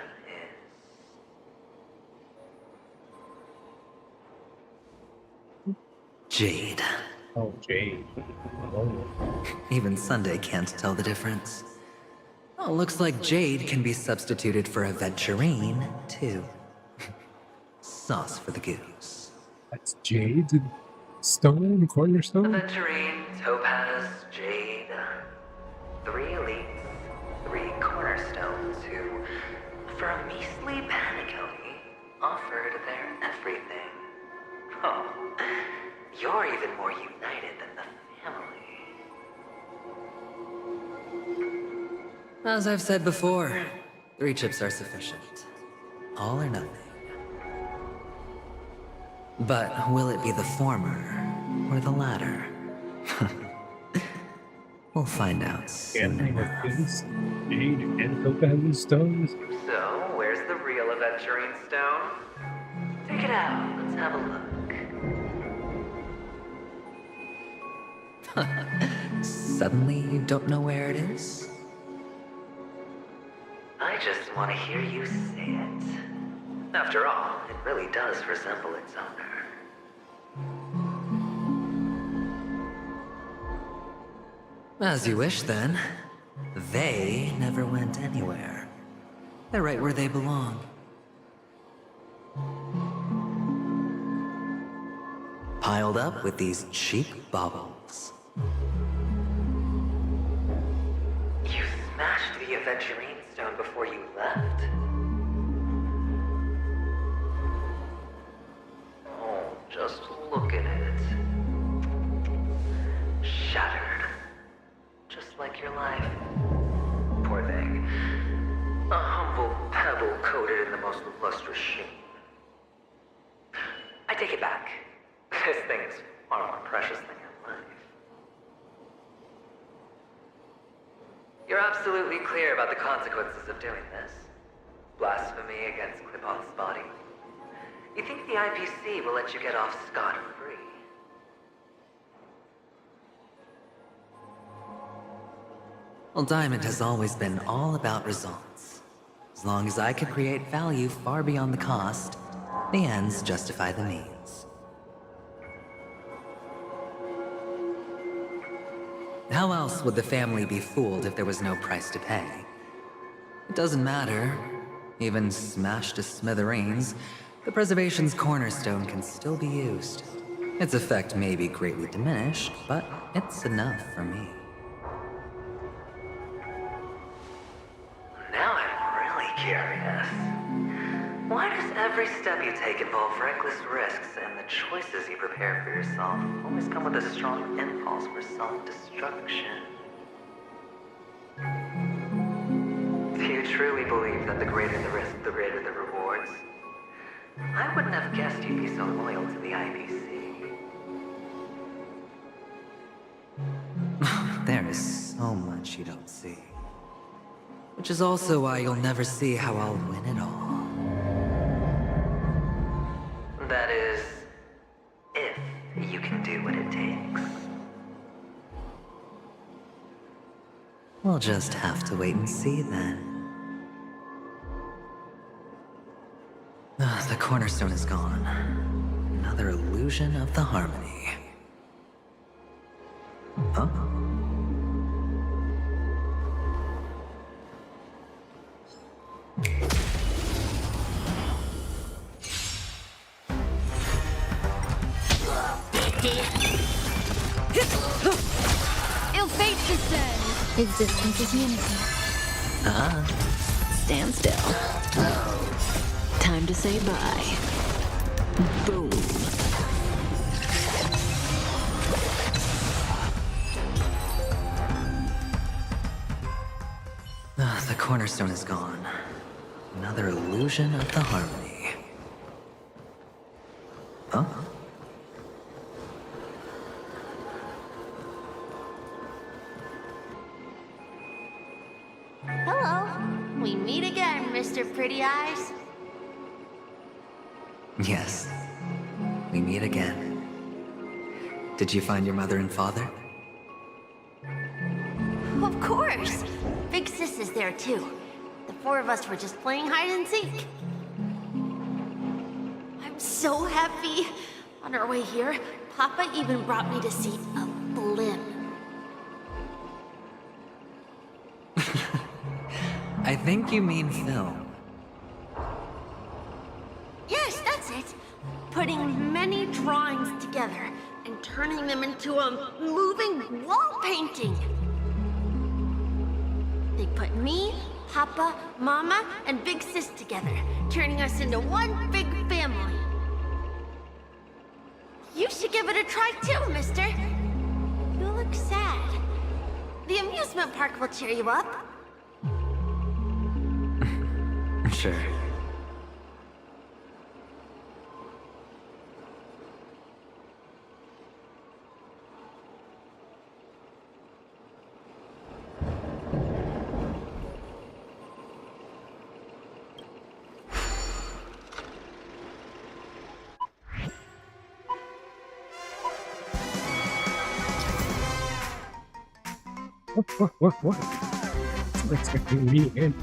Speaker 11: is...
Speaker 3: Jade.
Speaker 1: Oh, Jade. Oh.
Speaker 3: Even Sunday can't tell the difference. Oh, looks like Jade can be substituted for Aventurine, too. Sauce for the goose.
Speaker 1: That's Jade? Stone? Cornerstone?
Speaker 11: Aventurine, Topaz, Jade. 3 elites, 3 cornerstones who, for a measly Penacony, offered their everything. Oh, you're even more united than the family.
Speaker 3: As I've said before, 3 chips are sufficient. All or nothing. But will it be the former or the latter? We'll find out soon enough.
Speaker 1: Jade and Copenhagen stones?
Speaker 11: So, where's the real Aventurine stone? Take it out. Let's have a look.
Speaker 3: Suddenly you don't know where it is?
Speaker 11: I just want to hear you say it. After all, it really does resemble its owner.
Speaker 3: As you wish, then. They never went anywhere. They're right where they belong. Piled up with these cheap baubles.
Speaker 11: You smashed the Aventurine stone before you left? Oh, just look at it. Shattered. Just like your life. Poor thing. A humble pebble coated in the most lustrous sheen. I take it back. This thing is far more precious than your life. You're absolutely clear about the consequences of doing this. Blasphemy against Clipot's body. You think the IPC will let you get off scot-free?
Speaker 3: Well, Diamond has always been all about results. As long as I could create value far beyond the cost, the ends justify the means. How else would the family be fooled if there was no price to pay? It doesn't matter. Even smashed to smithereens, the preservation's cornerstone can still be used. Its effect may be greatly diminished, but it's enough for me.
Speaker 11: Now I'm really curious. Why does every step you take involve reckless risks, and the choices you prepare for yourself always come with a strong impulse for self-destruction? Do you truly believe that the greater the risk, the greater the rewards? I wouldn't have guessed you'd be so loyal to the IPC.
Speaker 3: There is so much you don't see. Which is also why you'll never see how I'll win it all.
Speaker 11: That is, if you can do what it takes.
Speaker 3: We'll just have to wait and see then. The cornerstone is gone. Another illusion of the harmony. Huh?
Speaker 14: Ill fate descends.
Speaker 2: Existence is unity.
Speaker 12: Stand still. Time to say bye. Boom.
Speaker 3: The cornerstone is gone. Another illusion of the harmony. Huh?
Speaker 6: Hello. We meet again, Mr. Pretty Eyes.
Speaker 3: Yes. We meet again. Did you find your mother and father?
Speaker 6: Of course. Big Sis is there too. The 4 of us were just playing hide and seek. I'm so happy. On our way here, Papa even brought me to see a blimp.
Speaker 3: I think you mean film.
Speaker 6: Yes, that's it. Putting many drawings together and turning them into a moving wall painting. They put me, Papa, Mama, and Big Sis together, turning us into one big family. cry too, mister. You look sad. The amusement park will cheer you up.
Speaker 3: Sure.
Speaker 1: What? I'm expecting me in.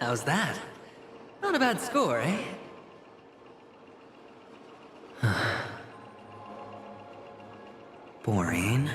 Speaker 3: How's that? Not a bad score, eh? Boring.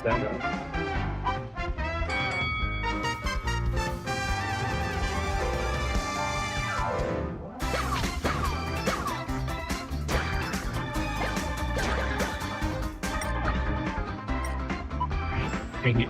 Speaker 1: setup. Dang it.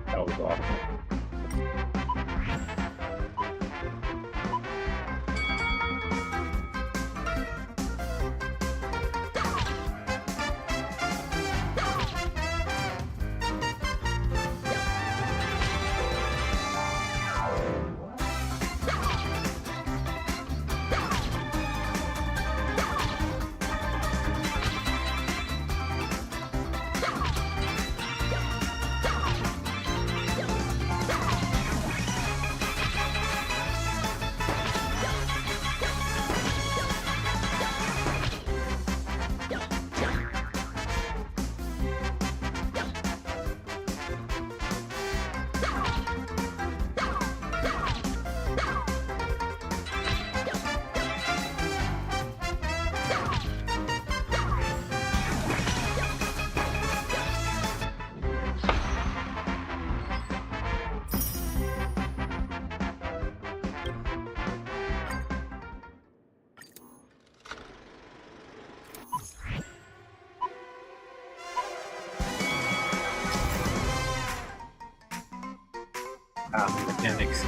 Speaker 1: That was awful. Mechanics.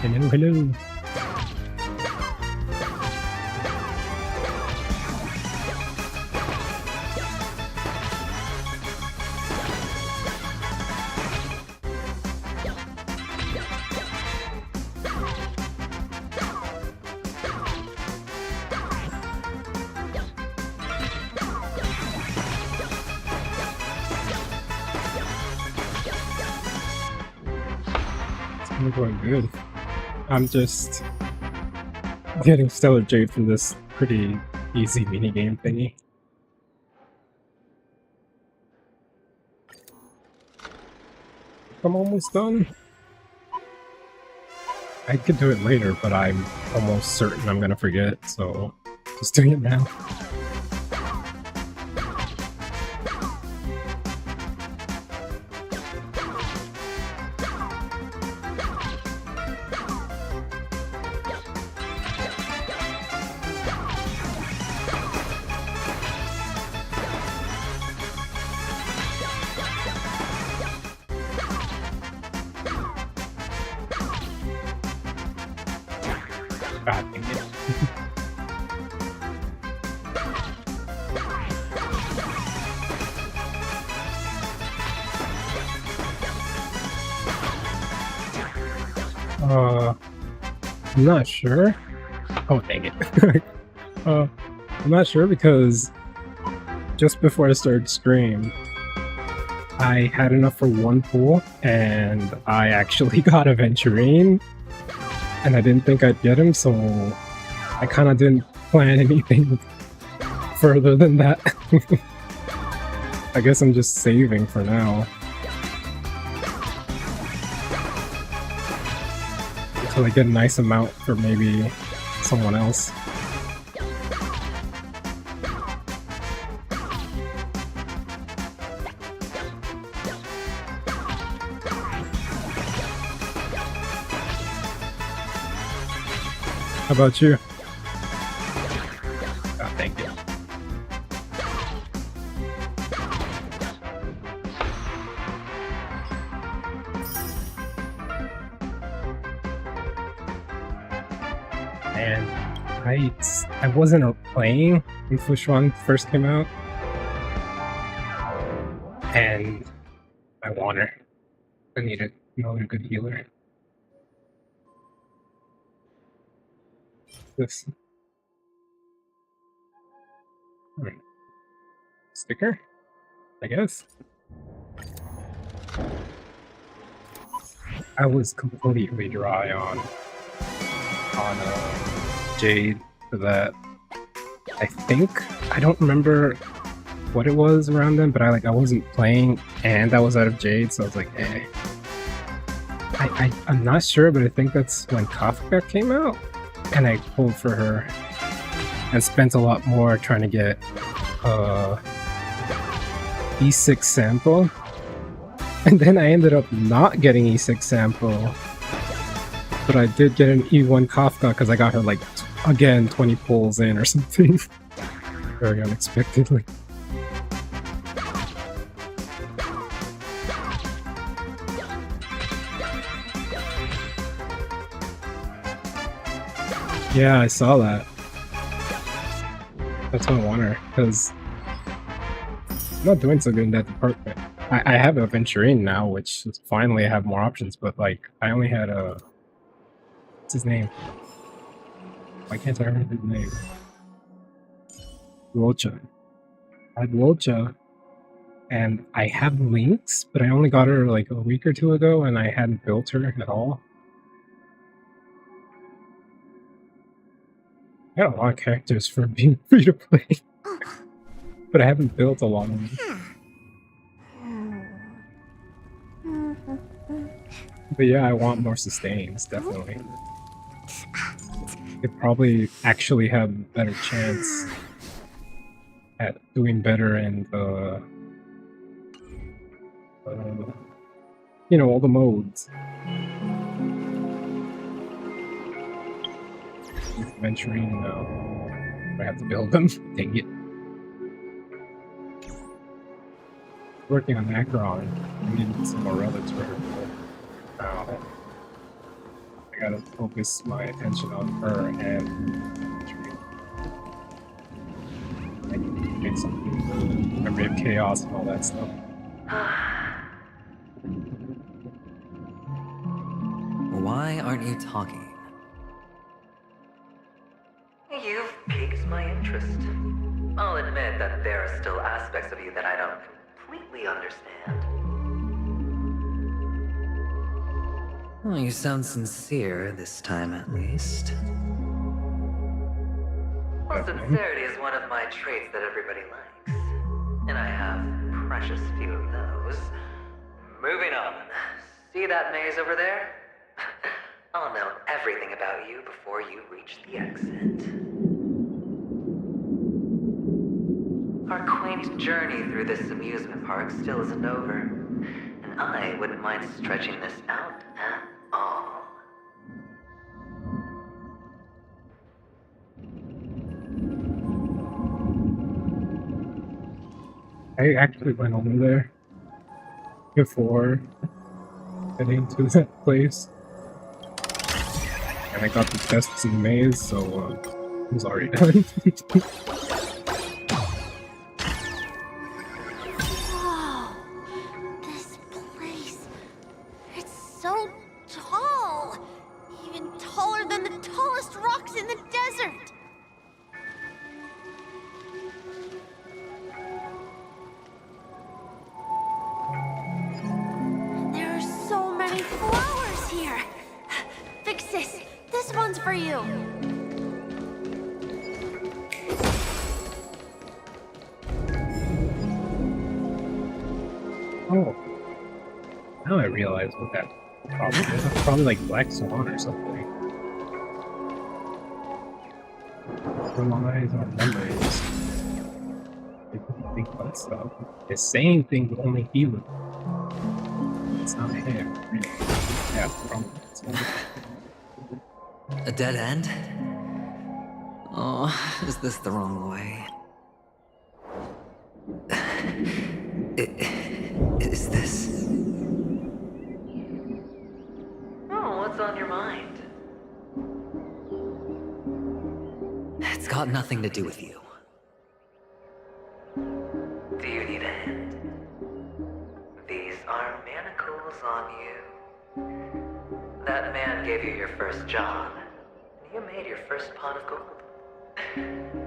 Speaker 1: Hello, hello. It's going good. I'm just getting Stellar Jade from this pretty easy minigame thingy. I'm almost done. I could do it later, but I'm almost certain I'm gonna forget, so just doing it now. God dang it. I'm not sure. Oh, dang it. I'm not sure because just before I started stream, I had enough for one pool, and I actually got Aventurine, and I didn't think I'd get him, so I kind of didn't plan anything further than that. I guess I'm just saving for now. Until I get a nice amount for maybe someone else. How about you? Oh, thank you. And I wasn't playing when Fushuan first came out, and I want her. I need another good healer. This sticker, I guess. I was completely dry on Jade for that. I don't remember what it was around then, but I wasn't playing and I was out of Jade, so I was like, eh. I'm not sure, but I think that's when Kafka came out, and I pulled for her and spent a lot more trying to get E6 sample, and then I ended up not getting E6 sample, but I did get an E1 Kafka because I got her like again 20 pulls in or something. Very unexpectedly. Yeah, I saw that. That's why I want her, because I'm not doing so good in that department. I have Aventurine now, which is finally I have more options, but like, I only had what's his name? Why can't I remember his name? Rocha. I had Rocha, and I have Lynx, but I only got her like a week or two ago, and I hadn't built her at all. I got a lot of characters for being free to play, but I haven't built a lot of them. But yeah, I want more sustains, definitely. Could probably actually have a better chance at doing better in the, you know, all the modes. Aventurine, no. I have to build them. Dang it. Working on Acheron. I need some more relics for her. Oh. I I gotta focus my attention on her and make something memory of chaos and all that stuff.
Speaker 3: Why aren't you talking?
Speaker 11: You've piqued my interest. I'll admit that there are still aspects of you that I don't completely understand.
Speaker 3: Well, you sound sincere this time, at least.
Speaker 11: Well, sincerity is one of my traits that everybody likes. And I have precious few of those. Moving on. See that maze over there? I'll know everything about you before you reach the exit. Our quaint journey through this amusement park still isn't over. And I wouldn't mind stretching this out at all.
Speaker 1: I actually went over there before heading to that place. And I got the tests in the maze, so it was already done.
Speaker 6: Whoa! This place. It's so tall! Even taller than the tallest rocks in the desert! There are so many flowers here! Vixis, this one's for you!
Speaker 1: Oh. Now I realize what that problem is. It's probably like Black Swan or something. Relies on memories. They couldn't think about stuff. It's saying things only he would. It's not him. Yeah, probably.
Speaker 3: A dead end? Oh, is this the wrong way? Is this...
Speaker 11: Oh, what's on your mind?
Speaker 3: It's got nothing to do with you.
Speaker 11: Do you need a hint? These are manacles on you. That man gave you your first job, and you made your first pot of gold.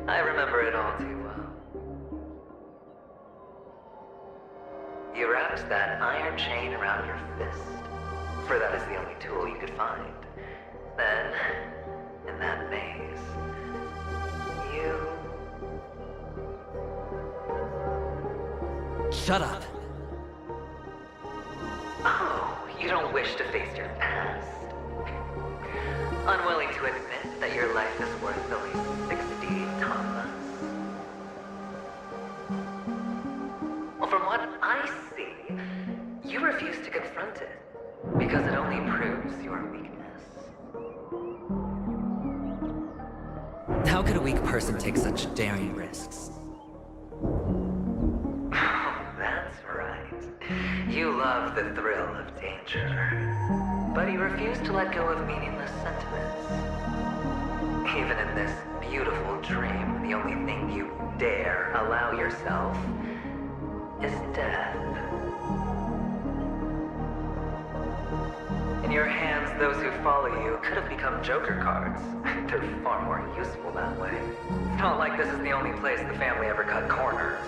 Speaker 11: I remember it all too well. You wrapped that iron chain around your fist, for that is the only tool you could find. Then, in that maze, you...
Speaker 3: Shut up!
Speaker 11: Oh, you don't wish to face your past. Unwilling to admit that your life is worth only 60 tamas. Well, from what I see, you refuse to confront it, because it only proves your weakness.
Speaker 3: How could a weak person take such daring risks?
Speaker 11: That's right. You love the thrill of danger, but you refuse to let go of meaningless sentiments. Even in this beautiful dream, the only thing you dare allow yourself is death. In your hands, those who follow you could have become Joker cards. They're far more useful that way. It's not like this is the only place the family ever cut corners.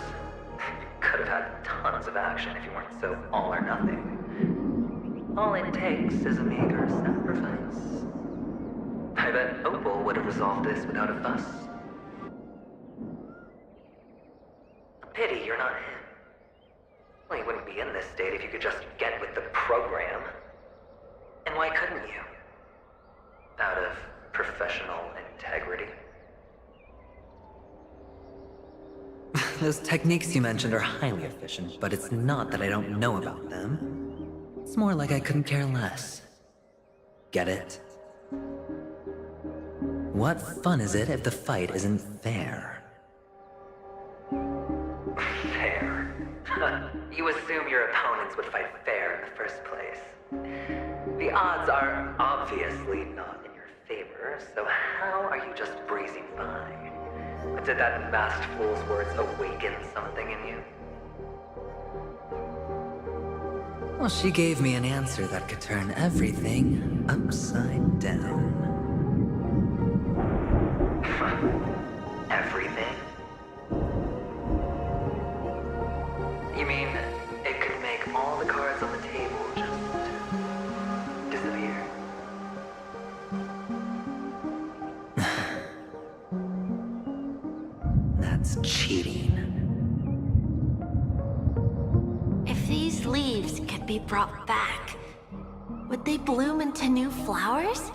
Speaker 11: You could have had tons of action if you weren't so all or nothing. All it takes is a meager sacrifice. I bet Opal would have resolved this without a fuss. A pity you're not him. Well, you wouldn't be in this state if you could just get with the program. And why couldn't you? Out of professional integrity?
Speaker 3: Those techniques you mentioned are highly efficient, but it's not that I don't know about them. It's more like I couldn't care less. Get it? What fun is it if the fight isn't fair?
Speaker 11: Fair? You assume your opponents would fight fair in the first place. The odds are obviously not in your favor, so how are you just breezing by? Did that masked fool's words awaken something in you?
Speaker 3: Well, she gave me an answer that could turn everything upside down.
Speaker 11: Everything? You mean it could make all the cards on the table just disappear?
Speaker 3: That's cheating.
Speaker 6: If these leaves could be brought back, would they bloom into new flowers?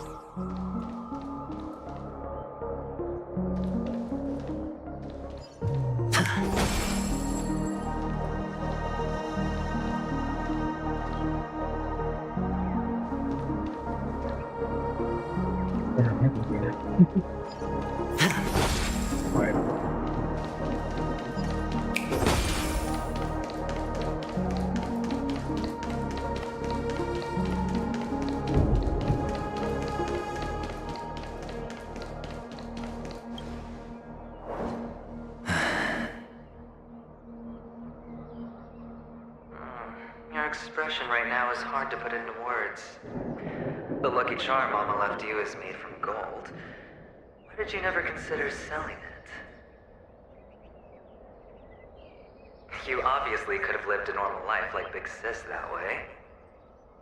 Speaker 11: Your expression right now is hard to put into words. The lucky charm Mama left you is made from gold. Why did you never consider selling it? You obviously could have lived a normal life like Big Sis that way.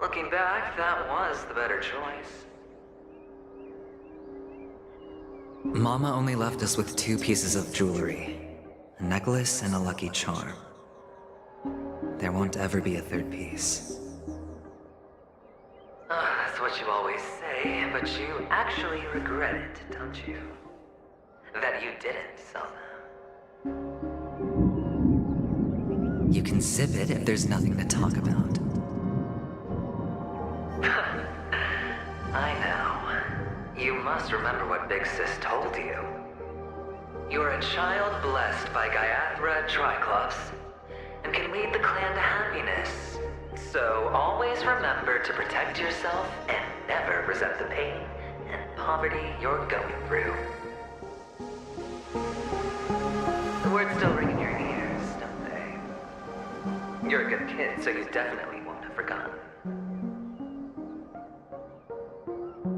Speaker 11: Looking back, that was the better choice.
Speaker 3: Mama only left us with 2 pieces of jewelry. A necklace and a lucky charm. There won't ever be a 3rd piece.
Speaker 11: That's what you always say, but you actually regret it, don't you? That you didn't sell them.
Speaker 3: You can zip it if there's nothing to talk about.
Speaker 11: I know. You must remember what Big Sis told you. You're a child blessed by Gaiathra Triclops, and can lead the clan to happiness. So always remember to protect yourself and never resent the pain and poverty you're going through. The words still ring in your ears, don't they? You're a good kid, so you definitely won't have forgotten.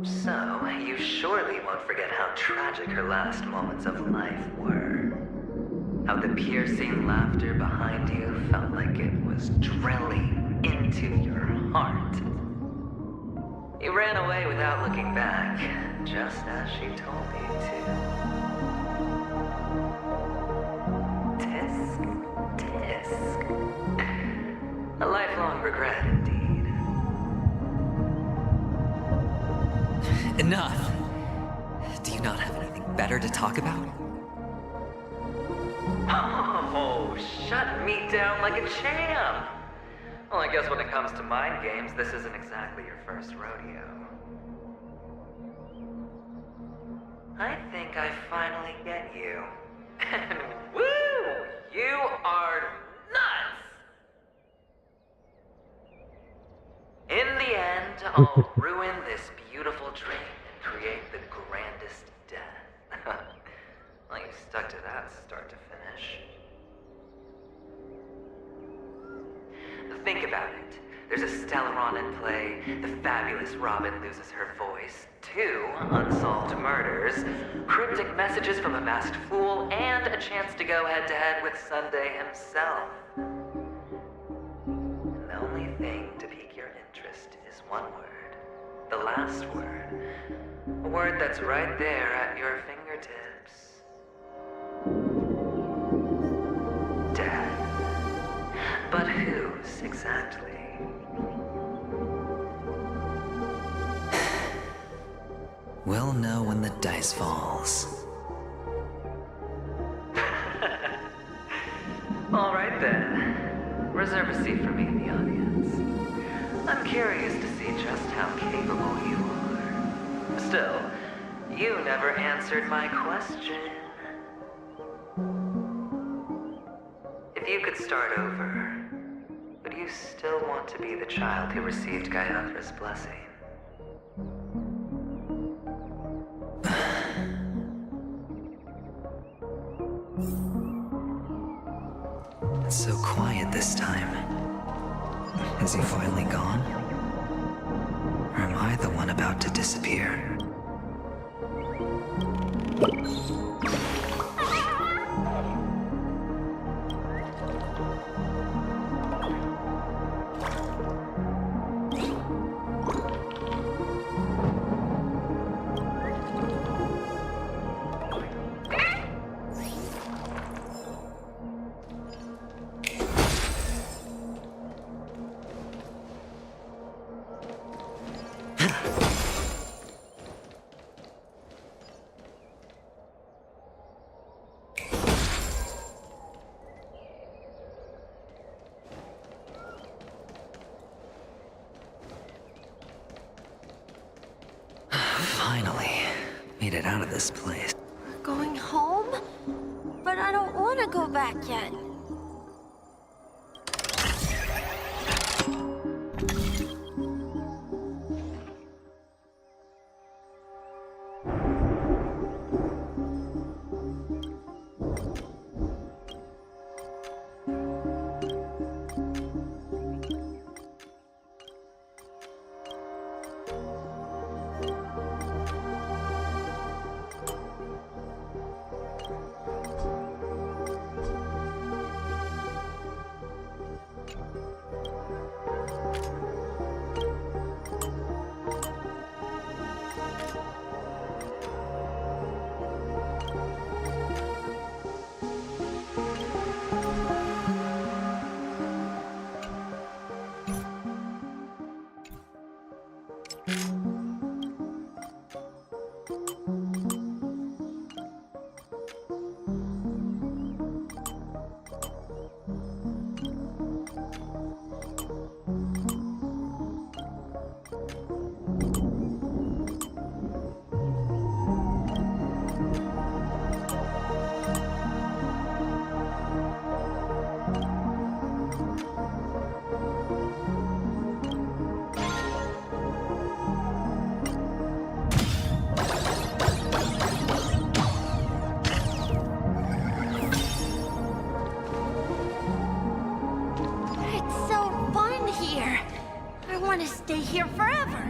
Speaker 11: So, you surely won't forget how tragic her last moments of life were. How the piercing laughter behind you felt like it was drilling into your heart. You ran away without looking back, just as she told you to. Tisk, tisk. A lifelong regret indeed.
Speaker 3: Enough! Do you not have anything better to talk about?
Speaker 11: Oh, shut me down like a champ! Well, I guess when it comes to mind games, this isn't exactly your first rodeo. I think I finally get you. And woo! You are nuts! In the end, I'll ruin this beautiful dream and create the grandest death. Well, you stuck to that start to finish. Think about it. There's a Stellaron in play, the fabulous Robin loses her voice, 2 unsolved murders, cryptic messages from a masked fool, and a chance to go head-to-head with Sunday himself. And the only thing to pique your interest is one word. The last word. A word that's right there at your fingertips. Death. But whose, exactly?
Speaker 3: We'll know when the dice falls.
Speaker 11: All right then. Reserve a seat for me in the audience. I'm curious to see just how capable you are. Still, you never answered my question. If you could start over, would you still want to be the child who received Gaiathra's blessing?
Speaker 3: It's so quiet this time. Is he finally gone? Or am I the one about to disappear? Finally, made it out of this place.
Speaker 6: Going home? But I don't want to go back yet. Stay here forever.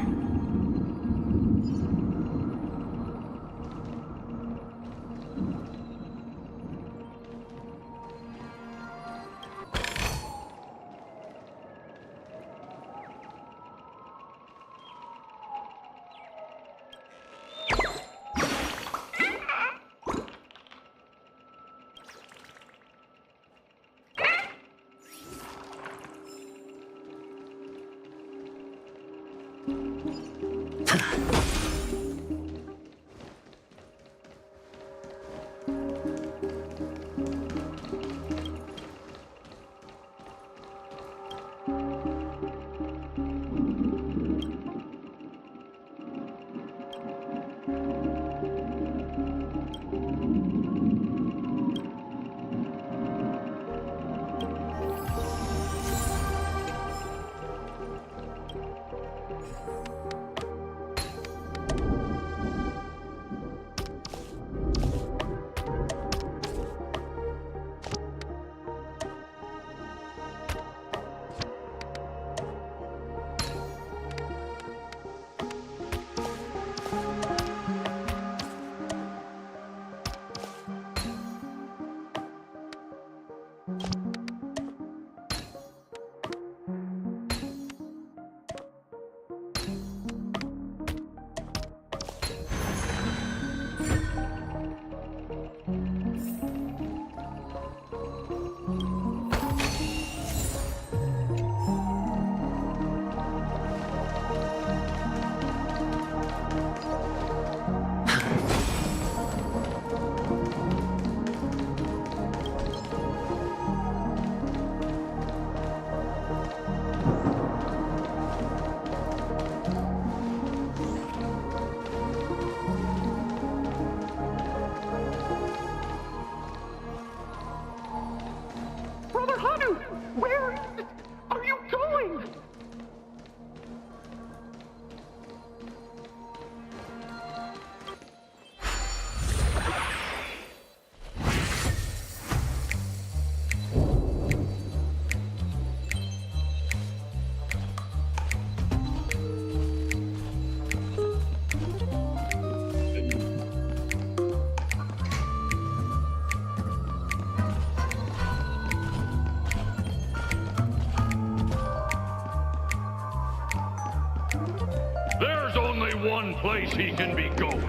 Speaker 4: There's only one place he can be going,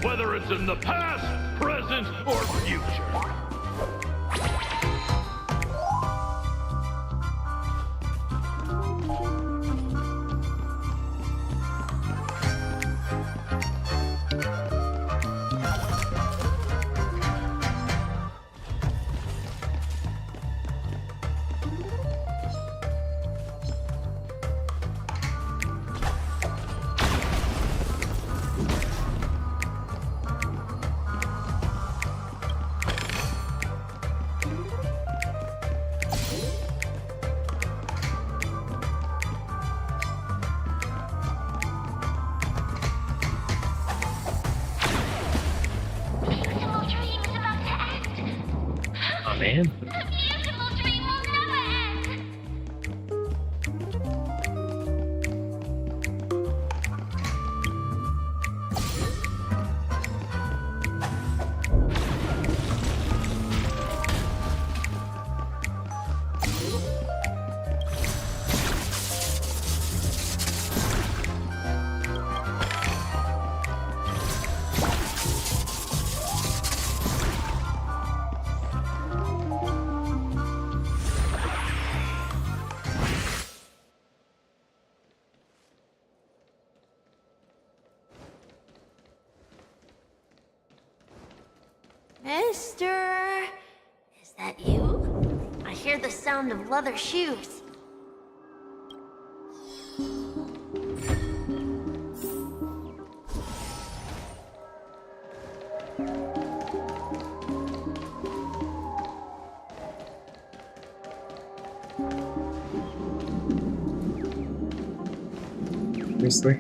Speaker 4: whether it's in the past, present, or future.
Speaker 1: Man.
Speaker 6: Mister, is that you? I hear the sound of leather shoes.
Speaker 1: Seriously?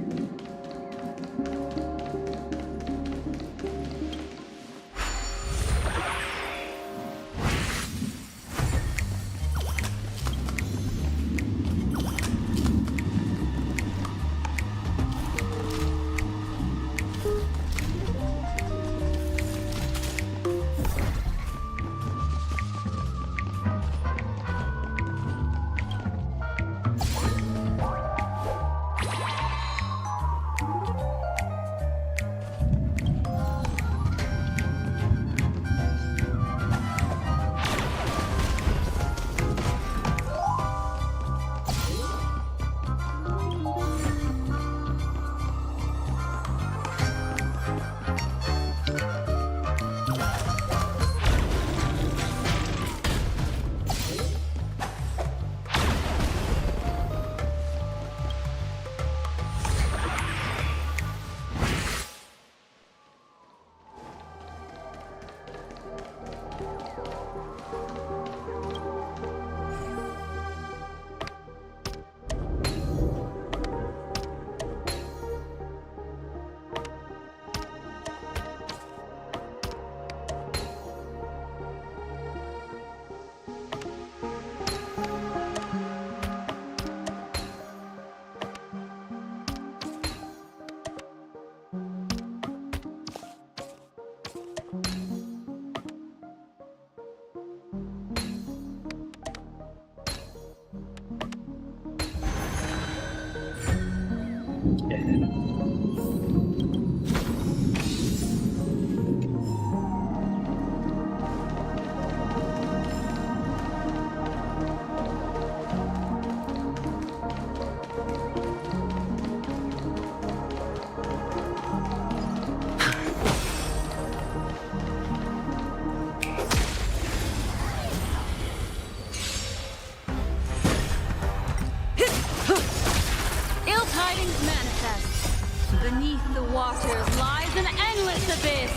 Speaker 21: Beneath the waters lies an endless abyss.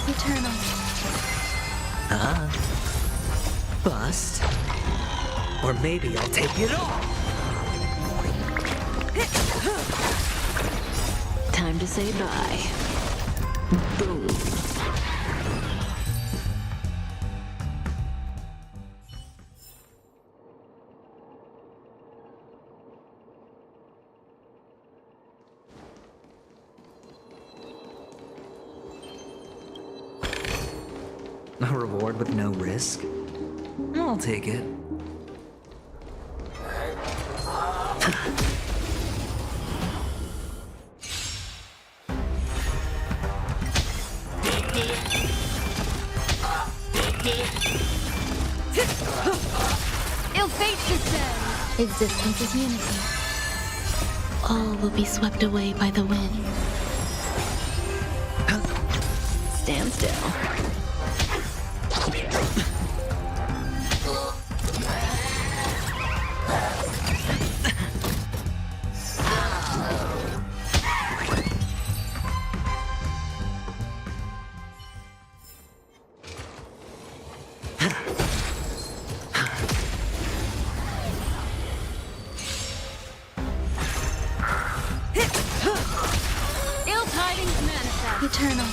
Speaker 10: Eternal.
Speaker 3: Bust. Or maybe I'll take it all.
Speaker 10: Time to say bye. Boom.
Speaker 3: A reward with no risk? I'll take it.
Speaker 9: Existence is unity.
Speaker 12: All will be swept away by the wind. Stand still.
Speaker 21: Ill tidings manifest.
Speaker 9: Eternal.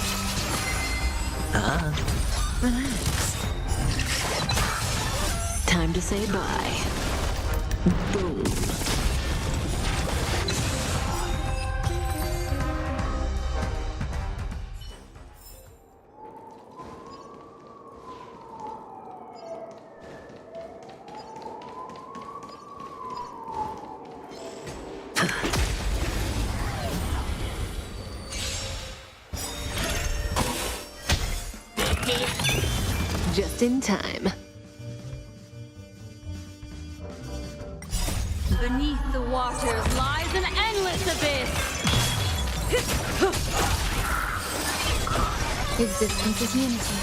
Speaker 12: Relax. Time to say bye. Boom. Just in time.
Speaker 21: Beneath the waters lies an endless abyss.
Speaker 9: Existence is unity.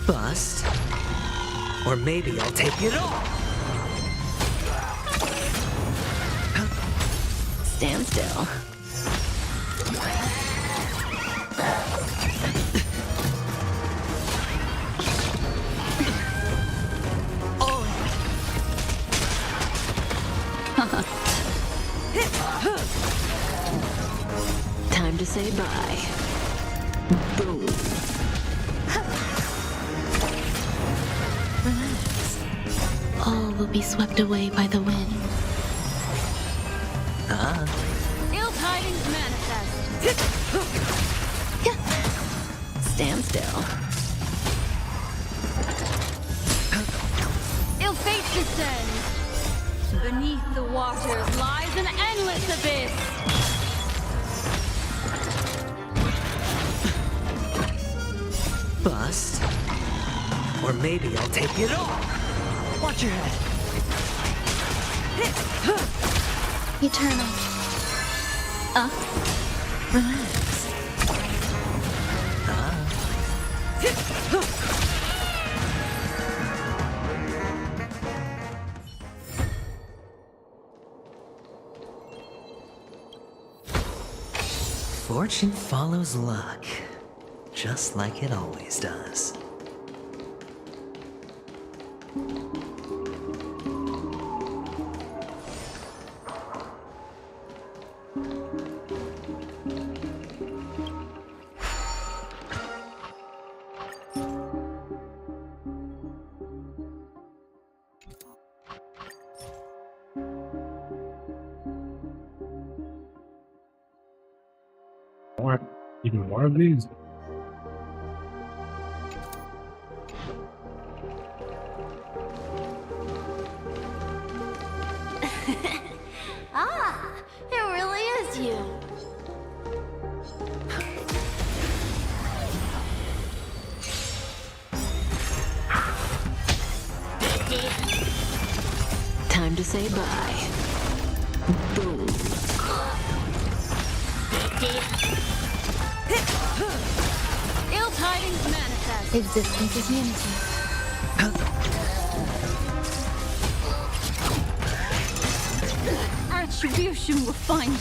Speaker 3: Bust. Or maybe I'll take it all.
Speaker 12: Stand still. Time to say bye. Boom. Relax. All will be swept away by the wind.
Speaker 21: Ill tidings manifest.
Speaker 12: Stand still.
Speaker 21: Ill fate descends. Beneath the waters lies an endless abyss.
Speaker 3: Bust. Or maybe I'll take it all. Watch your head.
Speaker 9: Eternal.
Speaker 12: Relax.
Speaker 3: Fortune follows luck, just like it always does.
Speaker 1: More, even more of these.
Speaker 6: Ah, it really is you.
Speaker 12: Time to say bye. Boom.
Speaker 21: Ill tidings manifest.
Speaker 9: Existence is unity.
Speaker 21: Retribution will find you.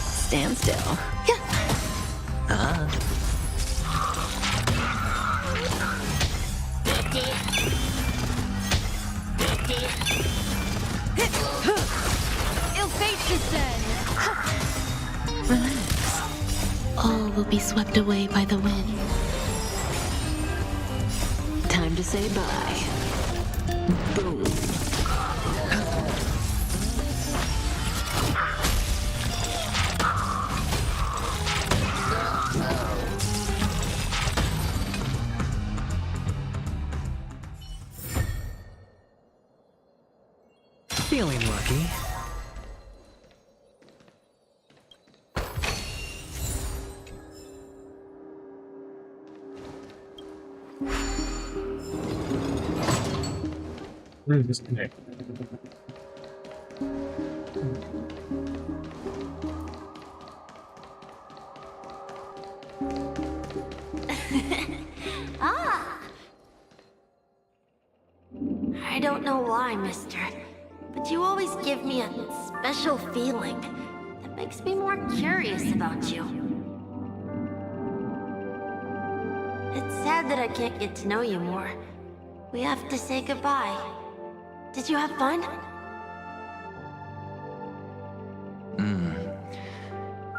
Speaker 12: Stand still.
Speaker 21: Ill fate descends.
Speaker 12: Relax. All will be swept away by the wind. Time to say bye. Boom.
Speaker 3: Feeling lucky.
Speaker 1: Disconnect.
Speaker 6: Ah! I don't know why, mister, but you always give me a special feeling that makes me more curious about you. It's sad that I can't get to know you more. We have to say goodbye. Did you have fun?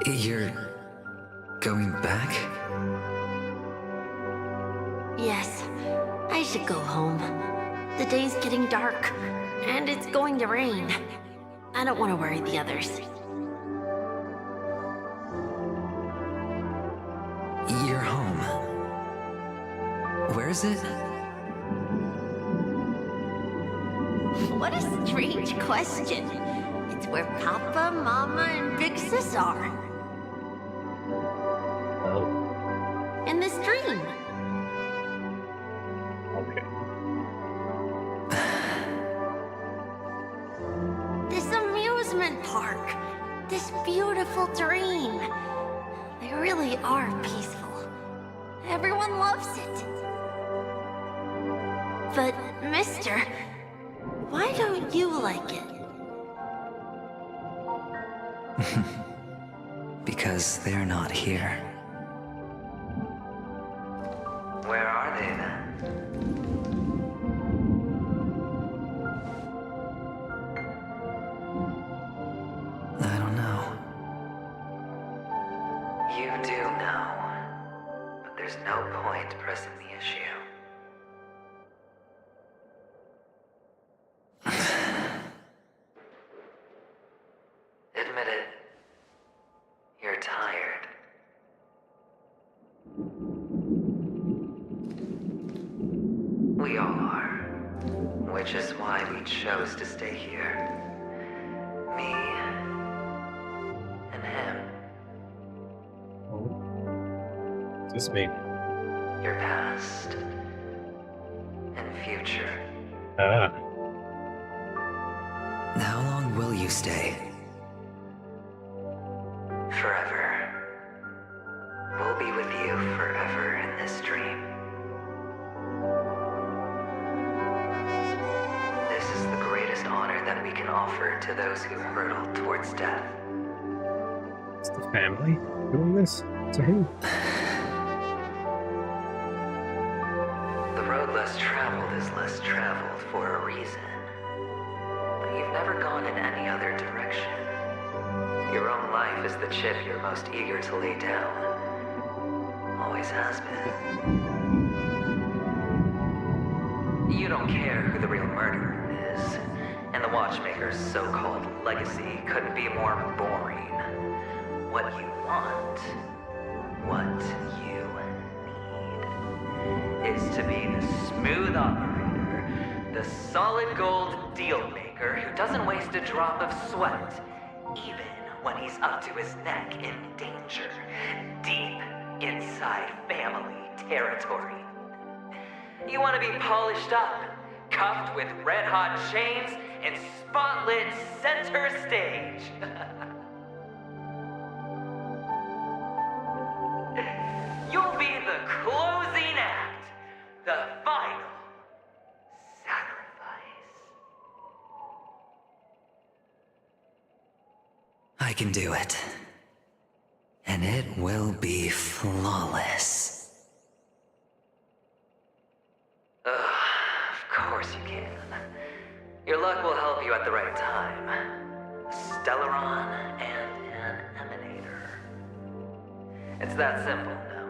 Speaker 3: You're going back?
Speaker 6: Yes. I should go home. The day's getting dark, and it's going to rain. I don't want to worry the others.
Speaker 3: You're home. Where is it?
Speaker 6: What a strange question. It's where Papa, Mama, and Big Sis are.
Speaker 1: Oh.
Speaker 6: In this dream.
Speaker 1: Okay.
Speaker 6: This amusement park. This beautiful dream. They really are peaceful. Everyone loves it. But, mister, why don't you like it?
Speaker 3: Because they're not here.
Speaker 11: Where are they then?
Speaker 3: I don't know.
Speaker 11: You do know. But there's no point pressing the issue. Admit it. You're tired. We all are. Which is why we chose to stay here. Me and him.
Speaker 1: Just me.
Speaker 11: Your past and future.
Speaker 1: Ah.
Speaker 3: How long will you stay?
Speaker 11: Forever. We'll be with you forever in this dream. This is the greatest honor that we can offer to those who hurtle towards death.
Speaker 1: Is the family doing this to him?
Speaker 11: The road less traveled is less traveled for a reason. But you've never gone in any other direction. Your own life is the chip you're most eager to lay down. Always has been. You don't care who the real murderer is, and the Watchmaker's so-called legacy couldn't be more boring. What you want, what you need, is to be the smooth operator, the solid gold deal maker who doesn't waste a drop of sweat, even when he's up to his neck in danger, deep inside family territory. You want to be polished up, cuffed with red-hot chains, and spotlit center stage. You'll be the closing act, the final sacrifice.
Speaker 3: I can do it. And it will be flawless.
Speaker 11: Of course you can. Your luck will help you at the right time. Stellaron and an emanator. It's that simple now.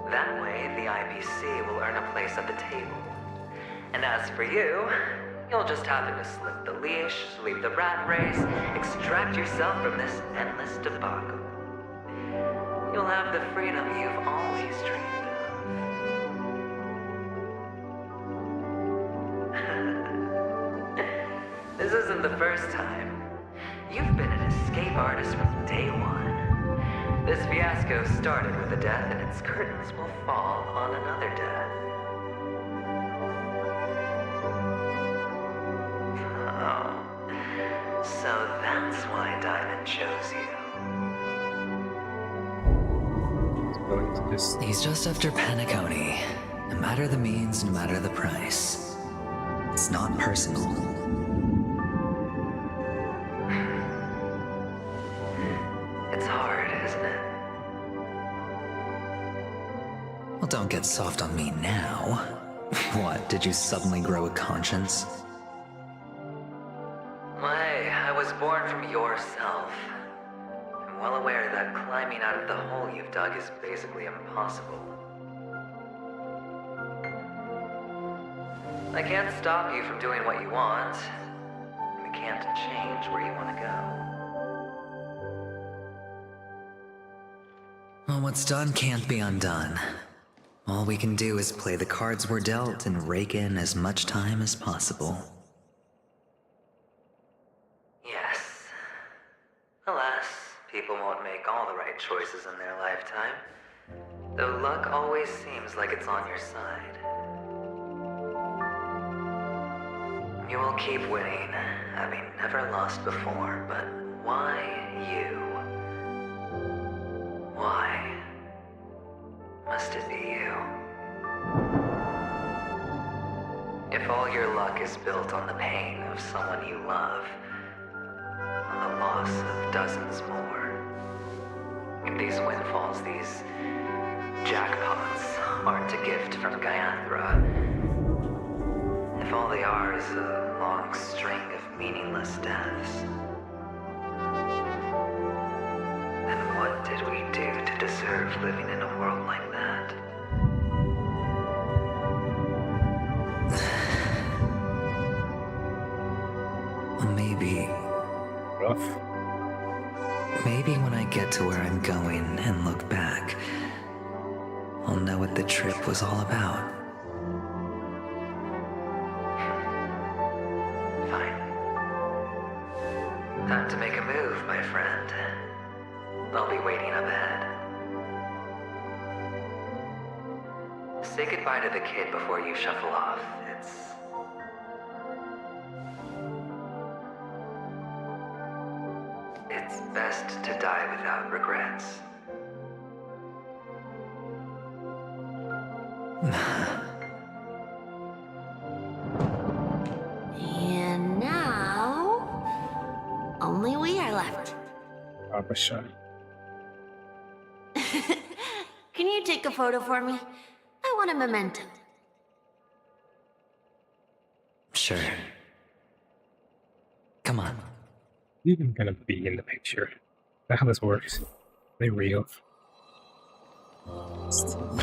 Speaker 11: That way, the IBC will earn a place at the table. And as for you, you'll just happen to slip the leash, sweep the rat race, extract yourself from this endless debacle. You'll have the freedom you've always dreamed of. This isn't the first time. You've been an escape artist from day one. This fiasco started with a death, and its curtains will fall on another death. Oh, so that's why Diamond chose you.
Speaker 3: He's just after Penacony. No matter the means, no matter the price. It's not personal.
Speaker 11: It's hard, isn't it?
Speaker 3: Well, don't get soft on me now. What, did you suddenly grow a conscience?
Speaker 11: Hey, I was born from yourself. I'm well aware that climbing out of the hole you've dug is basically impossible. I can't stop you from doing what you want. And I can't change where you want to go.
Speaker 3: Well, what's done can't be undone. All we can do is play the cards we're dealt and rake in as much time as possible.
Speaker 11: Yes. Alas, people won't make all the right choices in their lifetime. Though luck always seems like it's on your side. You will keep winning, having never lost before, but why you? Why must it be you? If all your luck is built on the pain of someone you love, on the loss of dozens more, if these windfalls, these jackpots, aren't a gift from Gaiathra, if all they are is a long string of meaningless deaths, then what did we do to deserve living in a world like that?
Speaker 3: Maybe...
Speaker 1: Rough.
Speaker 3: Maybe when I get to where I'm going and look back, I'll know what the trip was all about.
Speaker 11: Time to make a move, my friend. I'll be waiting up ahead. Say goodbye to the kid before you shuffle off. It's best to die without regrets.
Speaker 6: And now, only we are left.
Speaker 1: Papa shot.
Speaker 6: Can you take a photo for me? I want a memento.
Speaker 3: Sure. Come on.
Speaker 1: You're even gonna be in the picture. That's how this works. They real. Oh, there's more.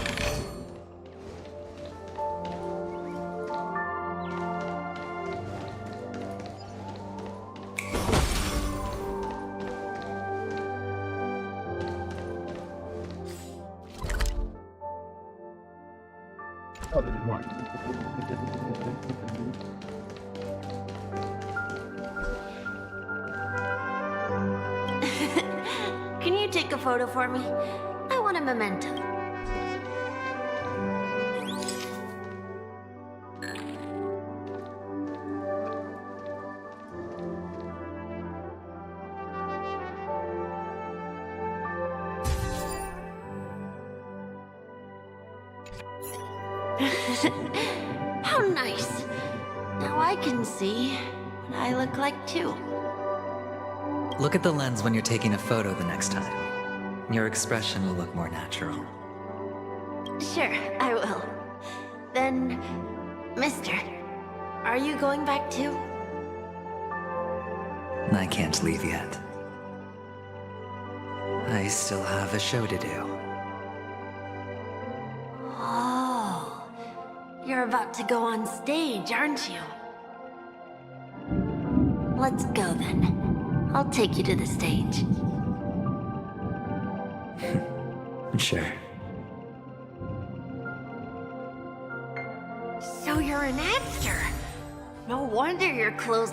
Speaker 6: Can you take a photo for me? I want a memento. How nice. Now I can see what I look like too.
Speaker 3: Look at the lens when you're taking a photo the next time. Your expression will look more natural.
Speaker 6: Sure, I will. Then, mister, are you going back too?
Speaker 3: I can't leave yet. I still have a show to do.
Speaker 6: Oh, you're about to go on stage, aren't you? Let's go then. I'll take you to the stage.
Speaker 3: Sure.
Speaker 6: So you're an actor. No wonder your clothes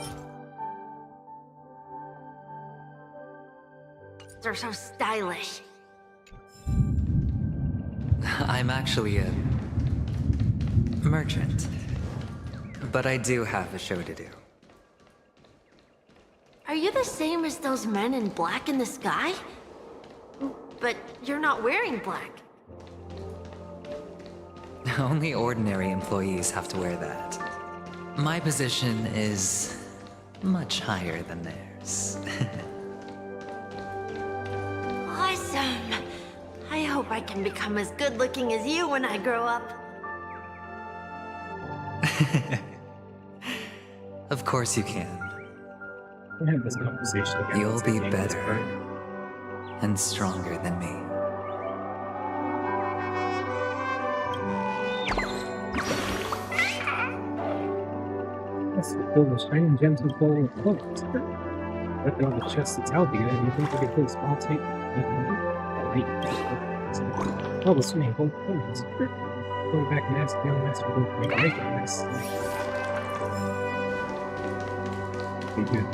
Speaker 6: are so stylish.
Speaker 3: I'm actually a merchant. But I do have a show to do.
Speaker 6: Are you the same as those men in black in the sky? But you're not wearing black.
Speaker 3: Only ordinary employees have to wear that. My position is much higher than theirs.
Speaker 6: Awesome! I hope I can become as good looking as you when I grow up.
Speaker 3: Of course you can.
Speaker 1: We had this conversation again.
Speaker 3: You'll be better and stronger than me.
Speaker 1: Let's fill the shining gems with gold and cloaks. But on the chest it's healthy, and you think we could put a small tape? Oh, the swimming gold coins. Going back and ask the young master to make this. Be good.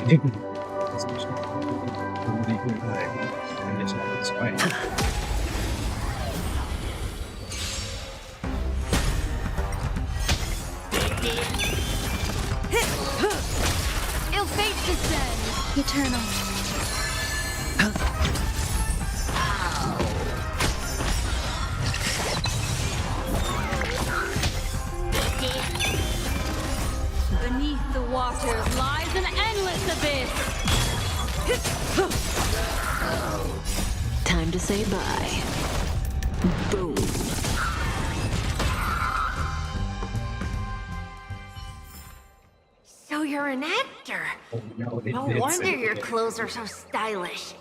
Speaker 21: Ill fate descend.
Speaker 2: Eternal.
Speaker 21: Beneath the waters lies an endless abyss.
Speaker 10: Time to say bye. Boom.
Speaker 6: So you're an actor. No wonder your clothes are so stylish.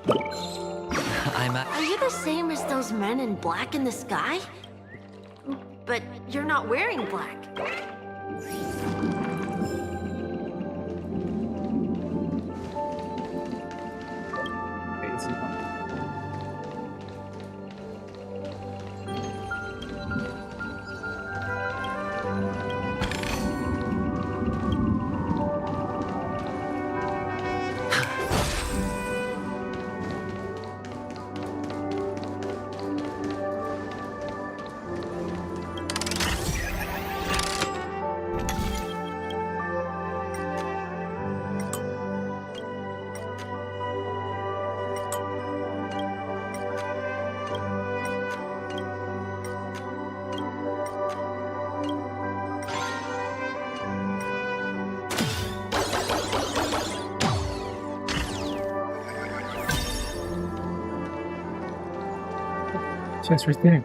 Speaker 6: Are you the same as those men in black in the sky? But you're not wearing black.
Speaker 1: Chest right there.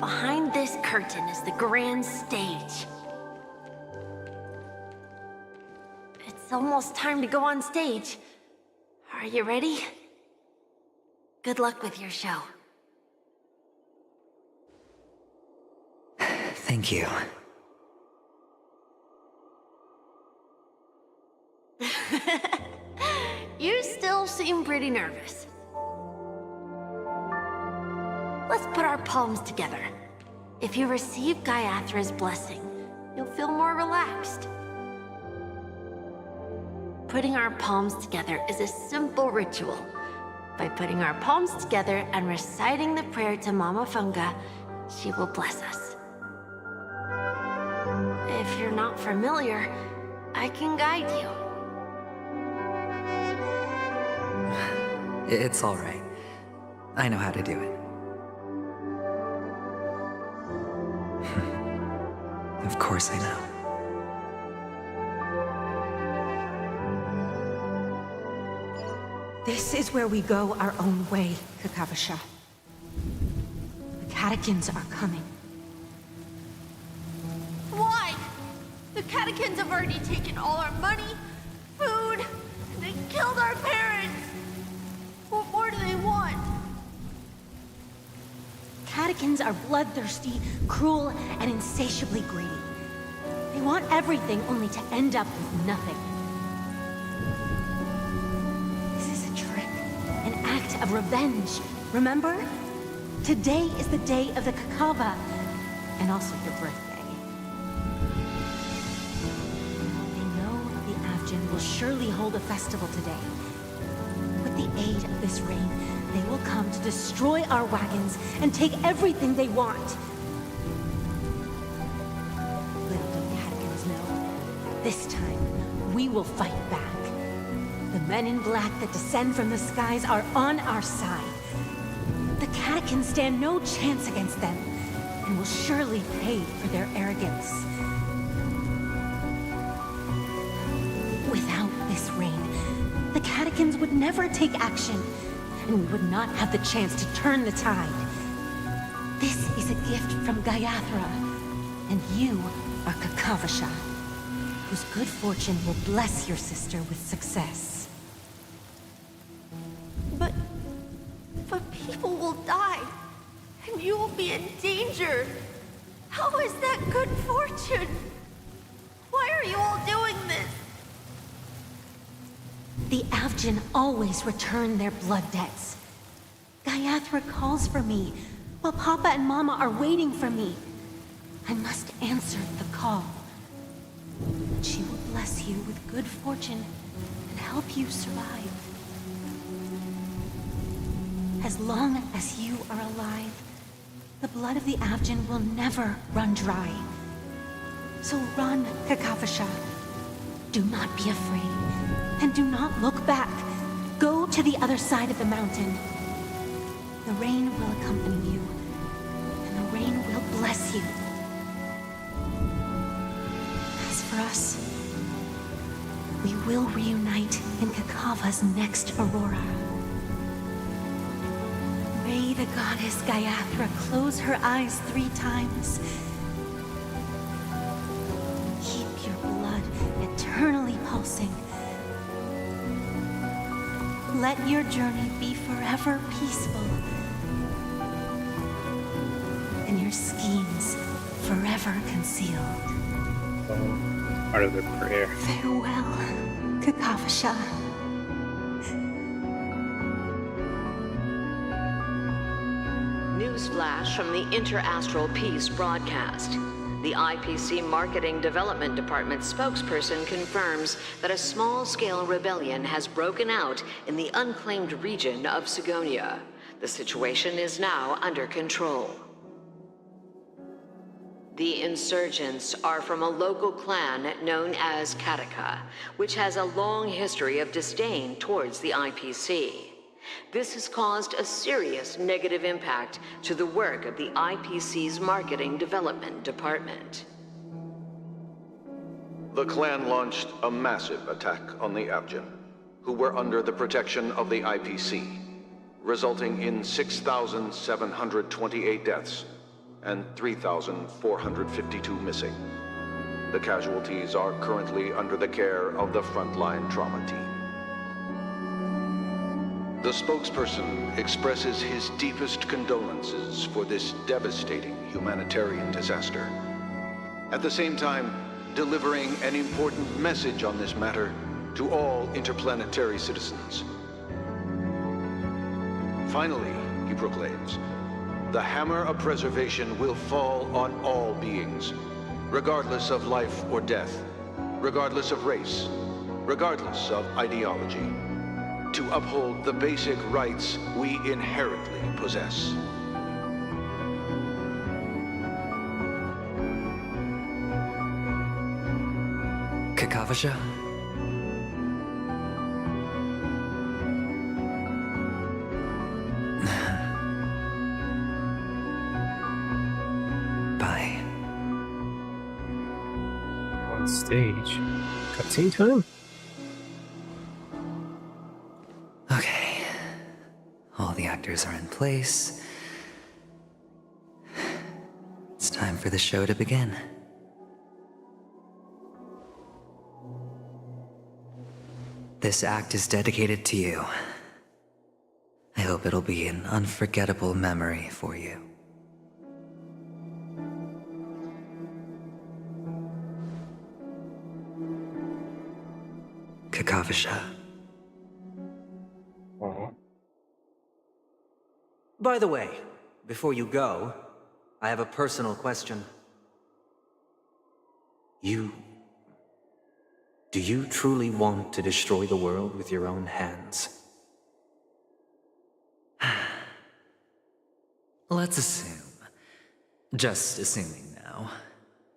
Speaker 6: Behind this curtain is the grand stage. It's almost time to go on stage. Are you ready? Good luck with your show.
Speaker 3: Thank you.
Speaker 6: You still seem pretty nervous. Let's put our palms together. If you receive Gaiathra's blessing, you'll feel more relaxed. Putting our palms together is a simple ritual. By putting our palms together and reciting the prayer to Mama Funga, she will bless us. If you're not familiar, I can guide you.
Speaker 3: It's all right. I know how to do it. Of course I know.
Speaker 15: This is where we go our own way, Kakavasha. The catechins are coming.
Speaker 6: Why? The catechins have already taken all our money, food, and they killed our parents. What more do they want?
Speaker 15: catechins are bloodthirsty, cruel, and insatiably greedy. They want everything only to end up with nothing. This is a trick, an act of revenge. Remember? Today is the day of the Kakava, and also your birthday. They know the Avgin will surely hold a festival today. With the aid of this rain, they will come to destroy our wagons and take everything they want. Little do the Hatkins know, this time we will fight back. The men in black that descend from the skies are on our side. The catechins stand no chance against them, and will surely pay for their arrogance. Without this rain, the catechins would never take action, and we would not have the chance to turn the tide. This is a gift from Gaiathra, and you are Kakavasha, whose good fortune will bless your sister with success.
Speaker 6: But people will die, and you will be in danger. How is that good fortune? Why are you all doing this?
Speaker 15: The Avgin always return their blood debts. Gaiathra calls for me, while Papa and Mama are waiting for me. I must answer the call. She will bless you with good fortune and help you survive. As long as you are alive, the blood of the Avgin will never run dry. So run, Kakavasha. Do not be afraid, and do not look back. Go to the other side of the mountain. The rain will accompany you, and the rain will bless you. As for us, we will reunite in Kakava's next aurora. May the goddess Gaiathra close her eyes 3 times. Keep your blood eternally pulsing. Let your journey be forever peaceful, and your schemes forever concealed.
Speaker 1: Part of their prayer.
Speaker 15: Farewell, Kakavasha.
Speaker 22: Newsflash from the Interastral Peace broadcast. The IPC Marketing Development Department spokesperson confirms that a small-scale rebellion has broken out in the unclaimed region of Sigonia. The situation is now under control. The insurgents are from a local clan known as Kataka, which has a long history of disdain towards the IPC. This has caused a serious negative impact to the work of the IPC's Marketing Development Department.
Speaker 7: The clan launched a massive attack on the Avgin, who were under the protection of the IPC, resulting in 6,728 deaths and 3,452 missing. The casualties are currently under the care of the frontline trauma team. The spokesperson expresses his deepest condolences for this devastating humanitarian disaster. At the same time, delivering an important message on this matter to all interplanetary citizens. Finally, he proclaims, the hammer of preservation will fall on all beings, regardless of life or death, regardless of race, regardless of ideology, to uphold the basic rights we inherently possess.
Speaker 3: Kakavasha? Bye.
Speaker 1: On stage. Cutscene time?
Speaker 3: Okay. All the actors are in place. It's time for the show to begin. This act is dedicated to you. I hope it'll be an unforgettable memory for you. Kakavasha.
Speaker 5: By the way, before you go, I have a personal question. Do you truly want to destroy the world with your own hands?
Speaker 3: Let's assume, just assuming now,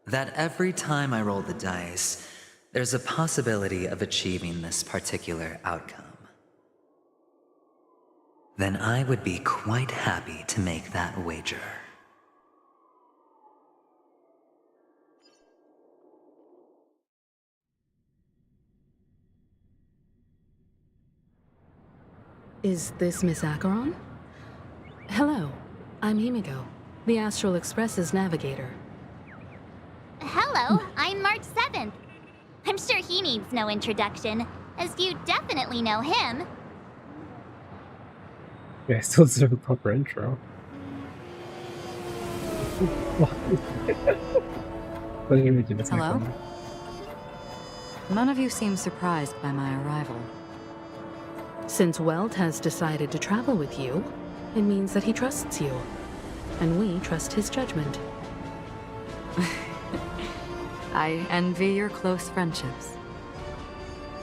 Speaker 3: that every time I roll the dice, there's a possibility of achieving this particular outcome. Then I would be quite happy to make that wager.
Speaker 13: Is this Miss Acheron? Hello, I'm Himiko, the Astral Express's navigator.
Speaker 9: Hello, I'm March 7th. I'm sure he needs no introduction, as you definitely know him.
Speaker 1: Yeah, I still deserve a proper intro.
Speaker 19: Hello? None of you seem surprised by my arrival.
Speaker 13: Since Welt has decided to travel with you, it means that he trusts you. And we trust his judgment.
Speaker 19: I envy your close friendships.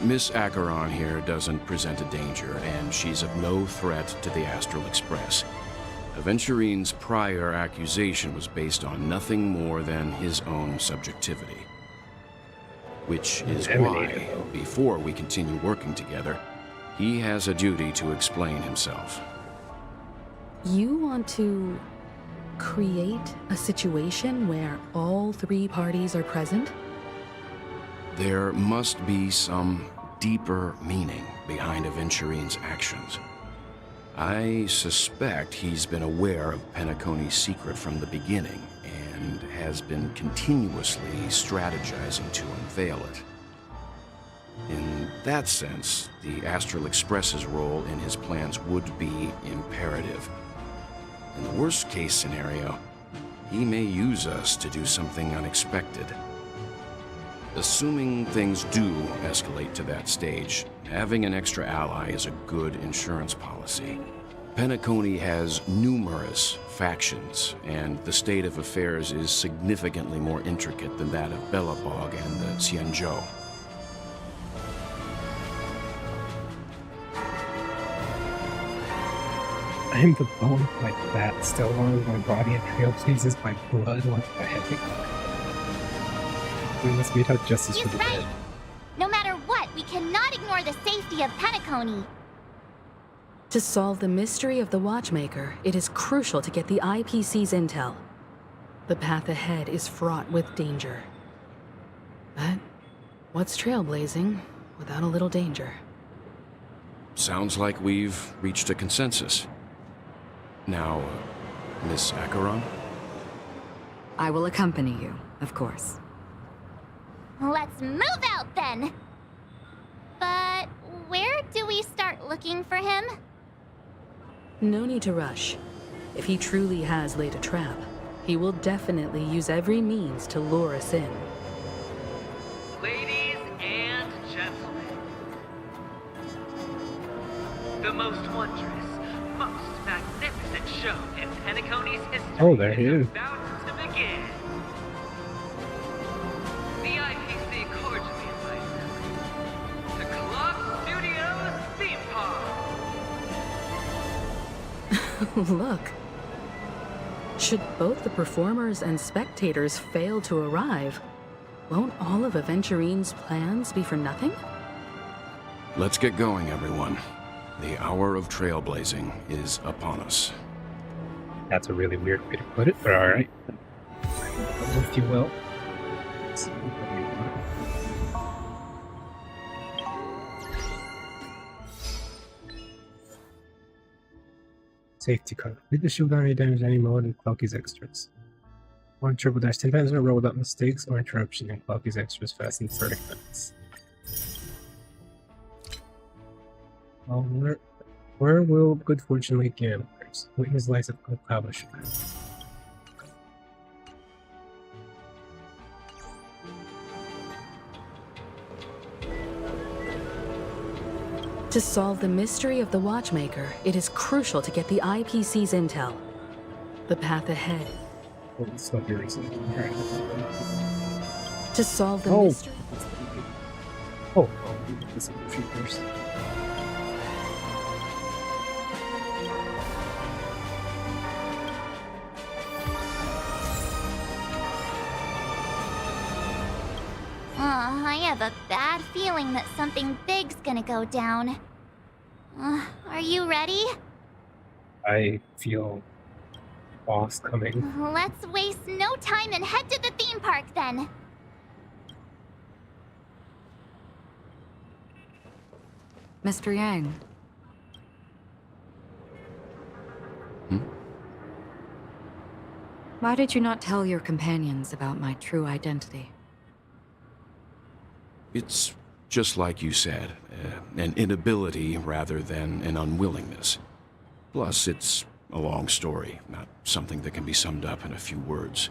Speaker 20: Miss Acheron here doesn't present a danger, and she's of no threat to the Astral Express. Aventurine's prior accusation was based on nothing more than his own subjectivity. Which is why, before we continue working together, he has a duty to explain himself.
Speaker 13: You want to create a situation where all three parties are present?
Speaker 20: There must be some deeper meaning behind Aventurine's actions. I suspect he's been aware of Penacony's secret from the beginning and has been continuously strategizing to unveil it. In that sense, the Astral Express's role in his plans would be imperative. In the worst-case scenario, he may use us to do something unexpected. Assuming things do escalate to that stage, having an extra ally is a good insurance policy. Penacony has numerous factions, and the state of affairs is significantly more intricate than that of Belobog and the Xianzhou.
Speaker 1: I am the bone like that still on my body and trailblazes my blood like the heavy. We must mete out justice for the dead.
Speaker 9: No matter what, we cannot ignore the safety of Penacony.
Speaker 13: To solve the mystery of the Watchmaker, it is crucial to get the IPC's intel. The path ahead is fraught with danger. But what's trailblazing without a little danger?
Speaker 20: Sounds like we've reached a consensus. Now, Miss Acheron?
Speaker 19: I will accompany you, of course.
Speaker 9: Let's move out then! But where do we start looking for him?
Speaker 13: No need to rush. If he truly has laid a trap, he will definitely use every means to lure us in.
Speaker 11: Ladies and gentlemen, the most wondrous, most magnificent show in Penacony's history
Speaker 1: Oh, there he is.
Speaker 11: about to begin. The IPC cordially invites them to Club Studios Theme Park.
Speaker 13: Look. Should both the performers and spectators fail to arrive, won't all of Aventurine's plans be for nothing?
Speaker 20: Let's get going, everyone. The hour of trailblazing is upon us.
Speaker 1: That's a really weird way to put it, but alright. If you will. Safety code. Read the shield on any damage, any mode, and Cloaky's extras. One triple dash 10 times in a row without mistakes or interruption, and Cloaky's extras fast in 30 minutes. Well, where will good fortune lead gamblers? Witness life of Kakavasha.
Speaker 13: To solve the mystery of the Watchmaker, it is crucial to get the IPC's intel. The path ahead. To solve the mystery...
Speaker 1: Oh, this is the first.
Speaker 9: I have a bad feeling that something big's gonna go down. Are you ready?
Speaker 1: I feel boss coming.
Speaker 9: Let's waste no time and head to the theme park then.
Speaker 19: Mr. Yang. Why did you not tell your companions about my true identity?
Speaker 20: It's just like you said, an inability rather than an unwillingness. Plus, it's a long story, not something that can be summed up in a few words.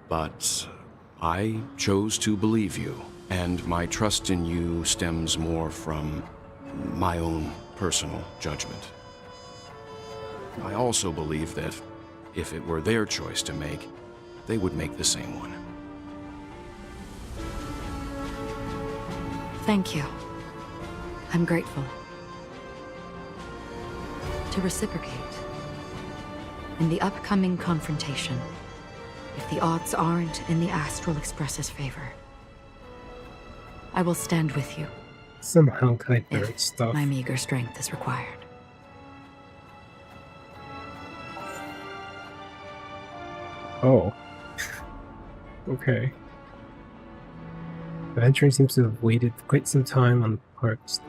Speaker 20: But I chose to believe you, and my trust in you stems more from my own personal judgment. I also believe that if it were their choice to make, they would make the same one.
Speaker 19: Thank you. I'm grateful. To reciprocate, in the upcoming confrontation, if the odds aren't in the Astral Express's favor, I will stand with you.
Speaker 1: Some Honkai bird stuff.
Speaker 19: My meager strength is required.
Speaker 1: Oh. Okay. Aventurine seems to have waited quite some time on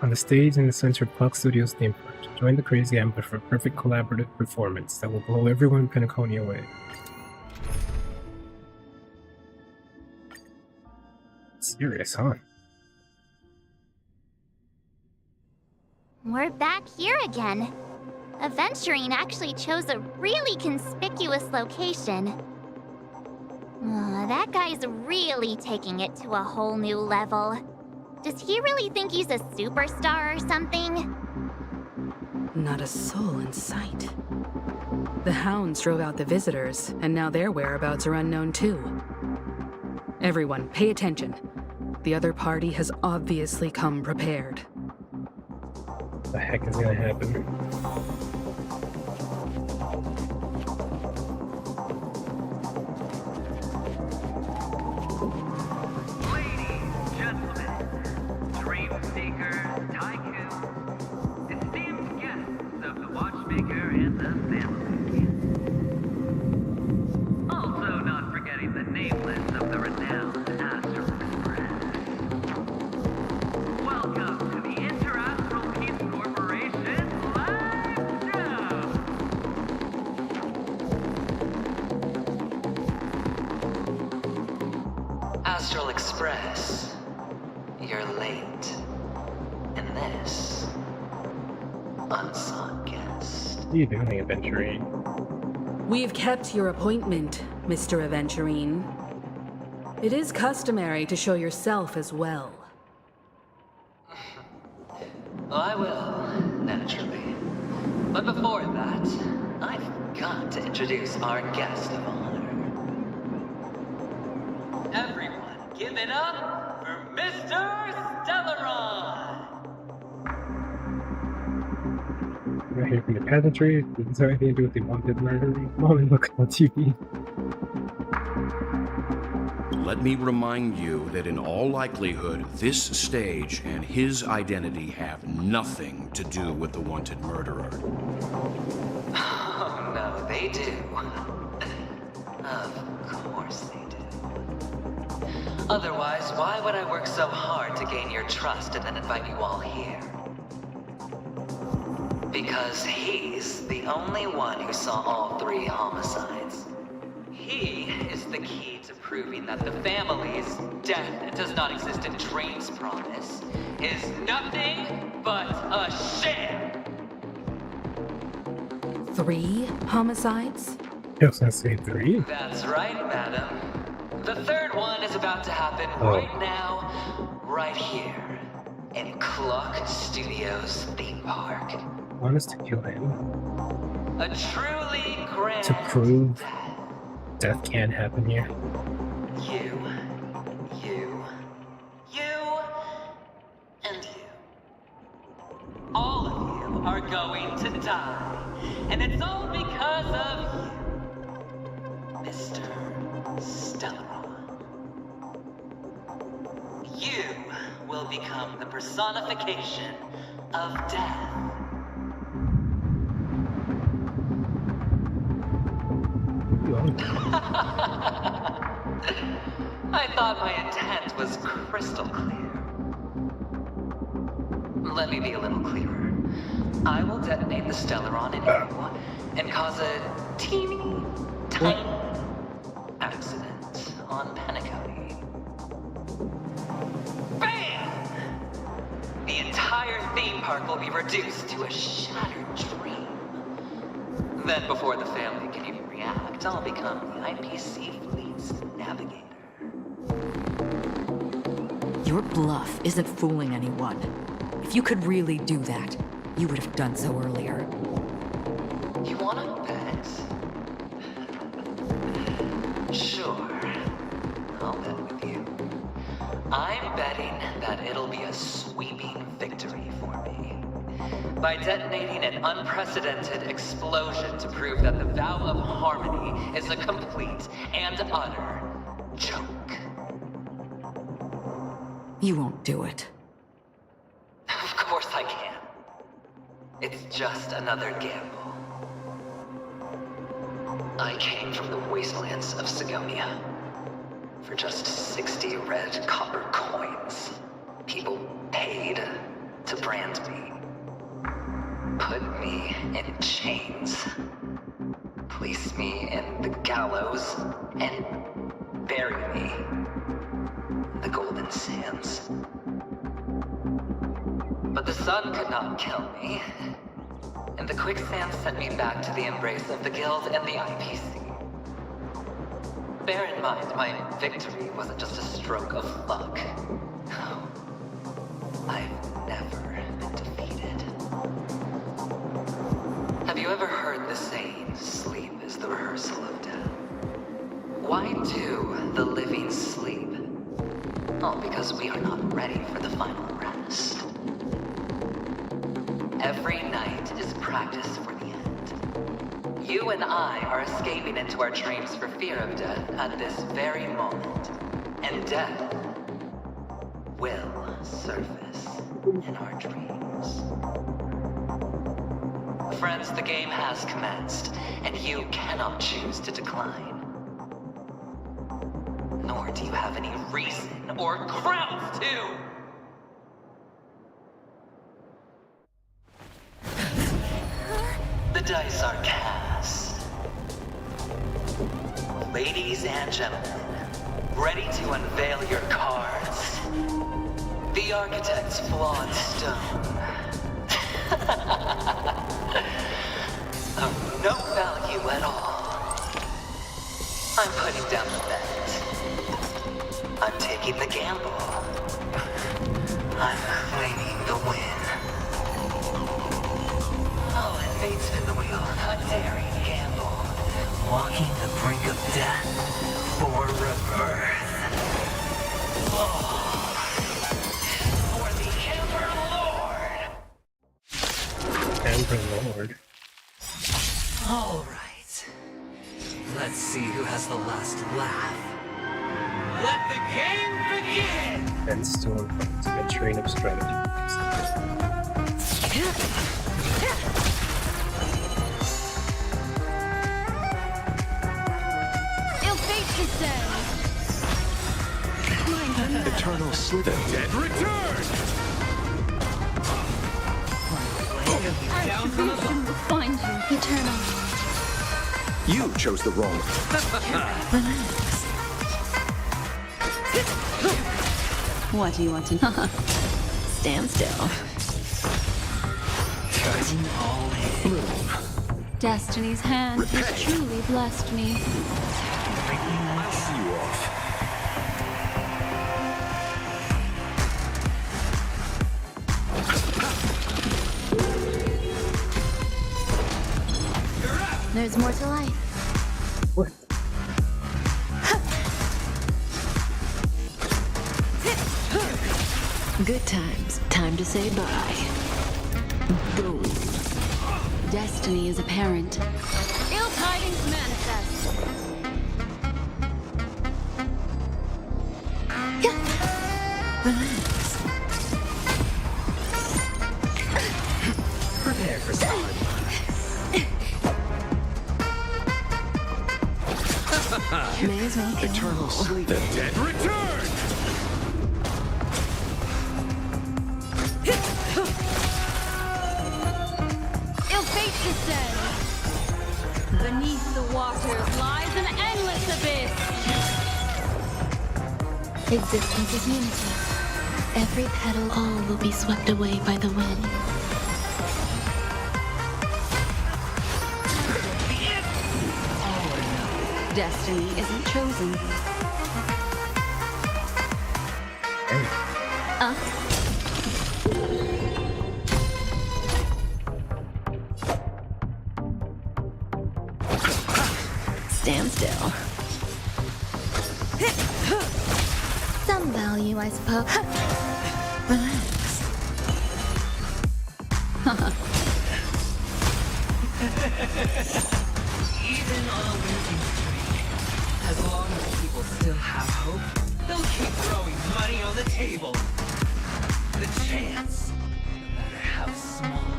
Speaker 1: the stage in the center of Clock Studios theme park to join the crazy ambush for a perfect collaborative performance that will blow everyone in Penacony away. Serious, huh?
Speaker 9: We're back here again. Aventurine actually chose a really conspicuous location. That guy's really taking it to a whole new level. Does he really think he's a superstar or something?
Speaker 13: Not a soul in sight. The hounds drove out the visitors, and now their whereabouts are unknown too. Everyone, pay attention. The other party has obviously come prepared.
Speaker 1: What the heck is gonna happen?
Speaker 11: Astral Express, you're late. And this, unsought guest.
Speaker 1: What are you doing, Aventurine?
Speaker 13: We've kept your appointment, Mr. Aventurine. It is customary to show yourself as well.
Speaker 11: I will, naturally. But before that, I've got to introduce our guest of honor. Everyone, give it up for Mr. Stellaron!
Speaker 1: Right here from the pageantry. Does this have anything to do with the wanted murderer? Only look on TV.
Speaker 20: Let me remind you that in all likelihood, this stage and his identity have nothing to do with the wanted murderer.
Speaker 11: Oh, no, they do. Of course they do. Otherwise, why would I work so hard to gain your trust and then invite you all here? Because he's the only one who saw all 3 homicides. He is the key to proving that the family's death does not exist in Dream's promise is nothing but a sham!
Speaker 13: 3 homicides?
Speaker 1: I was gonna say 3.
Speaker 11: That's right, madam. The 3rd one is about to happen right now, right here. in Clock Studios theme park.
Speaker 1: Want us to kill him?
Speaker 11: A truly grand
Speaker 1: To prove death can't happen here.
Speaker 11: you, and you. All of you are going to die. And it's all because of you, Mr. Stellaron. You will become the personification of death. I thought my intent was crystal clear. Let me be a little clearer. I will detonate the Stellaron in you and cause a teeny, tiny accident on Penacony. Bam! The entire theme park will be reduced to a shattered dream. Then before the family can even react, I'll become the IPC fleet's navigator.
Speaker 19: Your bluff isn't fooling anyone. If you could really do that, you would have done so earlier.
Speaker 11: You wanna bet? Sure. I'll bet with you. I'm betting that it'll be a sweeping victory for me. By detonating an unprecedented explosion to prove that the vow of harmony is a complete and utter joke.
Speaker 19: You won't do it.
Speaker 11: Of course I can. It's just another gamble. I came from the wastelands of Sigonia. For just 60 red copper coins, people paid to brand me. Put me in chains. Place me in the gallows and bury me in the golden sands. But the sun could not kill me, and the quicksand sent me back to the embrace of the Guild and the IPC. Bear in mind, my victory wasn't just a stroke of luck. I've never been defeated. Have you ever heard the saying, sleep is the rehearsal of death? Why do the living sleep? Oh, because we are not ready for the final rest. Every night is practice for the end. You and I are escaping into our dreams for fear of death at this very moment. And death will surface in our dreams. Friends, the game has commenced, and you cannot choose to decline. Nor do you have any reason or grounds to! The dice are cast. Ladies and gentlemen, ready to unveil your cards? The architect's flawed stone. Of no value at all. I'm putting down the bet. I'm taking the gamble. I'm claiming the win. Oh, and fate spin the wheel. A daring gamble. Walking the brink of death for rebirth. Oh. For the Emperor Lord.
Speaker 1: Emperor Lord.
Speaker 11: All right. Let's see who has the last laugh. Let the game begin!
Speaker 1: And storm to a train of strategy.
Speaker 21: Ill fate descends.
Speaker 17: Eternal sleep. The dead return!
Speaker 21: Attribution will find you, Eternal.
Speaker 17: You chose the wrong.
Speaker 12: Relax. What do you want to know? Stand still.
Speaker 11: Cutting all in.
Speaker 21: Destiny's hand has truly blessed me.
Speaker 17: I'll see you off.
Speaker 9: There's more to life.
Speaker 1: What?
Speaker 16: Good times. Time to say bye. Boom. Destiny is apparent.
Speaker 21: Ill tidings manifest.
Speaker 16: Relax.
Speaker 3: Prepare for solid.
Speaker 16: May as well kill
Speaker 17: Eternal sleep.
Speaker 4: The dead return!
Speaker 21: Ill fate descends. Beneath the waters lies an endless abyss.
Speaker 9: Existence is unity. Every petal, all will be swept away by the wind.
Speaker 16: Destiny isn't chosen. Stand still.
Speaker 9: Some value, I suppose.
Speaker 16: Relax.
Speaker 11: Even on a losing streak, as long as people still have hope, they'll keep throwing money on the table. The chance, no matter how small,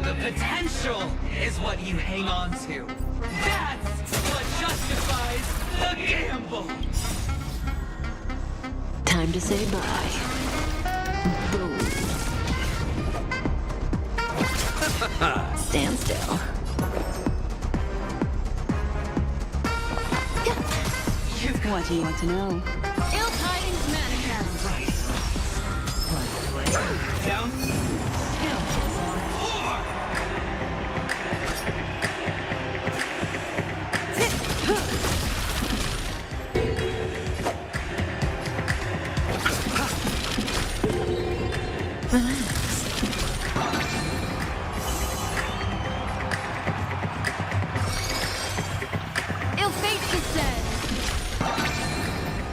Speaker 11: the potential is what you hang on to. That's what justifies the gamble.
Speaker 16: Time to say bye. Boom. Stand still. What do you want to know?
Speaker 21: Ill tidings manifest.
Speaker 11: Down.
Speaker 16: Relax.
Speaker 21: Ill fate descends.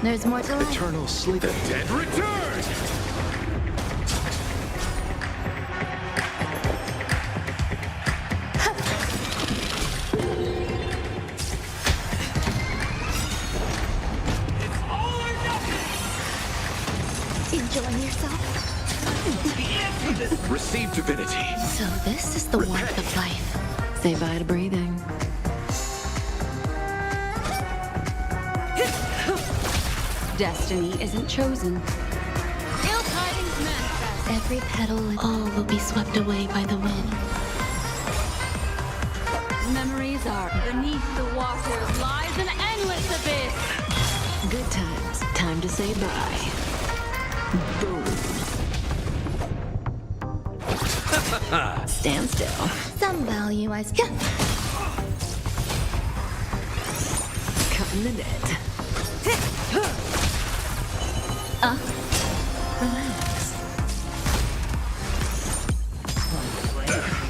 Speaker 9: There's more to life.
Speaker 17: Eternal sleep.
Speaker 4: The dead return!
Speaker 9: Enjoying yourself?
Speaker 17: Receive divinity.
Speaker 9: So this is the warmth of life.
Speaker 16: Say bye to breathing. Destiny isn't chosen.
Speaker 21: Ill tidings manifest.
Speaker 9: Every petal, all will be swept away by the wind.
Speaker 21: Memories are beneath the waters lies an endless abyss.
Speaker 16: Good times. Time to say bye. Boom. Stand still.
Speaker 9: Some value, I suppose.
Speaker 16: Cutting the net. Relax.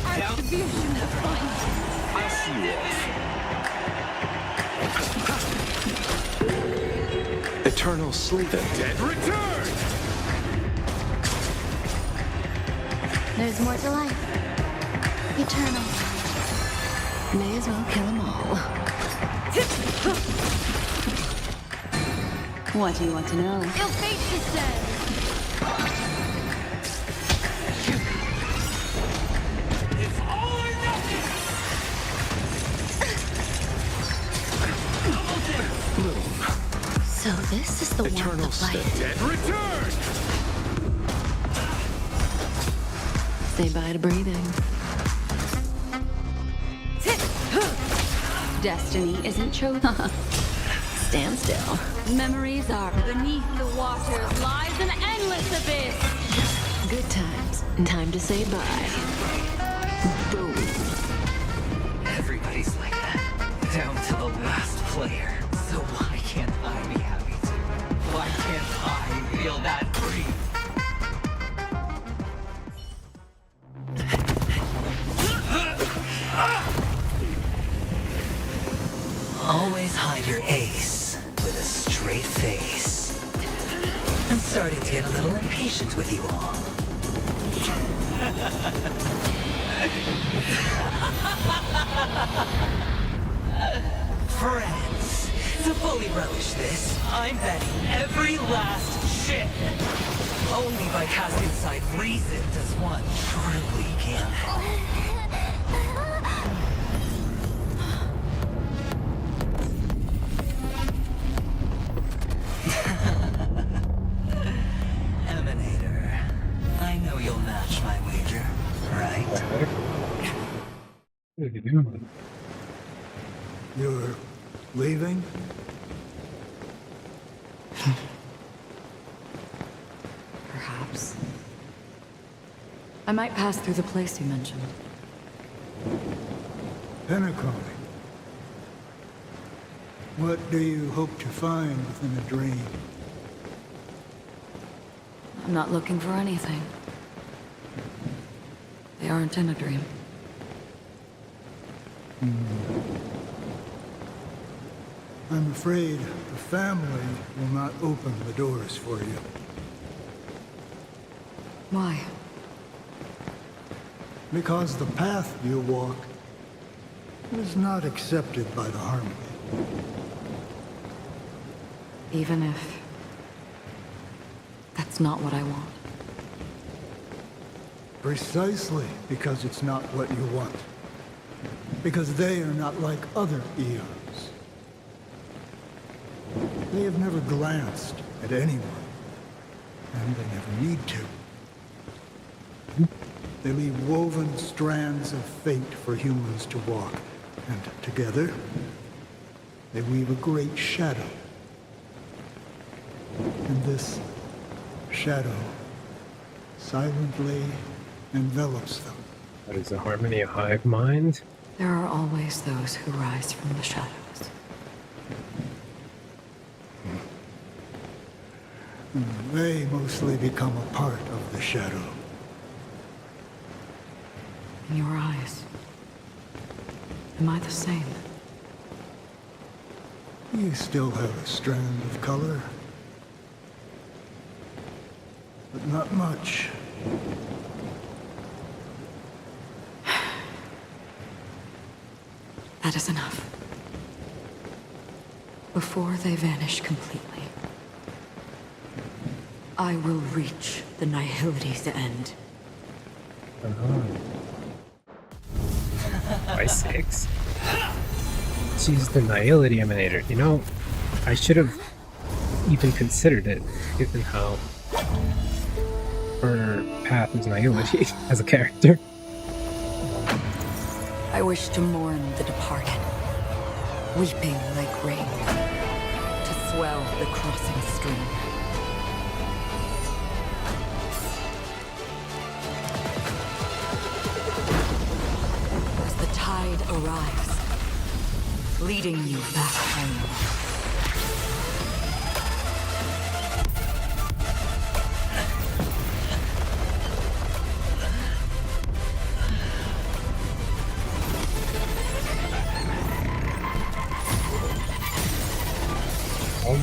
Speaker 21: Attribution of mind.
Speaker 17: I'll see you off. Eternal sleep.
Speaker 4: The dead return!
Speaker 9: There's more to life. Eternal.
Speaker 16: May as well kill them all. What do you want to know?
Speaker 21: Ill fate descends.
Speaker 11: It's all or nothing.
Speaker 9: So this is the warmth
Speaker 17: Eternal
Speaker 9: of life.
Speaker 4: Dead return!
Speaker 16: Say bye to breathing. Destiny isn't chosen. Stand still.
Speaker 21: Memories are beneath the waters lies an endless abyss.
Speaker 16: Good times. Time to say bye. Boom.
Speaker 11: Everybody's like that, down to the last player. So why can't I be happy too? Why can't I feel that free? to get a little impatient with you all. Friends, to fully relish this, I'm betting every last shit. Only by casting aside reason does one truly gamble. Emanator, I know you'll match my wager, right?
Speaker 1: What are you doing?
Speaker 8: You're leaving?
Speaker 19: Perhaps. I might pass through the place you mentioned.
Speaker 8: Penacony. What do you hope to find within a dream?
Speaker 19: I'm not looking for anything. They aren't in a dream.
Speaker 8: I'm afraid the family will not open the doors for you.
Speaker 19: Why?
Speaker 8: Because the path you walk is not accepted by the Harmony.
Speaker 19: Even if that's not what I want.
Speaker 8: Precisely because it's not what you want. Because they are not like other eons. They have never glanced at anyone, and they never need to. They leave woven strands of fate for humans to walk, and together, they weave a great shadow. And this shadow silently envelops them.
Speaker 1: What is the Harmony a hive mind?
Speaker 19: There are always those who rise from the shadows.
Speaker 8: They mostly become a part of the shadow.
Speaker 19: In your eyes, am I the same?
Speaker 8: You still have a strand of color. But not much.
Speaker 19: That is enough. Before they vanish completely, I will reach the nihility's end.
Speaker 1: By 6? She's the Nihility Emanator. You know, I should have even considered it, given how her path is Nihility as a character.
Speaker 19: I wish to mourn the departed, weeping like rain, to swell the crossing stream. As the tide arrives, leading you back home.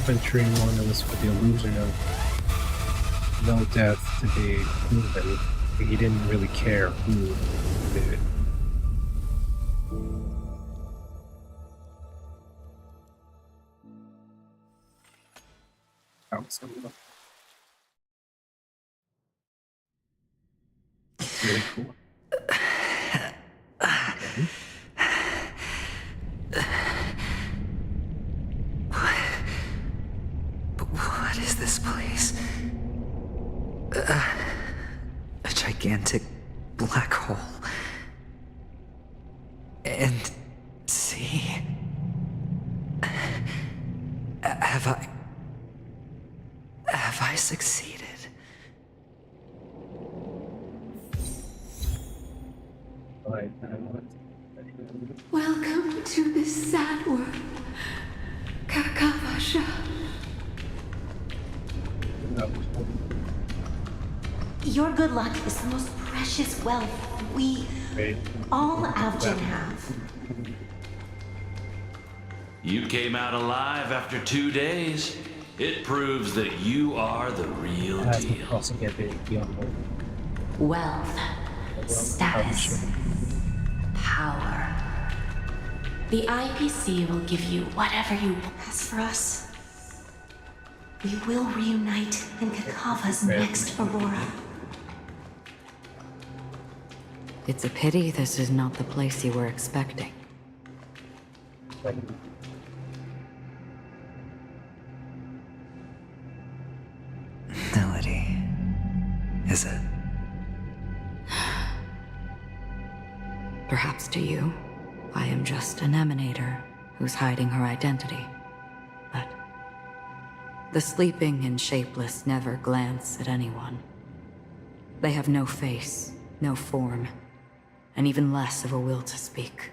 Speaker 1: Aventurine one was for the illusion of no death to be proven. He didn't really care who did it. That was cool. Really cool.
Speaker 11: What is this place? A gigantic black hole. And see? Have I succeeded?
Speaker 10: Welcome to this sad world, Kakavasha.
Speaker 15: Your good luck is the most precious wealth we, all Avgin, have.
Speaker 4: You came out alive after 2 days. It proves that you are the real deal.
Speaker 12: Wealth, status, power. The IPC will give you whatever you want.
Speaker 15: As for us, we will reunite in Kakava's next Aurora.
Speaker 19: It's a pity this is not the place you were expecting.
Speaker 3: Melody, is it?
Speaker 19: Perhaps to you, I am just an emanator who's hiding her identity. But the sleeping and shapeless never glance at anyone. They have no face, no form, and even less of a will to speak.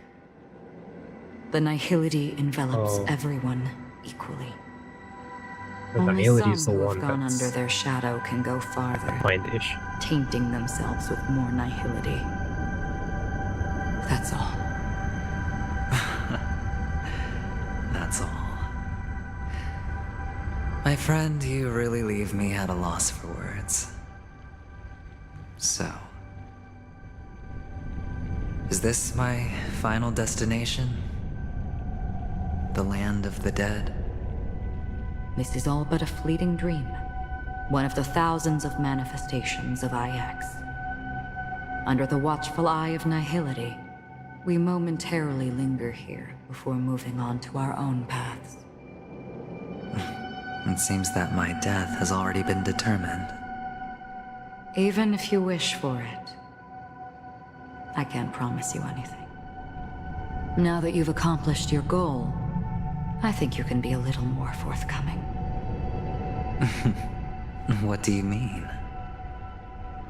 Speaker 19: The nihility envelops everyone equally.
Speaker 1: The
Speaker 19: Only
Speaker 1: nihility is
Speaker 19: some
Speaker 1: the
Speaker 19: who
Speaker 1: one
Speaker 19: have gone
Speaker 1: that's
Speaker 19: under their shadow can go farther,
Speaker 1: find-ish.
Speaker 19: tainting themselves with more nihility. That's all.
Speaker 3: That's all. My friend, you really leave me at a loss for words. So, is this my final destination? The land of the dead?
Speaker 19: This is all but a fleeting dream. One of the thousands of manifestations of IX. Under the watchful eye of nihility, we momentarily linger here before moving on to our own paths.
Speaker 3: It seems that my death has already been determined.
Speaker 19: Even if you wish for it, I can't promise you anything. Now that you've accomplished your goal, I think you can be a little more forthcoming.
Speaker 3: What do you mean?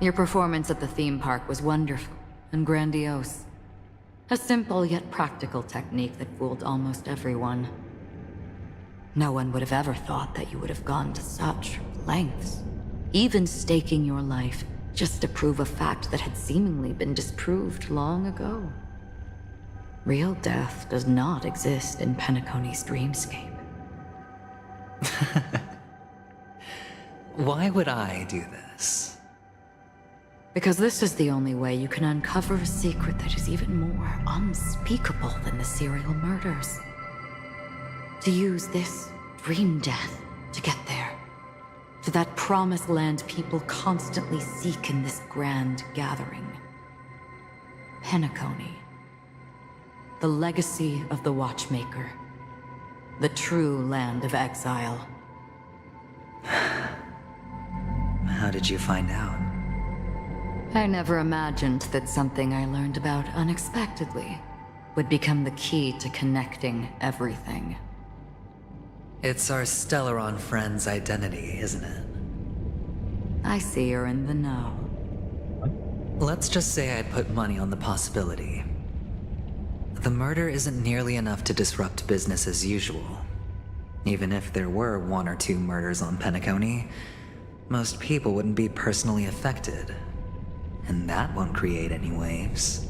Speaker 19: Your performance at the theme park was wonderful and grandiose. A simple yet practical technique that fooled almost everyone. No one would have ever thought that you would have gone to such lengths, even staking your life just to prove a fact that had seemingly been disproved long ago. Real death does not exist in Penacony's dreamscape.
Speaker 3: Why would I do this?
Speaker 19: Because this is the only way you can uncover a secret that is even more unspeakable than the serial murders. To use this dream death to get there. To that promised land people constantly seek in this grand gathering. Penacony. The legacy of the Watchmaker. The true land of exile.
Speaker 3: How did you find out?
Speaker 19: I never imagined that something I learned about unexpectedly would become the key to connecting everything.
Speaker 3: It's our Stellaron friend's identity, isn't it?
Speaker 19: I see you're in the know.
Speaker 3: Let's just say I'd put money on the possibility. The murder isn't nearly enough to disrupt business as usual. Even if there were 1 or 2 murders on Penacony, most people wouldn't be personally affected. And that won't create any waves.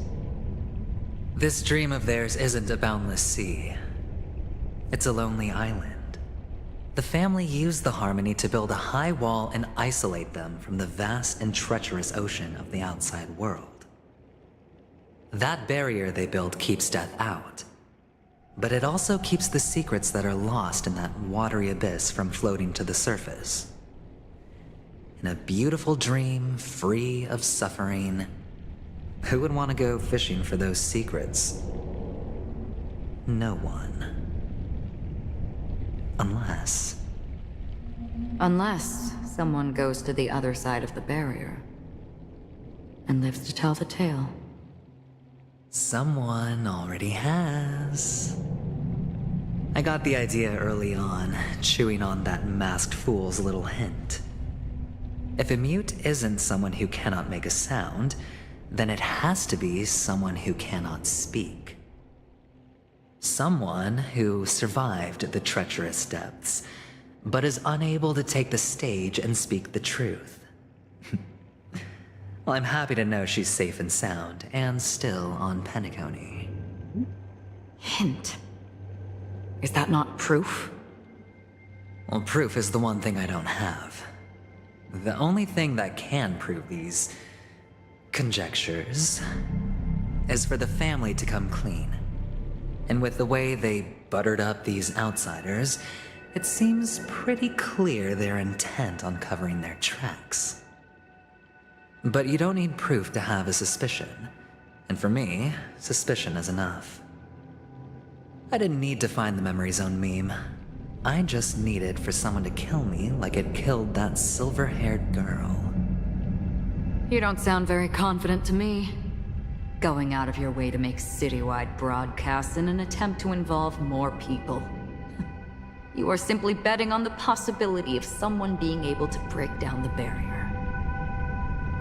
Speaker 3: This dream of theirs isn't a boundless sea. It's a lonely island. The family used the Harmony to build a high wall and isolate them from the vast and treacherous ocean of the outside world. That barrier they built keeps death out, but it also keeps the secrets that are lost in that watery abyss from floating to the surface. In a beautiful dream, free of suffering, who would want to go fishing for those secrets? No one.
Speaker 19: Unless someone goes to the other side of the barrier and lives to tell the tale.
Speaker 3: Someone already has. I got the idea early on, chewing on that masked fool's little hint. If a mute isn't someone who cannot make a sound, then it has to be someone who cannot speak. Someone who survived the treacherous depths, but is unable to take the stage and speak the truth. Well, I'm happy to know she's safe and sound, and still on Penacony.
Speaker 19: Hint. Is that not proof?
Speaker 3: Well, proof is the one thing I don't have. The only thing that can prove these conjectures is for the family to come clean. And with the way they buttered up these outsiders, it seems pretty clear they're intent on covering their tracks. But you don't need proof to have a suspicion. And for me, suspicion is enough. I didn't need to find the memory zone meme. I just needed for someone to kill me like it killed that silver-haired girl.
Speaker 19: You don't sound very confident to me. Going out of your way to make citywide broadcasts in an attempt to involve more people. You are simply betting on the possibility of someone being able to break down the barrier.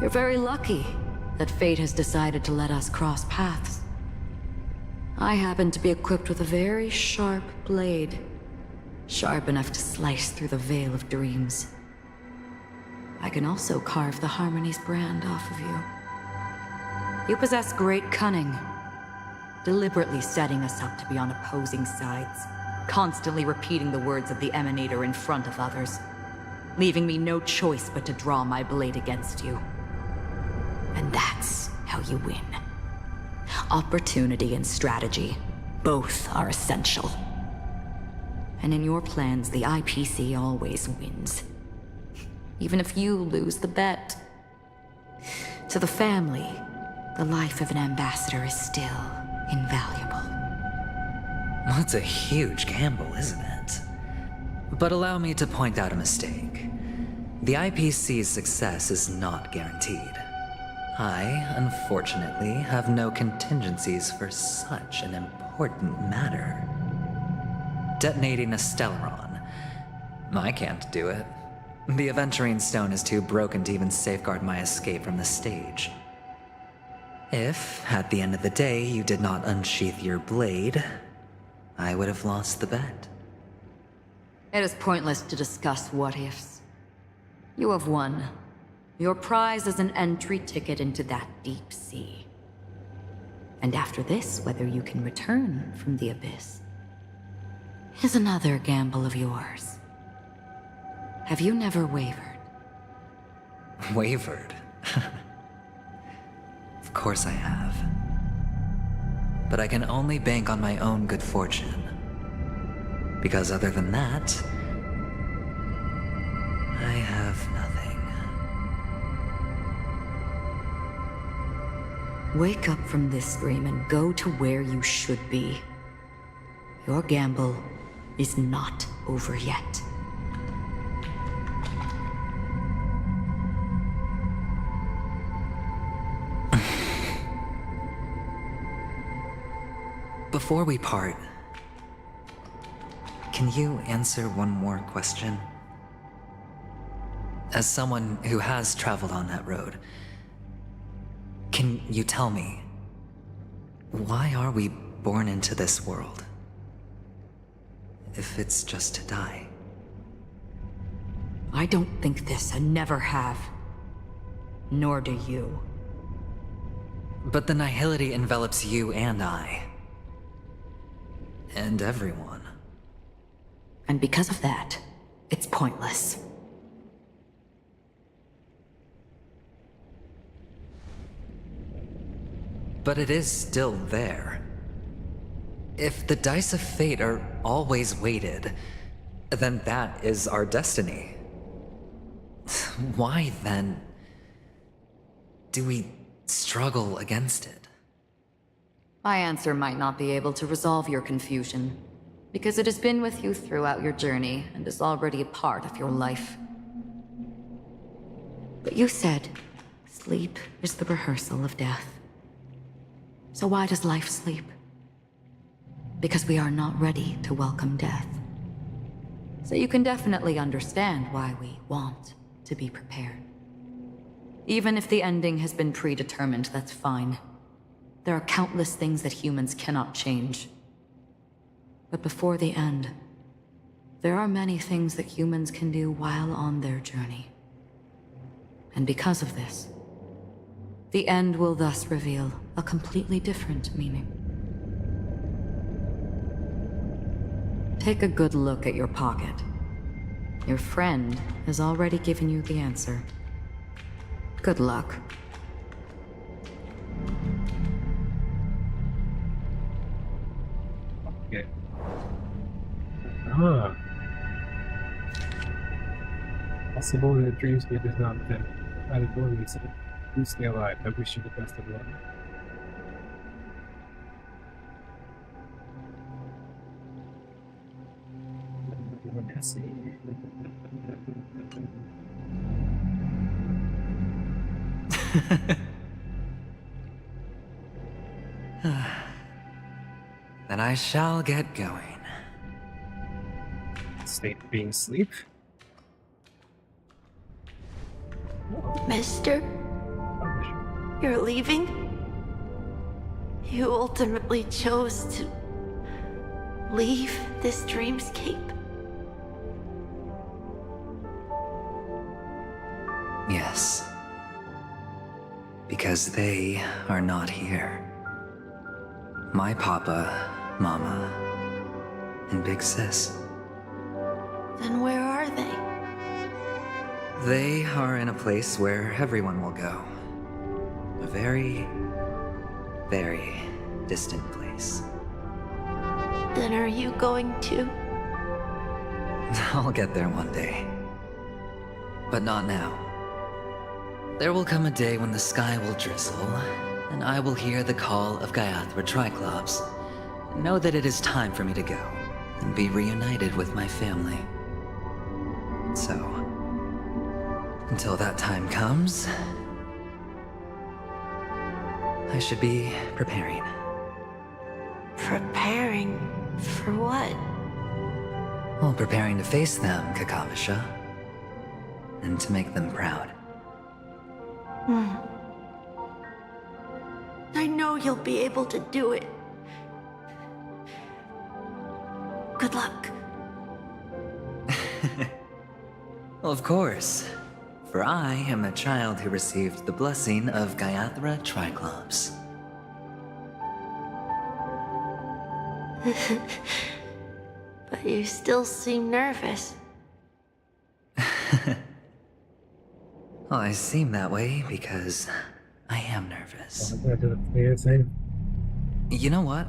Speaker 19: You're very lucky that fate has decided to let us cross paths. I happen to be equipped with a very sharp blade, sharp enough to slice through the veil of dreams. I can also carve the Harmony's brand off of you. You possess great cunning, deliberately setting us up to be on opposing sides, constantly repeating the words of the Emanator in front of others, leaving me no choice but to draw my blade against you. And that's how you win. Opportunity and strategy, both are essential. And in your plans, the IPC always wins. Even if you lose the bet. To the family, the life of an ambassador is still invaluable.
Speaker 3: That's a huge gamble, isn't it? But allow me to point out a mistake. The IPC's success is not guaranteed. I, unfortunately, have no contingencies for such an important matter. Detonating a Stellaron. I can't do it. The Aventurine stone is too broken to even safeguard my escape from the stage. If, at the end of the day, you did not unsheath your blade, I would have lost the bet.
Speaker 19: It is pointless to discuss what-ifs. You have won. Your prize is an entry ticket into that deep sea. And after this, whether you can return from the abyss is another gamble of yours. Have you never wavered?
Speaker 3: Wavered? Of course I have. But I can only bank on my own good fortune. Because other than that, I have nothing.
Speaker 19: Wake up from this dream and go to where you should be. Your gamble is not over yet.
Speaker 3: Before we part, can you answer one more question? As someone who has traveled on that road, can you tell me, why are we born into this world? If it's just to die.
Speaker 19: I don't think this and never have. Nor do you.
Speaker 3: But the nihility envelops you and I. And everyone.
Speaker 19: And because of that, it's pointless.
Speaker 3: But it is still there. If the dice of fate are always weighted, then that is our destiny. Why, then, do we struggle against it?
Speaker 19: My answer might not be able to resolve your confusion, because it has been with you throughout your journey and is already a part of your life. But you said, sleep is the rehearsal of death. So why does life sleep? Because we are not ready to welcome death. So you can definitely understand why we want to be prepared. Even if the ending has been predetermined, that's fine. There are countless things that humans cannot change. But before the end, there are many things that humans can do while on their journey. And because of this, the end will thus reveal a completely different meaning. Take a good look at your pocket. Your friend has already given you the answer. Good luck.
Speaker 1: Okay. Ah. Possible that dreams we does not fit. Out of beliefs, we stay alive. I wish you the best of luck. Let's see.
Speaker 3: Then I shall get going.
Speaker 1: State of being asleep.
Speaker 6: Mister? You're leaving? You ultimately chose to leave this dreamscape?
Speaker 3: Yes. Because they are not here. My papa, mama, and big sis.
Speaker 6: Then where are they?
Speaker 3: They are in a place where everyone will go. A very, very distant place.
Speaker 6: Then are you going to?
Speaker 3: I'll get there one day. But not now. There will come a day when the sky will drizzle, and I will hear the call of Gaiathra Triclops, and know that it is time for me to go, and be reunited with my family. So, until that time comes, I should be preparing.
Speaker 6: Preparing for what?
Speaker 3: Well, preparing to face them, Kakavasha, and to make them proud.
Speaker 6: I know you'll be able to do it. Good luck.
Speaker 3: Well, of course. For I am a child who received the blessing of Gaiathra Triclops.
Speaker 6: But you still seem nervous.
Speaker 3: Well, I seem that way because I am nervous.
Speaker 1: I'm gonna do the clear thing.
Speaker 3: You know what?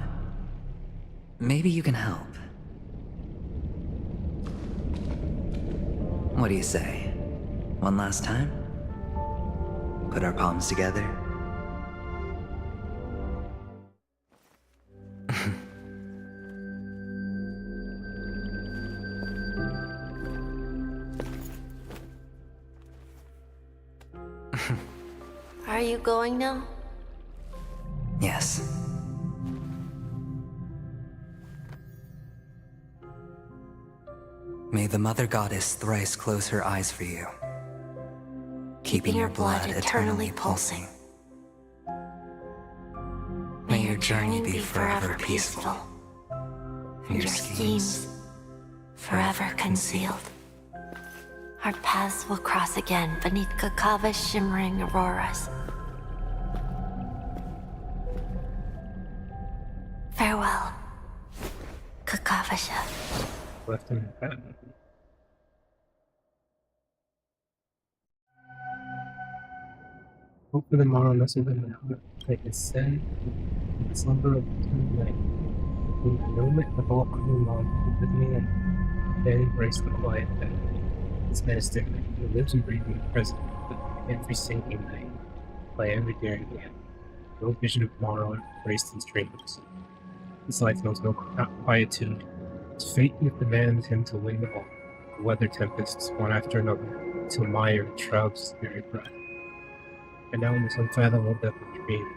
Speaker 3: Maybe you can help. What do you say? One last time? Put our palms together?
Speaker 6: Are you going now?
Speaker 3: Yes. May the Mother Goddess thrice close her eyes for you, keeping your blood eternally pulsing. May your journey be forever peaceful, and your schemes
Speaker 6: forever concealed. Our paths will cross again beneath Kakava's shimmering auroras. Farewell, Kakavasha.
Speaker 1: Left in the bed. Hope for tomorrow nestled in my heart. Take a sin, the slumber of the night. Between the moment of all coming on with me and then embrace the quiet bed. This master who lives and breathes in the present, but every sinking night, by every daring hand. No vision of tomorrow embraced in dreams. His life knows no quietude. His fate demands him to wing the ball, to weather tempests one after another, till mire shrouds his very breath. And now in this unfathomable depth of dream,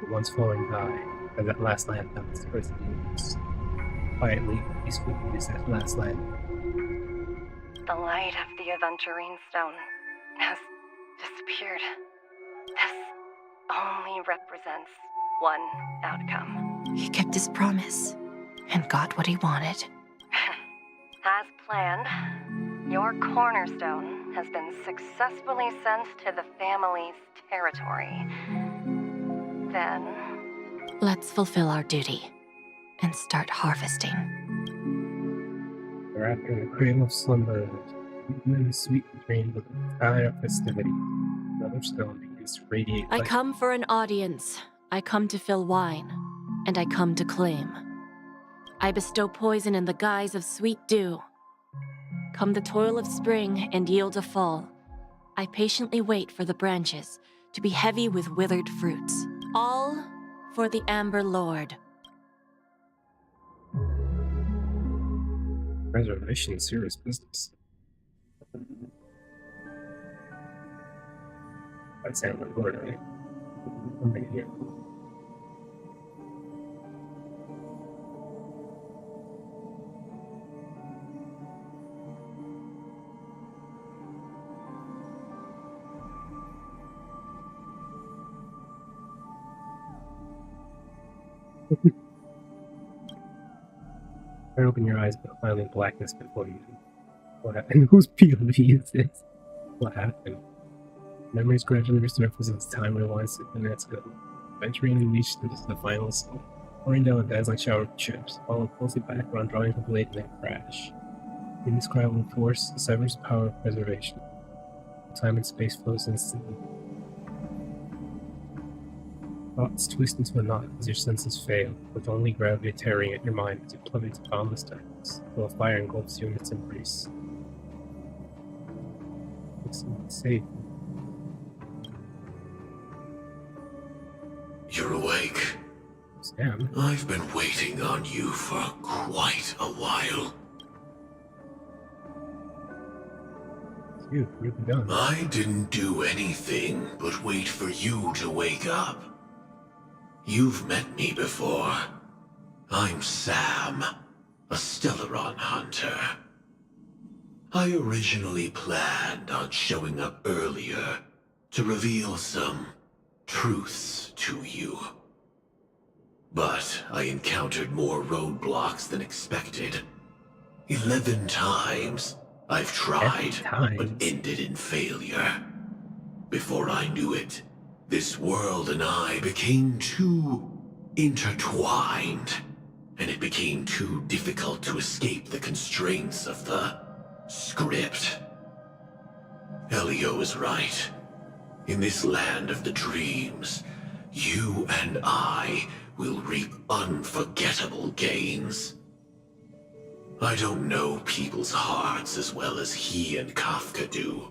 Speaker 1: the once fallen die, as that last land down its earthly universe. Quietly, peacefully is that last land.
Speaker 14: The light of the Aventurine stone has disappeared. This only represents one outcome.
Speaker 12: He kept his promise and got what he wanted.
Speaker 14: As planned, your cornerstone has been successfully sent to the family's territory. Then...
Speaker 12: let's fulfill our duty and start harvesting.
Speaker 1: Wrapped in the cream of slumber, In the sweet dream of a sky of festivity, another stone begins to radiate
Speaker 12: I
Speaker 1: light.
Speaker 12: come for an audience. I come to fill wine, and I come to claim. I bestow poison in the guise of sweet dew. Come the toil of spring and yield a fall. I patiently wait for the branches to be heavy with withered fruits. All for the Amber Lord.
Speaker 1: Preservation is serious business. That's Amber Lord, right? Right here. Try to open your eyes, but finally blackness before you. What happened? Whose POV is this? What happened? Memories gradually resurface as time rewinds to minutes ago. Aventurine unleashed into the final zone, pouring down a dazzling shower of chips, followed closely background drawing her blade in a crash. Indescribable force severs the power of preservation. Time and space flows instantly. Thoughts twist into a knot as your senses fail, with only gravity tearing at your mind as you plummet to boundless darkness, while fire engulfs you in its embrace. It's safe.
Speaker 2: You're awake.
Speaker 1: Sam?
Speaker 2: I've been waiting on you for quite a while.
Speaker 1: You, you've done.
Speaker 2: I didn't do anything but wait for you to wake up. You've met me before. I'm Sam, a Stellaron hunter. I originally planned on showing up earlier to reveal some truths to you. But I encountered more roadblocks than expected. 11 times I've tried, but ended in failure. Before I knew it, this world and I became too intertwined, and it became too difficult to escape the constraints of the script. Elio is right. In this land of the dreams, you and I will reap unforgettable gains. I don't know people's hearts as well as he and Kafka do.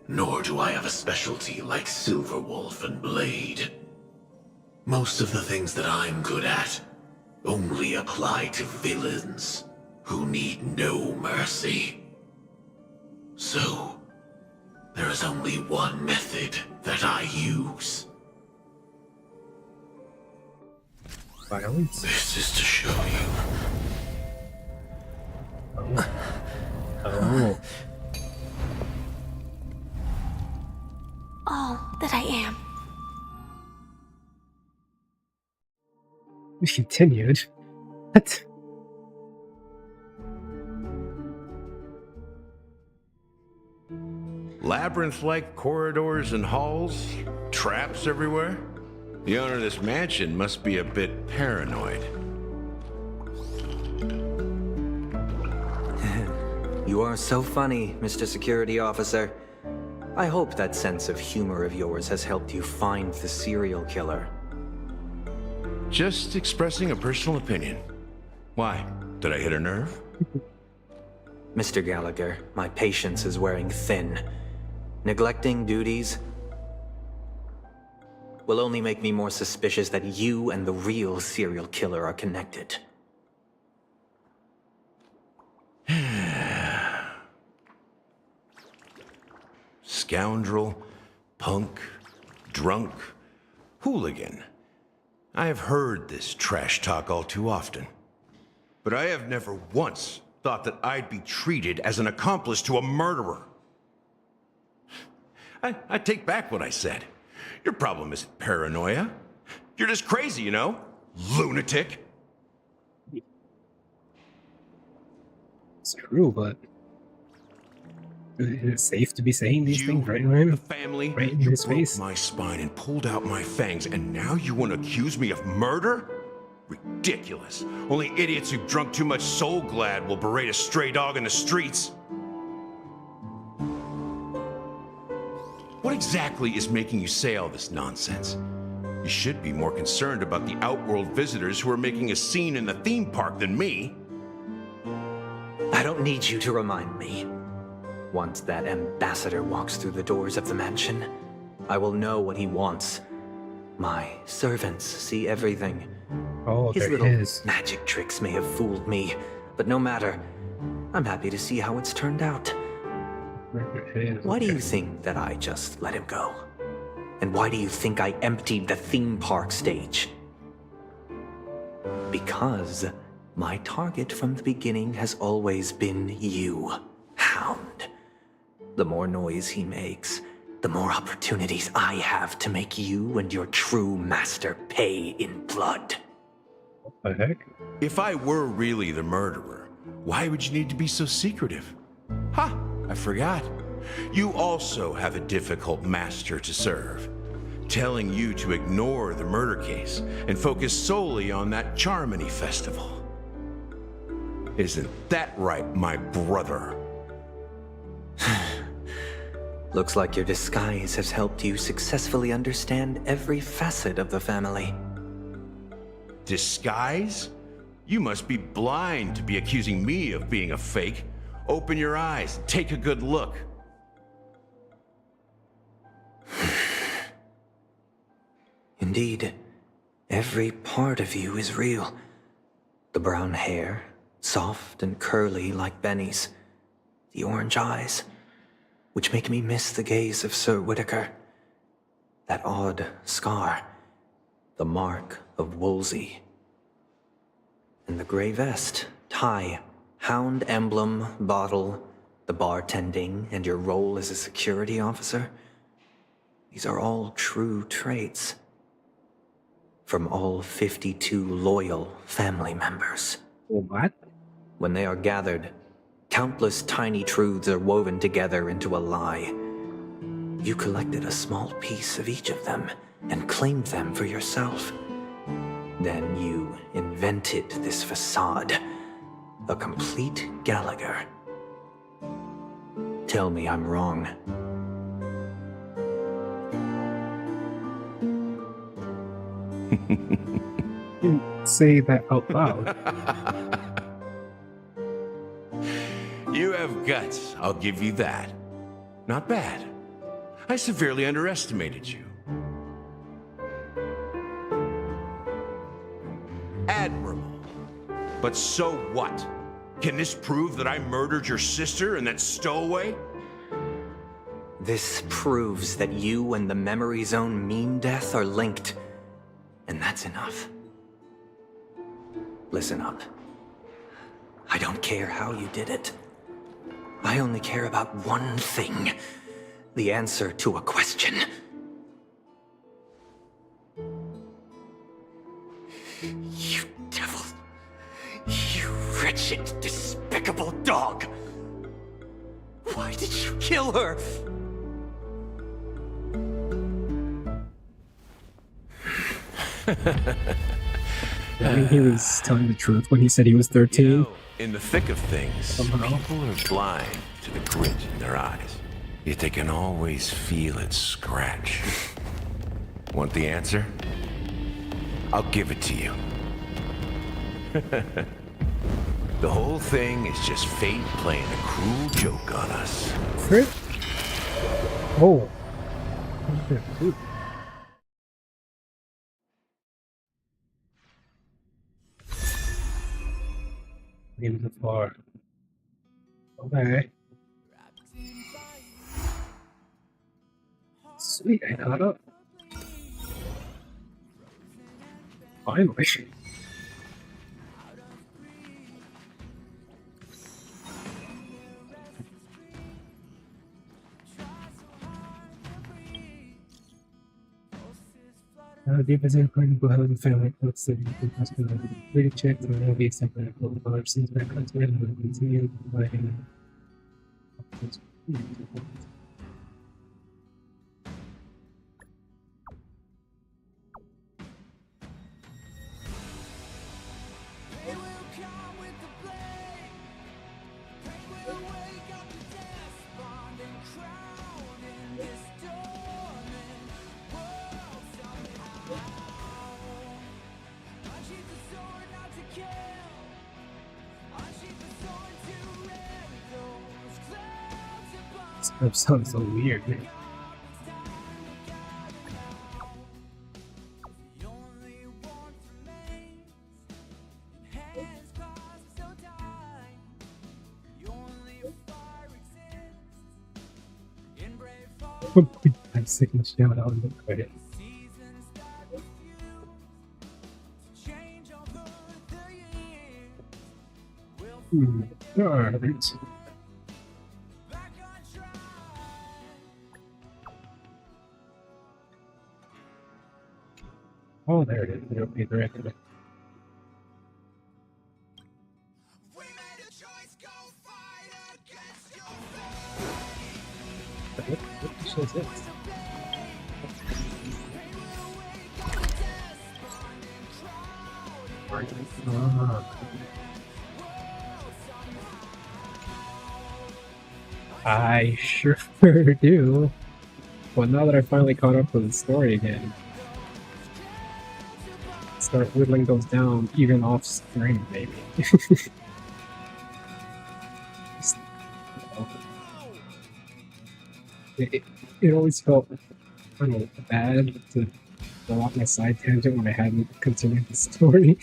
Speaker 2: Nor do I have a specialty like Silverwolf and Blade. Most of the things that I'm good at only apply to villains who need no mercy. So, there is only one method that I use.
Speaker 1: Violence?
Speaker 2: This is to show you.
Speaker 1: Oh.
Speaker 15: All that I am.
Speaker 1: We continued. What?
Speaker 18: Labyrinth-like corridors and halls, traps everywhere. The owner of this mansion must be a bit paranoid.
Speaker 5: You are so funny, Mr. Security Officer. I hope that sense of humor of yours has helped you find the serial killer.
Speaker 18: Just expressing a personal opinion. Why? Did I hit a nerve?
Speaker 5: Mr. Gallagher, my patience is wearing thin. Neglecting duties will only make me more suspicious that you and the real serial killer are connected.
Speaker 18: Scoundrel, punk, drunk, hooligan. I have heard this trash talk all too often. But I have never once thought that I'd be treated as an accomplice to a murderer. I take back what I said. Your problem isn't paranoia. You're just crazy, you know? Lunatic.
Speaker 1: It's true, but is it safe to be saying these things right in him?
Speaker 18: Family,
Speaker 1: right in
Speaker 18: you
Speaker 1: his
Speaker 18: broke
Speaker 1: face?
Speaker 18: my spine and pulled out my fangs, and now you want to accuse me of murder? Ridiculous. Only idiots who've drunk too much Soul Glad will berate a stray dog in the streets. What exactly is making you say all this nonsense? You should be more concerned about the Outworld visitors who are making a scene in the theme park than me.
Speaker 5: I don't need you to remind me. Once that ambassador walks through the doors of the mansion, I will know what he wants. My servants see everything.
Speaker 1: Oh,
Speaker 5: His
Speaker 1: there
Speaker 5: little
Speaker 1: is.
Speaker 5: magic tricks may have fooled me, but no matter. I'm happy to see how it's turned out. Why do you think that I just let him go? And why do you think I emptied the theme park stage? Because my target from the beginning has always been you, Hound. The more noise he makes, the more opportunities I have to make you and your true master pay in blood.
Speaker 1: What the heck?
Speaker 18: If I were really the murderer, why would you need to be so secretive? Ha! I forgot. You also have a difficult master to serve, telling you to ignore the murder case and focus solely on that Charmony festival. Isn't that right, my brother?
Speaker 5: Looks like your disguise has helped you successfully understand every facet of the family.
Speaker 18: Disguise? You must be blind to be accusing me of being a fake. Open your eyes, take a good look.
Speaker 5: Indeed, every part of you is real. The brown hair, soft and curly like Benny's. The orange eyes, which make me miss the gaze of Sir Whitaker. That odd scar, the mark of Wolsey. And the gray vest, tie, hound emblem, bottle, the bartending, and your role as a security officer. These are all true traits. From all 52 loyal family members.
Speaker 1: What?
Speaker 5: When they are gathered, countless tiny truths are woven together into a lie. You collected a small piece of each of them and claimed them for yourself. Then you invented this facade, a complete Gallagher. Tell me I'm wrong.
Speaker 1: You say that out loud.
Speaker 18: You have guts, I'll give you that. Not bad. I severely underestimated you. Admirable. But so what? Can this prove that I murdered your sister and that stowaway?
Speaker 5: This proves that you and the Memory Zone Mean Death are linked. And that's enough. Listen up. I don't care how you did it. I only care about one thing. The answer to a question. You devil. You wretched, despicable dog. Why did you kill her?
Speaker 1: I mean, he was telling the truth when he said he was 13.
Speaker 18: You know, in the thick of things,
Speaker 1: Somehow.
Speaker 18: people are blind to the grit in their eyes. Yet they can always feel it scratch. Want the answer? I'll give it to you. The whole thing is just fate playing a cruel joke on us.
Speaker 1: Crit? Oh. Ooh. Into the floor. Okay. Sweet, I got up. Finally. Deep as including Bohemian the family close to the hospital. Really check the movie example of all the scenes back on the and continue by him. That sounds so weird. I'm sick of shout out in the credit. Alright. Oh, there it is. It'll be directed. What the shit is this? I sure do. Well, now that I finally caught up with the story again, start whittling those down even off screen, maybe. It always felt, I don't know, bad to go off my side tangent when I hadn't continued the story.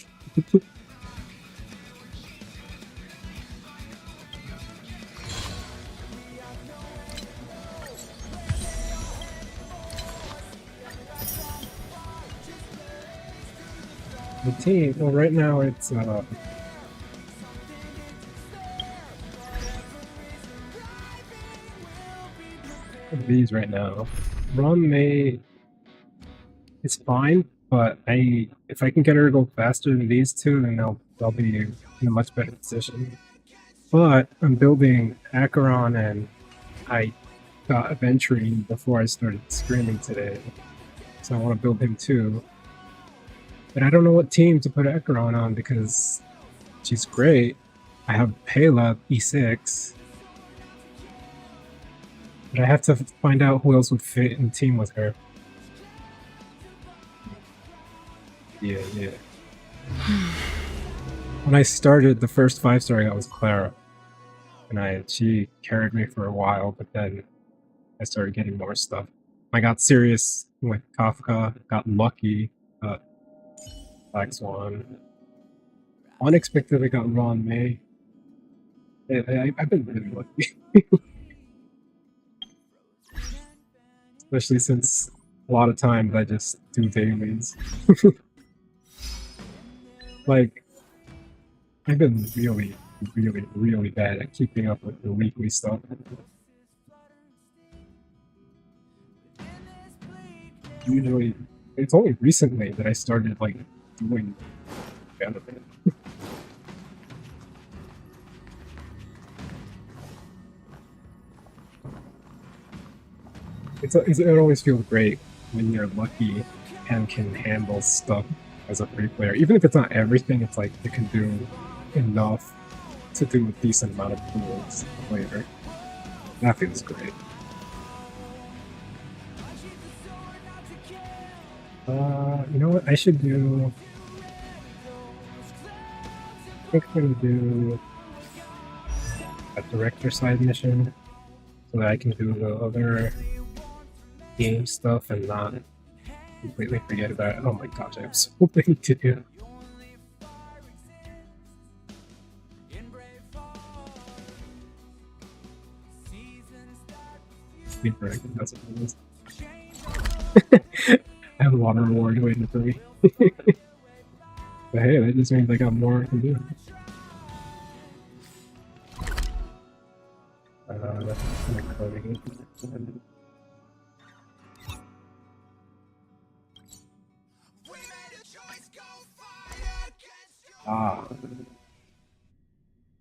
Speaker 1: The team, well, right now it's these right now. Ron May is fine, but if I can get her to go faster than these two, then they'll be in a much better position. But I'm building Acheron, and I got Aventurine before I started streaming today, so I want to build him too. But I don't know what team to put Acheron on because she's great. I have Pela E6. But I have to find out who else would fit in team with her. Yeah. When I started, the first 5-star I got was Clara. And she carried me for a while, but then I started getting more stuff. I got serious with Kafka, got lucky, got Black Swan. Unexpectedly got Ron May. I've been really lucky. Especially since a lot of times I just do dailies. Like, I've been really bad at keeping up with the weekly stuff. Usually, it's only recently that I started, like, doing better. It always feels great when you're lucky and can handle stuff as a free player. Even if it's not everything, it's like you can do enough to do a decent amount of tools later. That feels great. You know what? I should do... I think I'm gonna do a director side mission so that I can do the other game stuff and not completely forget about it. Oh my gosh, I have so many to do. I have a lot of reward waiting for me. But hey, that just means I got more I can do.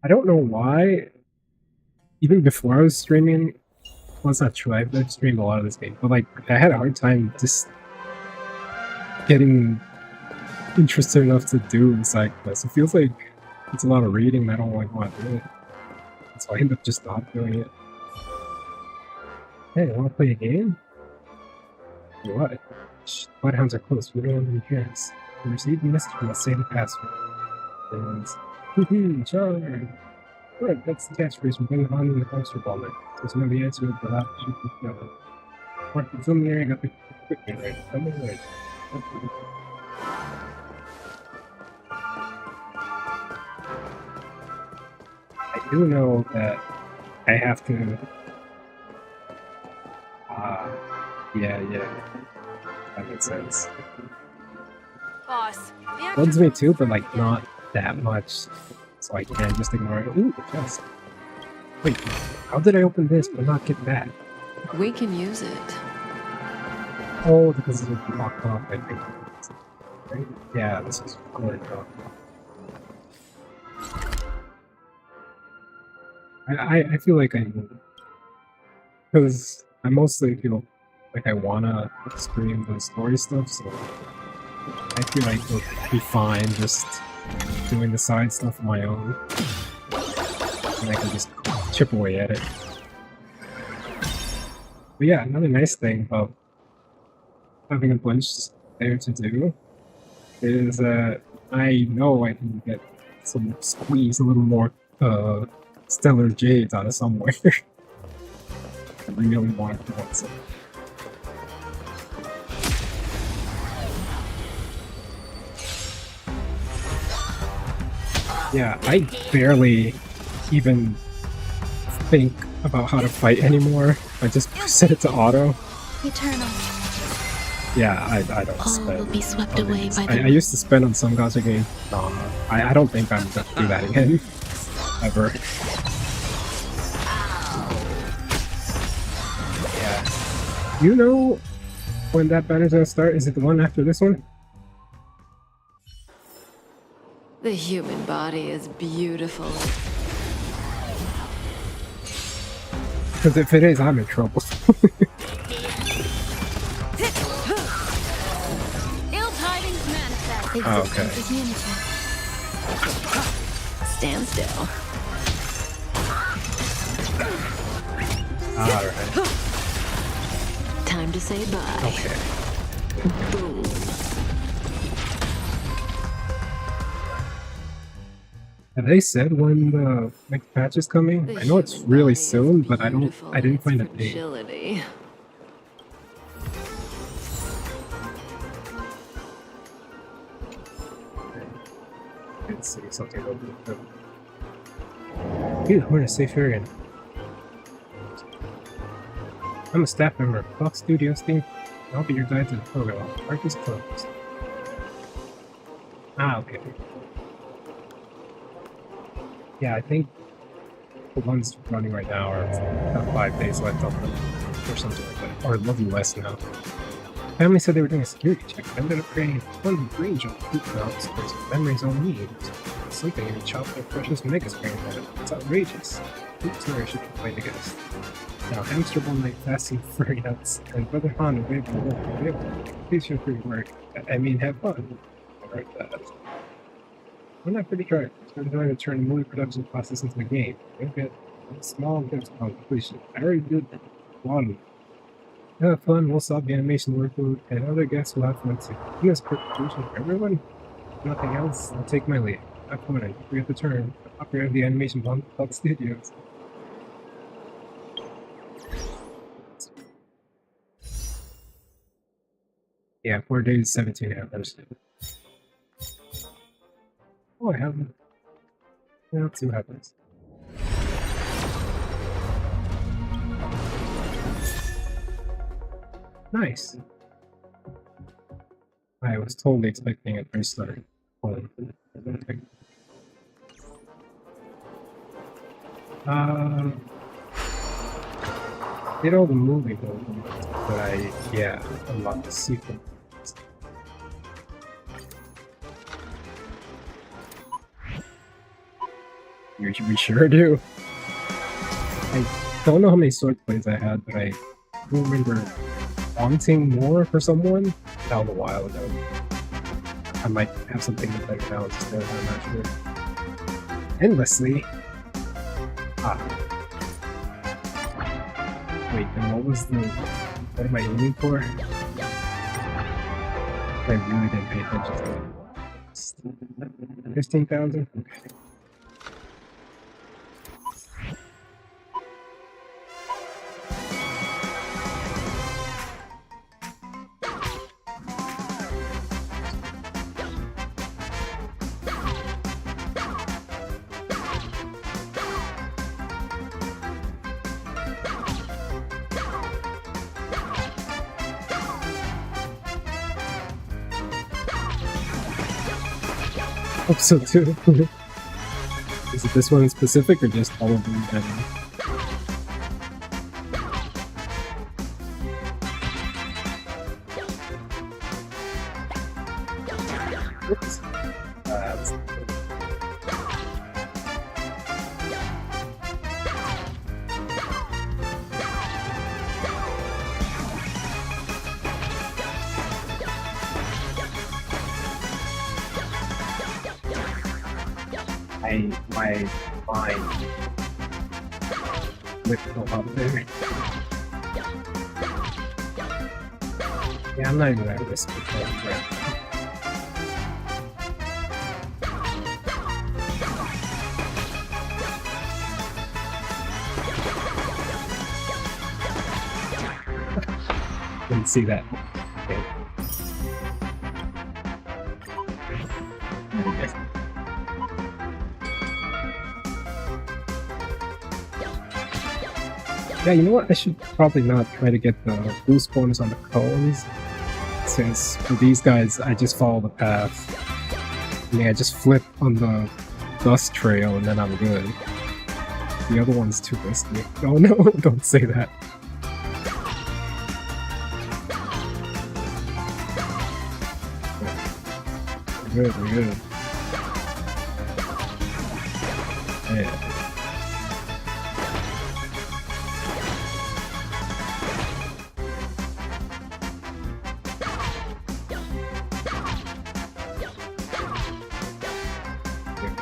Speaker 1: I don't know why. Even before I was streaming, well, it's not true. I've streamed a lot of this game, but like I had a hard time just getting interested enough to do side quests. It feels like it's a lot of reading and I don't like want to do it. So I end up just not doing it. Hey, want to play a game? What? Bloodhounds are close. We don't want any parents. We received a message from the same password. And charge. Right, that's the catchphrase from Penacony on the poster ball there. There's no the answer, but I should know. Mark the film area got the equipment right. Come on, right. I do know that I have to. Yeah. That makes sense.
Speaker 21: Boss,
Speaker 1: Floods me too, but like not that much. So I can't just ignore it. Ooh, a chest. Wait, how did I open this but not get that?
Speaker 16: We can use it.
Speaker 1: Oh, because it's locked off, I think. Right? Yeah, this is corded off. I feel like I need it. Because I mostly feel like I wanna stream the story stuff, so I feel like it'll be fine just doing the side stuff on my own. And I can just chip away at it. But yeah, another nice thing about having a bunch there to do is that I know I can get squeeze a little more stellar jades out of somewhere. I really want to want some. Yeah, I barely even think about how to fight anymore. I just set it to auto.
Speaker 12: Eternal.
Speaker 1: Yeah, I don't
Speaker 12: All
Speaker 1: spend.
Speaker 12: will be swept
Speaker 1: on
Speaker 12: away
Speaker 1: these.
Speaker 12: by
Speaker 1: I
Speaker 12: the
Speaker 1: used to spend on some gacha games. I don't think I'm gonna do that again. Ever. Yeah. You know when that banner's gonna start? Is it the one after this one?
Speaker 16: The human body is beautiful.
Speaker 1: Because if it is, I'm in trouble.
Speaker 21: Ill tidings manifest.
Speaker 1: Oh, okay.
Speaker 16: Stand still.
Speaker 1: Alright.
Speaker 16: Time to say bye.
Speaker 1: Okay.
Speaker 16: Boom.
Speaker 1: Have they said when the next patch is coming? I know it's really soon, but I didn't find a date.
Speaker 16: Fragility.
Speaker 1: Let's see something about the we're in a safe area. I'm a staff member of Fox Studios team. I'll be your guide to the program. Park is closed. Ah, okay. Yeah, I think the ones running right now are about 5 days left on them, or something like that. Or a little less now. Family said they were doing a security check. I ended up creating a fun range of food routes for some memories on need. Something in a chocolate precious mega screen had it. It's outrageous. Oops, sorry, I should complain to guests. Now, hamster ball night fasting furry nuts, and Brother Han away from the work. Please feel free to work. I mean, have fun. Alright, that. We're not pretty sure. We're going to turn the movie production process into a game. We'll get small gifts upon completion. I already did one. Have fun, we'll solve the animation workload, and other guests will have fun too. You guys put conclusion for everyone? If nothing else, I'll take my leave. Have fun, and we have to turn the operator of the animation Bump Studios. Yeah, 4 days, 17 hours. Oh, I haven't. Yeah, let's see what happens. Nice. I was totally expecting it to start. Did all the movie though, but yeah, unlocked the sequel. We sure do. I don't know how many sword plays I had, but I do remember wanting more for someone. That was a while ago. I might have something better now instead, I'm not sure. Endlessly. Wait, then what am I aiming for? I really didn't pay attention to it. 15,000? Okay. Hope so too. Is it this one in specific or just all of them? Oops. My mind with the up there. Yeah, I'm not even gonna risk it right. Didn't see that. Okay. Yeah, you know what? I should probably not try to get the boost bonus on the cones, since for these guys, I just follow the path. I mean, I just flip on the dust trail and then I'm good. The other one's too risky. Oh no, don't say that. We're good, we're good. Yeah.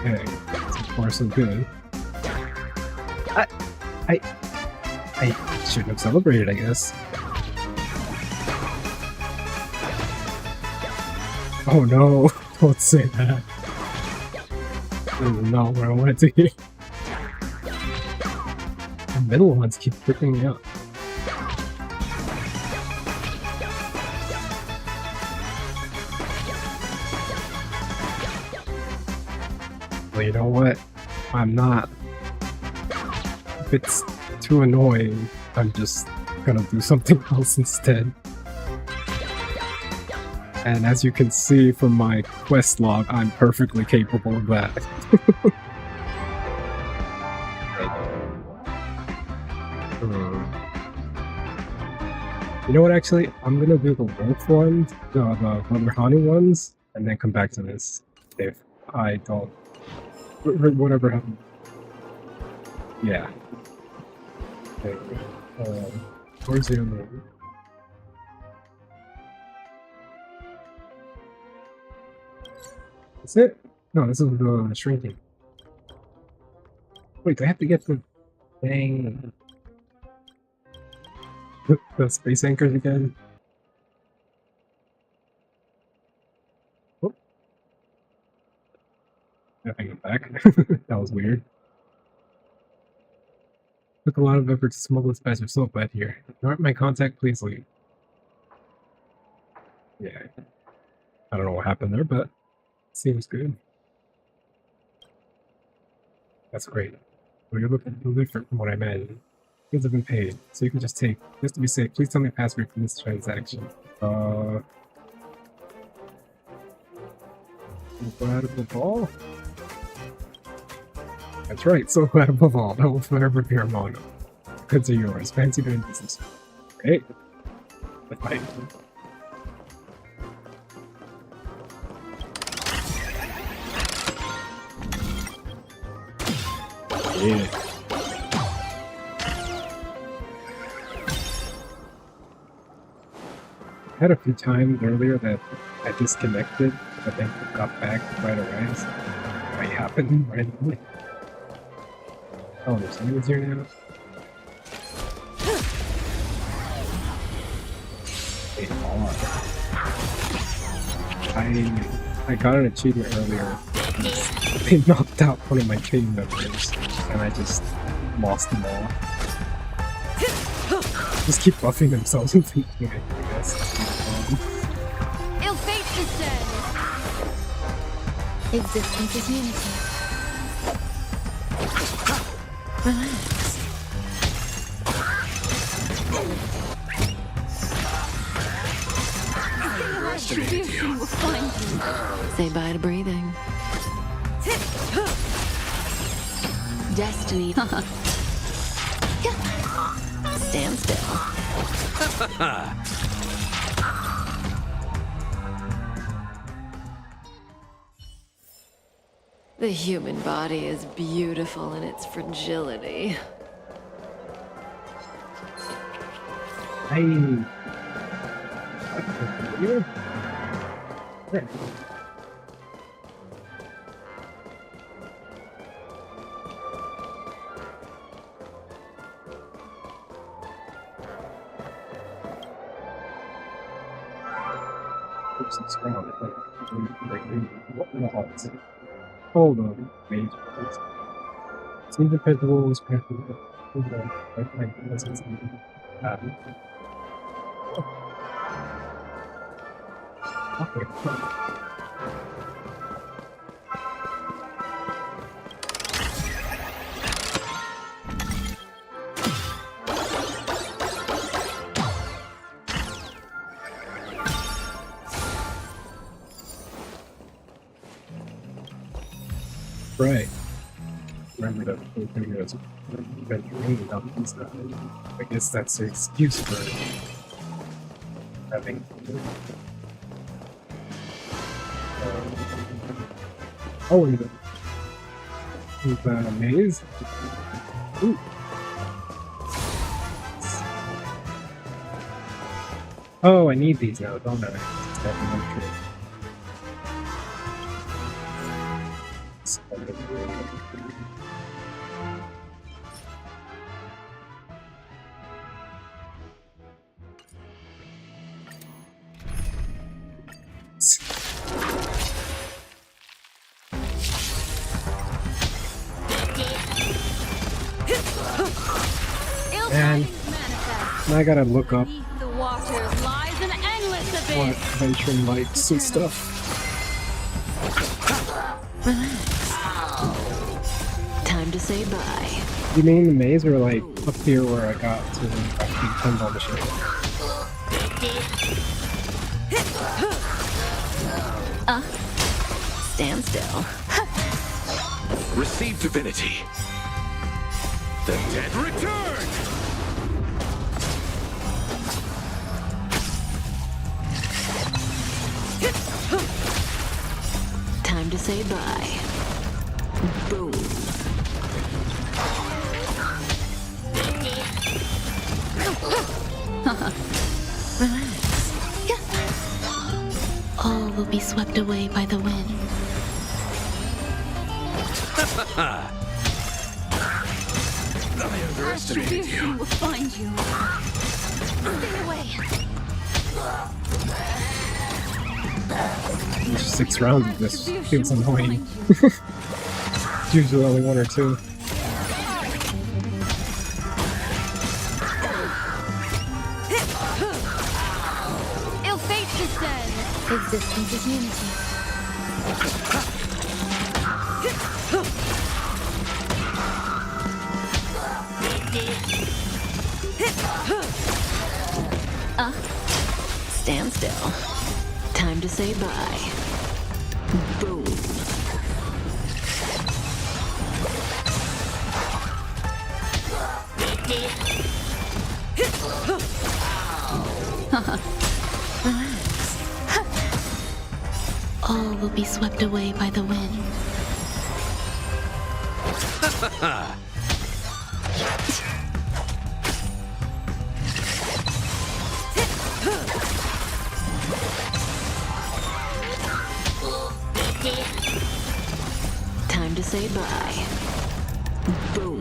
Speaker 1: Okay, so far so good. I shouldn't have celebrated, I guess. Oh no, don't say that. This is not what I wanted to hear. The middle ones keep tripping me up. Well, you know what? I'm not. If it's too annoying, I'm just gonna do something else instead. And as you can see from my quest log, I'm perfectly capable of that. You know what, actually? I'm gonna do the wolf ones, the Mother Honey ones, and then come back to this if I don't. Whatever happened. Yeah. Okay. Where's the other one? Is it? No, this is the shrinking. Wait, do I have to get the dang the space anchors again? Oh. I get back. That was weird. Took a lot of effort to smuggle this bastard so bad here. If you aren't my contact, please leave. Yeah. I don't know what happened there, but seems good. That's great. Well, you're looking different from what I imagined. Things have been paid, so you can just take. Just to be safe, please tell me a password for this transaction. Go out of the ball? That's right, so glad above all. That will forever be our motto. Goods are yours. Fancy doing business. Okay. Bye. Yeah. I had a few times earlier that I disconnected, but then got back right away. So it might happen randomly. Oh, there's enemies here now. Wait, hold on. I got an achievement earlier. They knocked out one of my team members, and I just lost them all. Just keep buffing themselves and thinking I guess.
Speaker 21: Ill fate descends. Existence is unity. Relax.
Speaker 16: Say bye to breathing. Destiny. Stand still. The human body is beautiful in its fragility.
Speaker 1: Hey. Hold on, wait. Seems the festival was perfect. Okay. Right. Remember that whole thing was Aventurine about and stuff. I guess that's the excuse for having. Oh, and the maze. Ooh. Oh, I need these now, don't I? It's definitely true. And I gotta look up
Speaker 21: The waters lies an endless abyss.
Speaker 1: what Aventurine likes and stuff.
Speaker 16: Time to say bye.
Speaker 1: You mean the maze or like up here where I got to actually depend on the ship?
Speaker 16: Stand still.
Speaker 17: Receive divinity. The dead return!
Speaker 16: Time to say bye. Boom. Relax. All will be swept away by the wind.
Speaker 17: I underestimated you.
Speaker 21: Will find you. Stay away.
Speaker 1: 6 rounds of this feels annoying. Usually only 1 or 2.
Speaker 21: Ill fate descend.
Speaker 9: Existence is unity.
Speaker 16: Stand still. Time to say bye. Boom. Relax. All will be swept away by the wind. Time to say bye. Boom.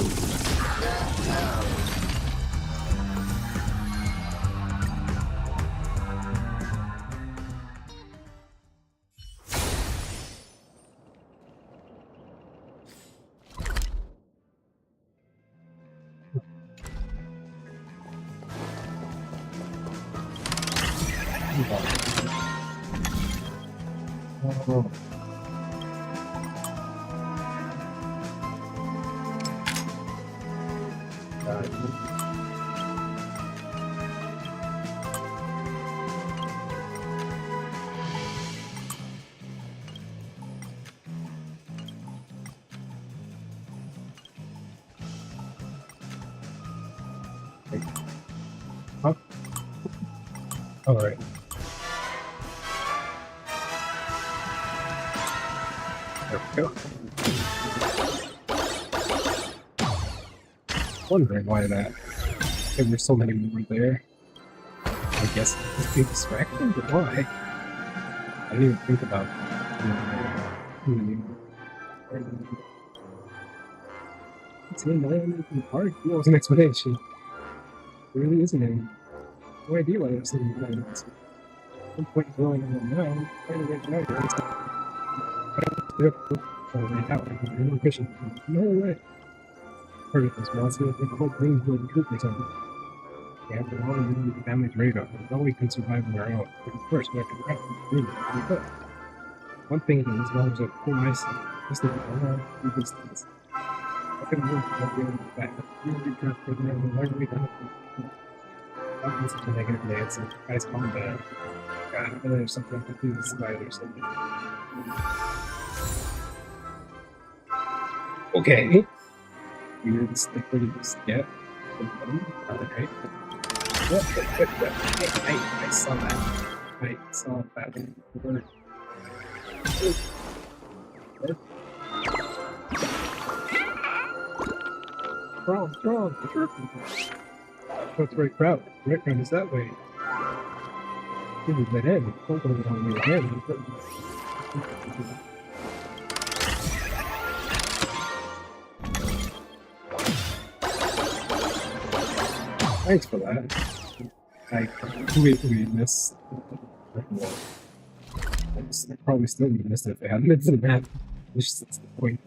Speaker 1: Oh. Alright. There we go. Wondering why that. There were so many more there. I guess it's being distracting, but why? I didn't even think about it's in the park. No, it's an explanation. There really isn't any. No idea why there's something like this. No point in going on now. I'm trying to get it out. There's no fishing. No way. Part of this monster, they call things like coop or something. They have to all in the family's radar. No one can survive on their own. But of course, we have to grab them. One thing is that as long as I pull ice, just look around, we can see this. I couldn't move to the back. You would be dressed for the end of every kind of I've been such a negative Nancy. Ice combat. God, I know there's something I could do with spider or something. Okay. Weird stick ready to get. Okay. I saw that. I saw that word. Wrong. That's right, crowd. Right round is that way. Give me that end. Don't go the wrong way again. Thanks for that. I completely missed. I probably still would have missed it if they hadn't been to the map. Which is the point.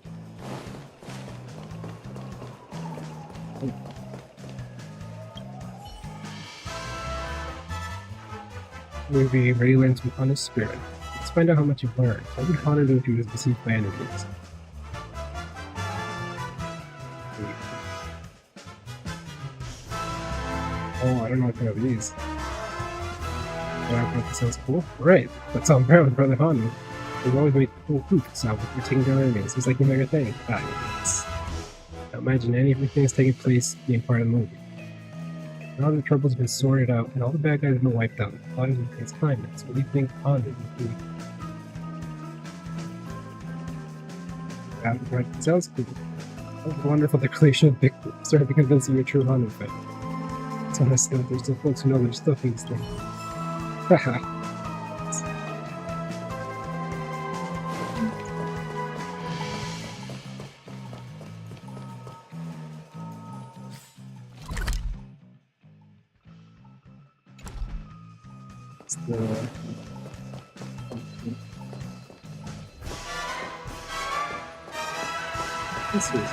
Speaker 1: Movie Raylan's with Honest Spirit. Let's find out how much you've learned. What would Connor do if he was deceived by enemies? Oh, I don't know what kind of these. That sounds cool. Right, that's on Brown, Brother Hanu. We've always made cool poops now, but we're taking down enemies. It's like you know your thing. Now imagine any of the things taking place being part of the movie. Now the trouble's been sorted out, and all the bad guys have been wiped out. All of it's kindness. What do you think Hanu would do? Right, sounds cool. It's wonderful declaration of victory. Started to convince you a true Hanu fan. So there's still folks who know there's stuff in this thing. Haha. This was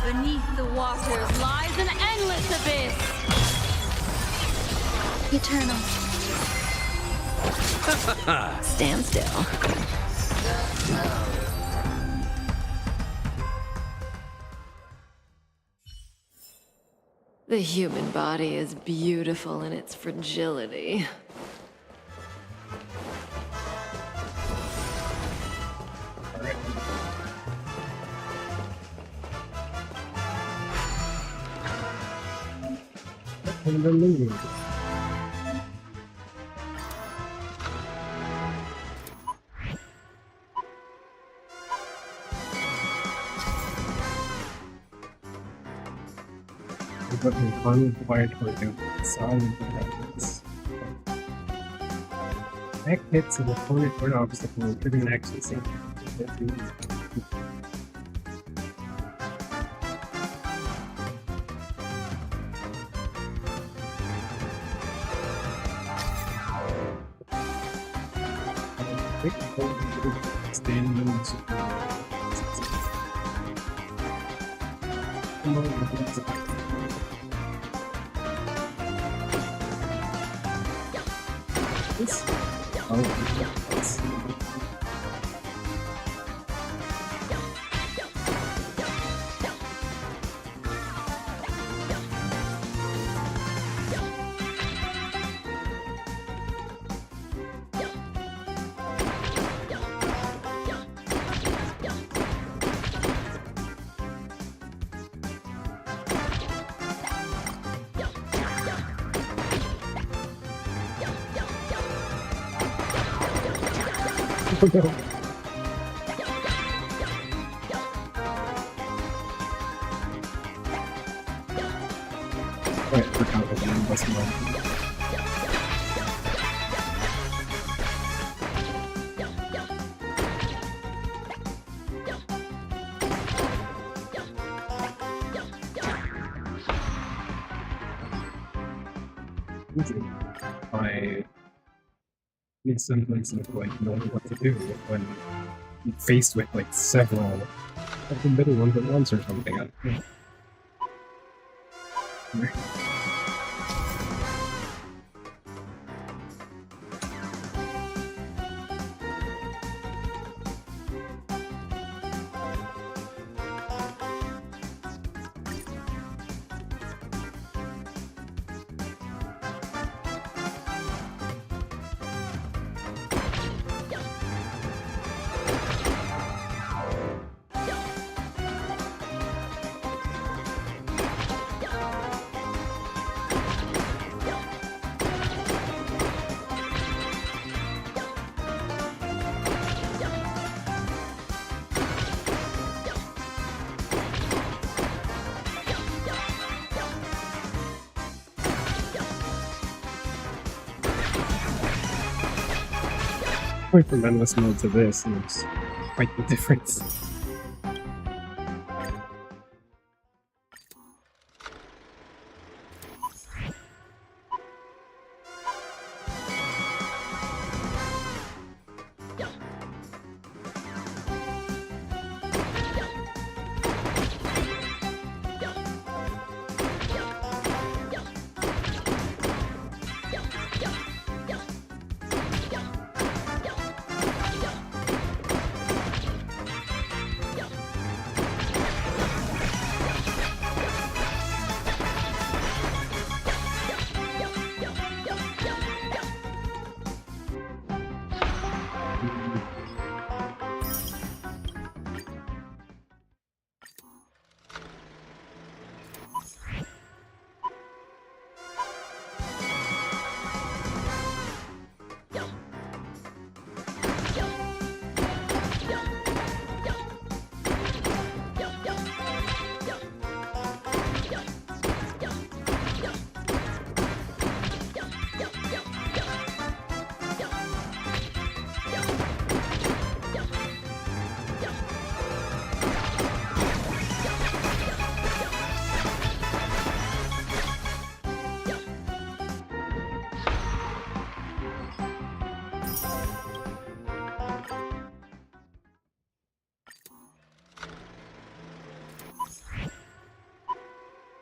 Speaker 21: Beneath the waters lies an endless abyss.
Speaker 9: Eternal.
Speaker 16: Stand still. The human body is beautiful in its fragility.
Speaker 1: And the movie. What we finally acquired for the solid weapons. Back hits an opponent or an obstacle, triggering an action scene. this? Oh, let's see. Oh no. Wait, I forgot what the name was. I need some place of like knowing what to do when faced with like several of the middle ones at once or something. I don't know. Going from endless mode to this is quite the difference.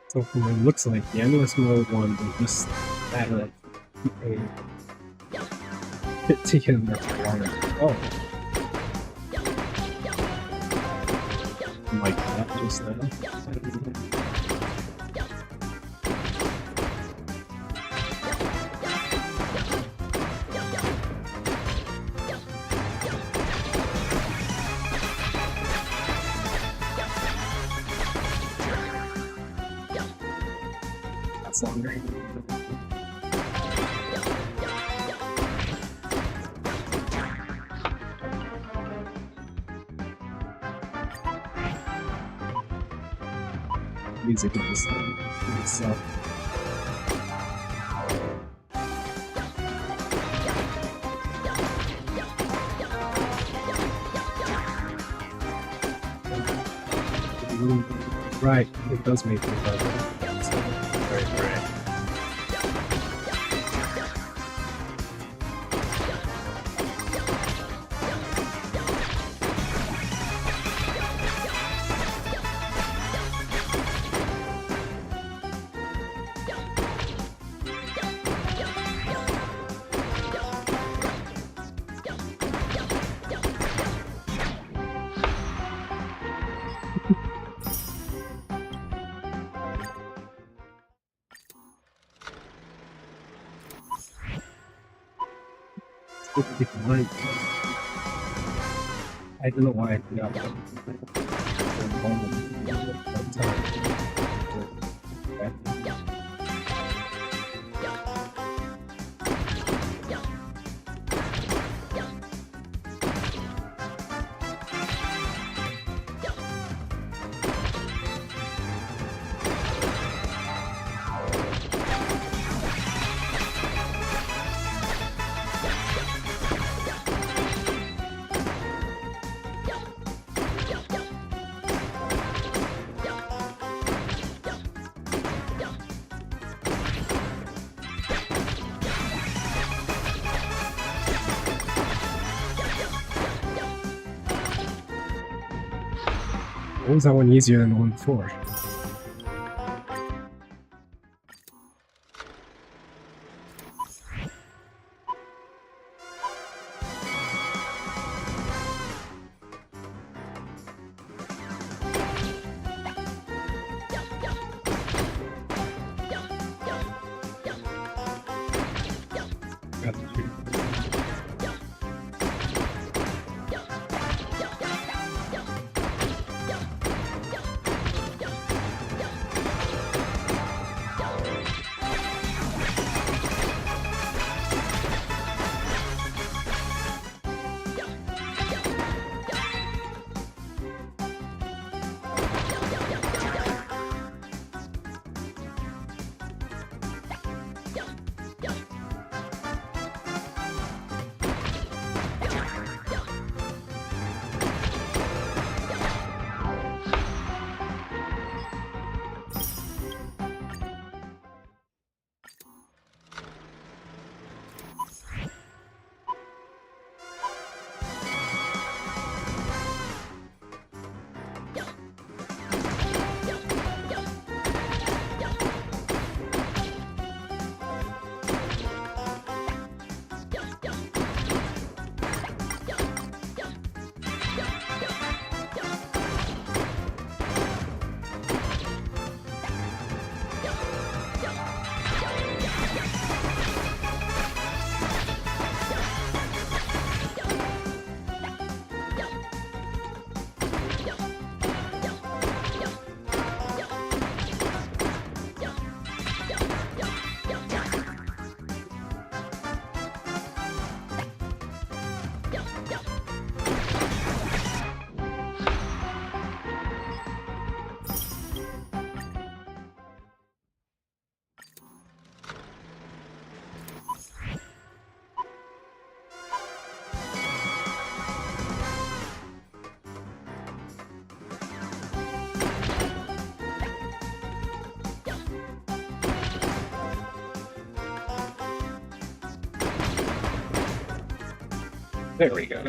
Speaker 1: So from what it looks like, the endless mode one will just add a fit together for longer. Oh. Like that just now. Longer. Music in this itself. Right, it does make me better. Right. I don't know why I forgot. Why was that one easier than the one before? Got the two. There we go.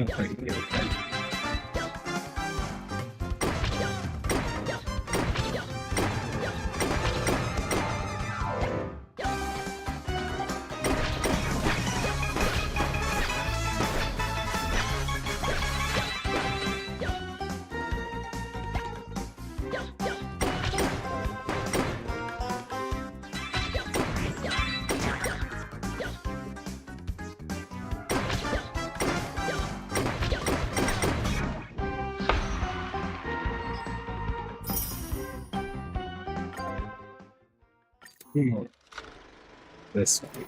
Speaker 1: This one.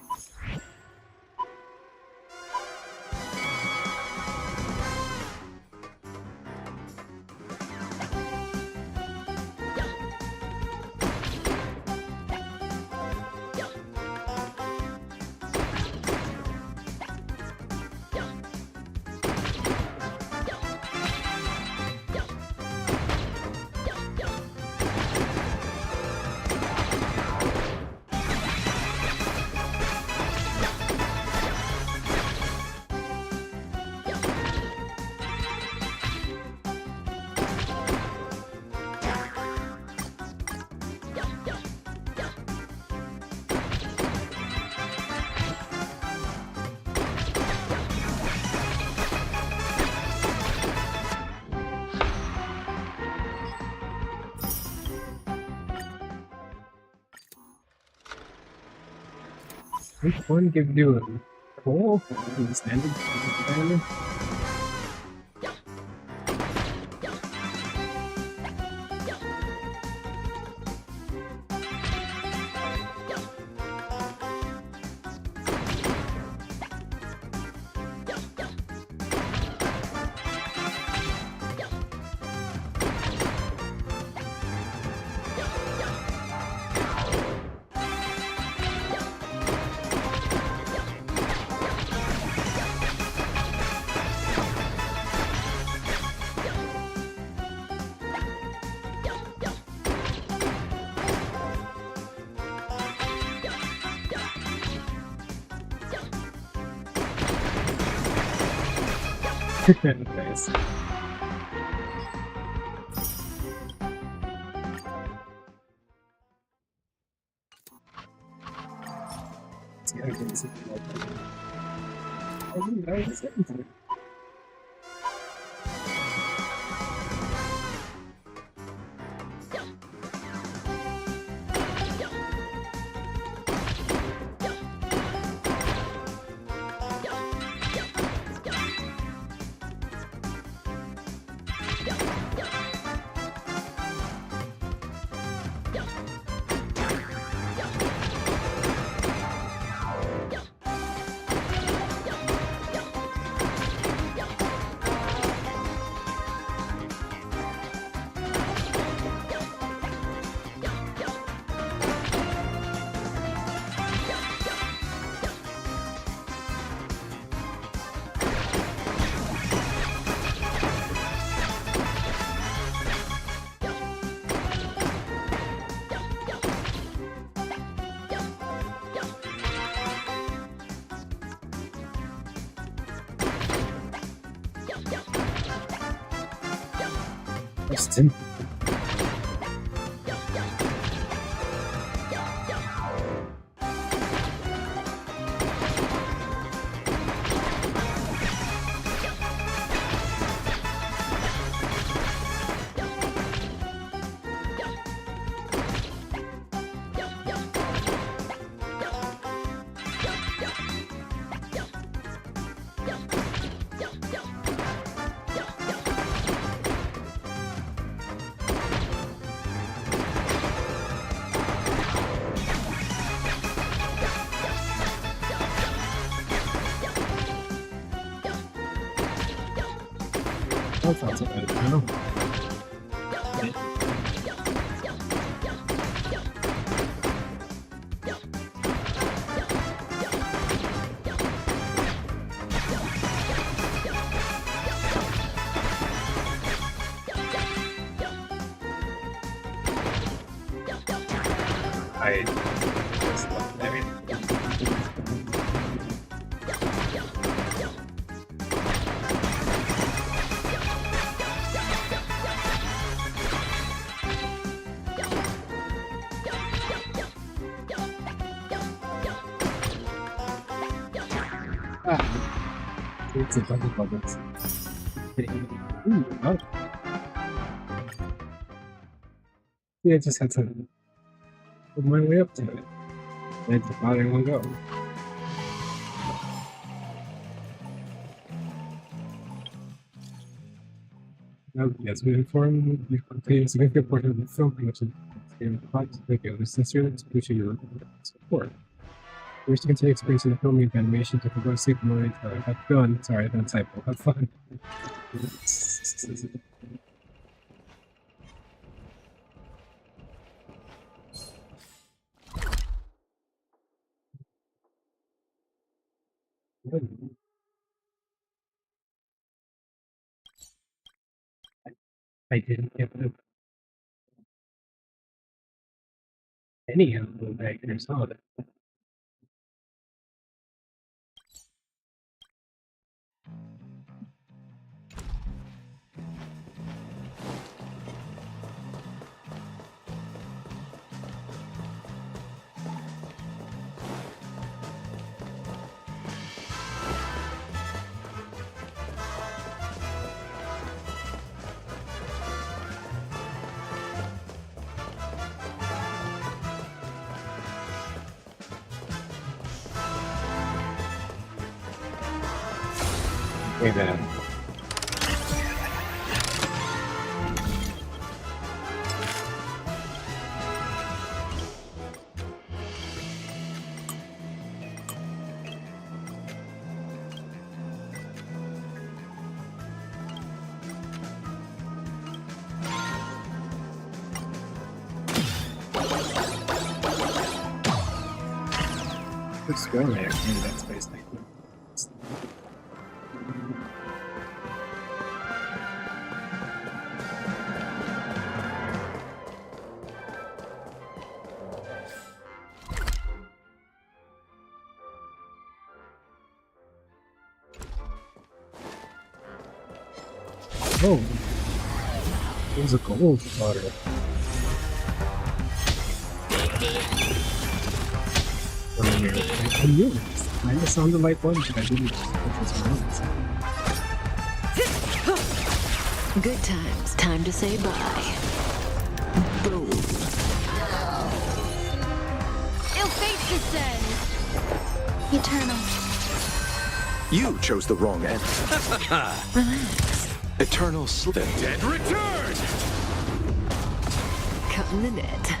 Speaker 1: Which one gives you cool. Standard. Nice. Austin. That sounds like it. I know. It's a bunch of bubbles. Ooh, oh. Yeah, I just had to put my way up to it. I had to fly in one go. Now, yes, we inform you contain a significant portion of the film production and the project. Thank you. We sincerely appreciate your support. We wish to continue experiencing the filming of animation to go to sleep in the morning. Have fun. Sorry, I didn't typo. Have fun. I didn't get any of the baggers on it. Hey man. Let's go there. Maybe that space thing. Oh, it was a gold water. I knew it. It kind of sounded like one, but I didn't realize.
Speaker 16: Good times. Time to say bye. Boom.
Speaker 21: Ill fate descends.
Speaker 12: Eternal.
Speaker 17: You chose the wrong end.
Speaker 16: Relax.
Speaker 17: Eternal sleep. The dead return!
Speaker 16: Cut in the net.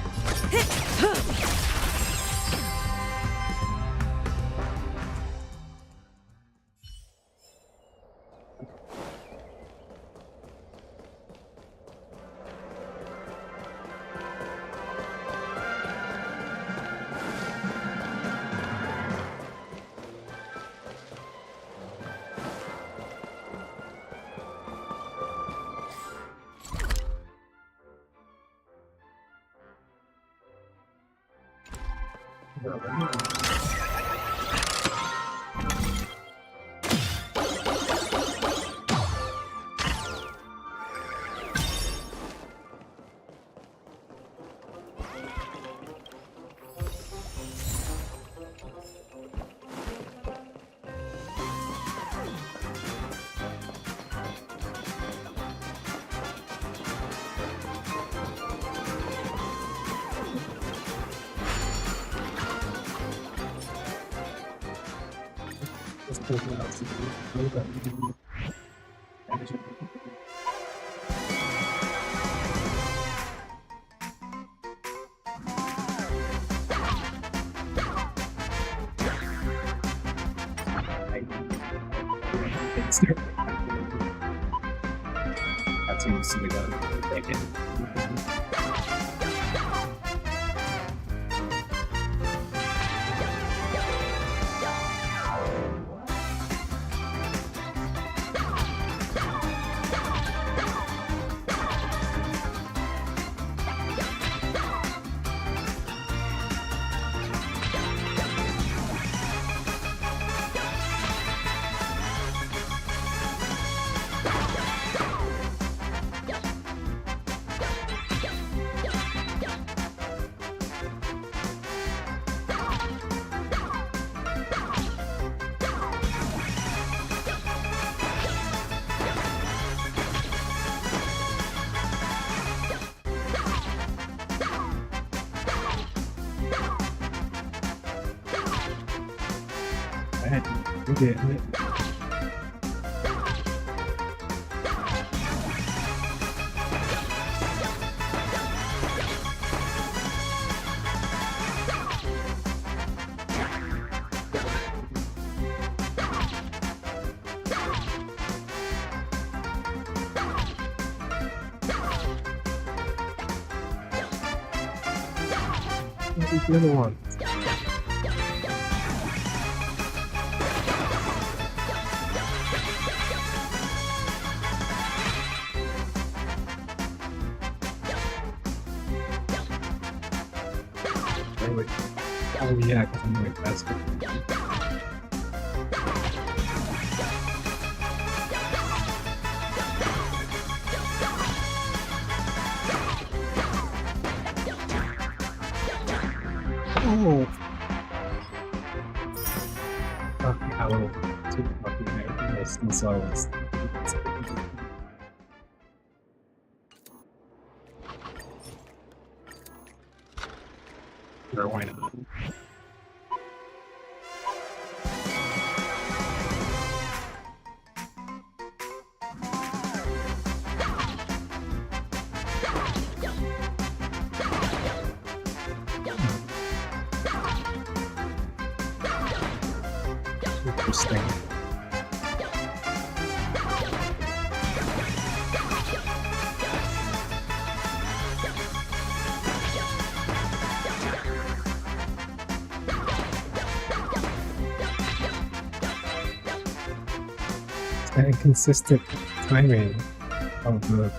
Speaker 16: That's when you see the gun. Take it. Okay. What's the other one? Oh yeah, because I'm going faster. Oh! Fucking hell. Too fucking there. I still saw this. Sure, why not?
Speaker 1: interesting. And consistent timing of the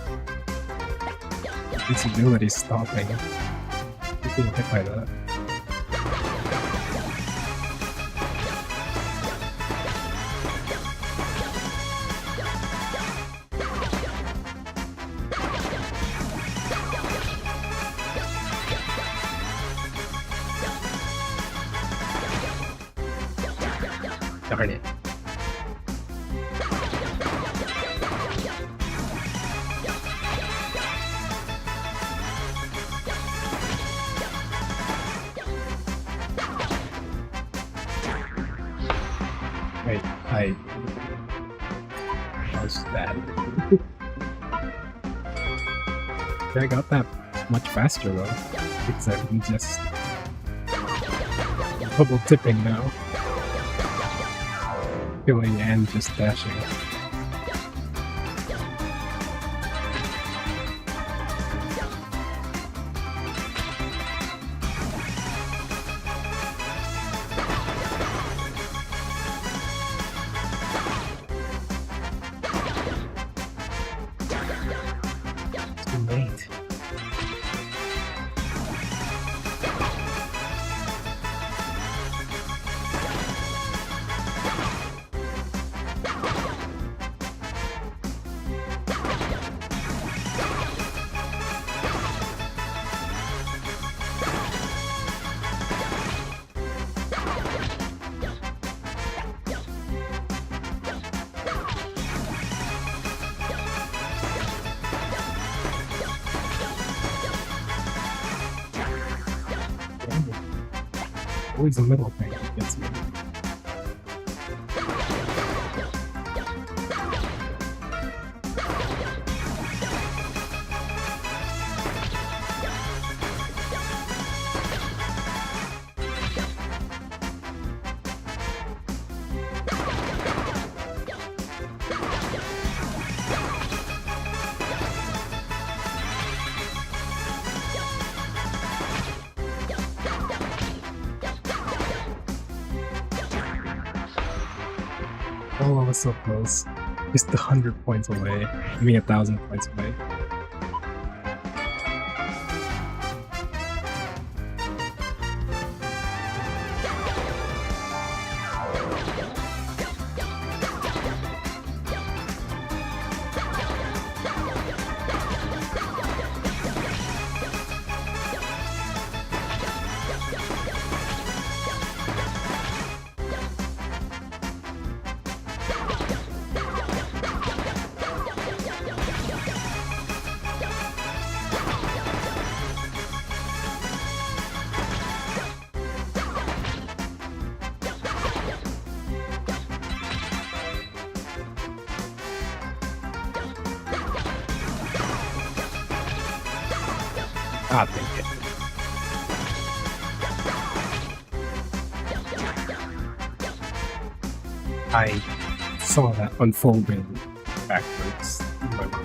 Speaker 1: visibility stopping. You're being hit by that. Darn it. Wait, how's that? I got that much faster though, because I'm just double tipping now. Killing and just dashing. Too late. Always the middle thing that gets me. Oh, I was so close. Just 100 points away. I mean 1,000 points away. Ah, thank you. I saw that unfolding backwards in my mind.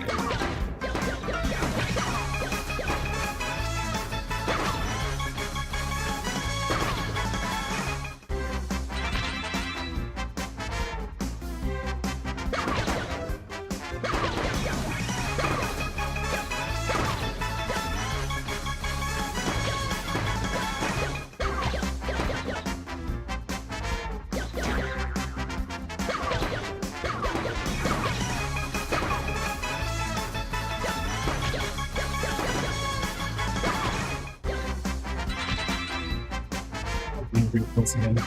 Speaker 1: Real close again.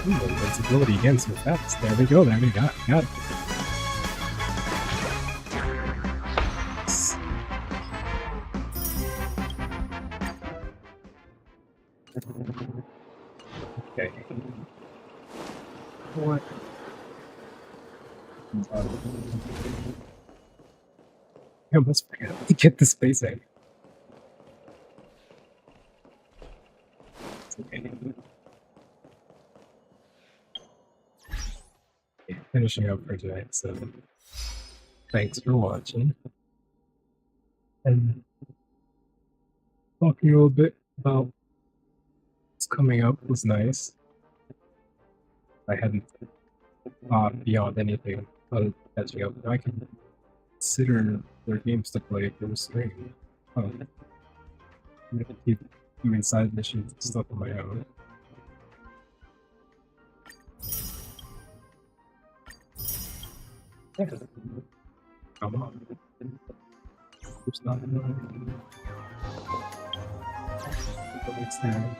Speaker 1: Ooh, invincibility again so fast. There we go, there we got it. Okay. What? I almost forgot to get the spacing. Okay. finishing up for tonight, so thanks for watching. And talking a little bit about what's coming up was nice. I hadn't thought beyond anything other than catching up. I can consider their games to play for stream. I'm gonna keep doing side missions and stuff on my own. Come on. It's not enough. It's there.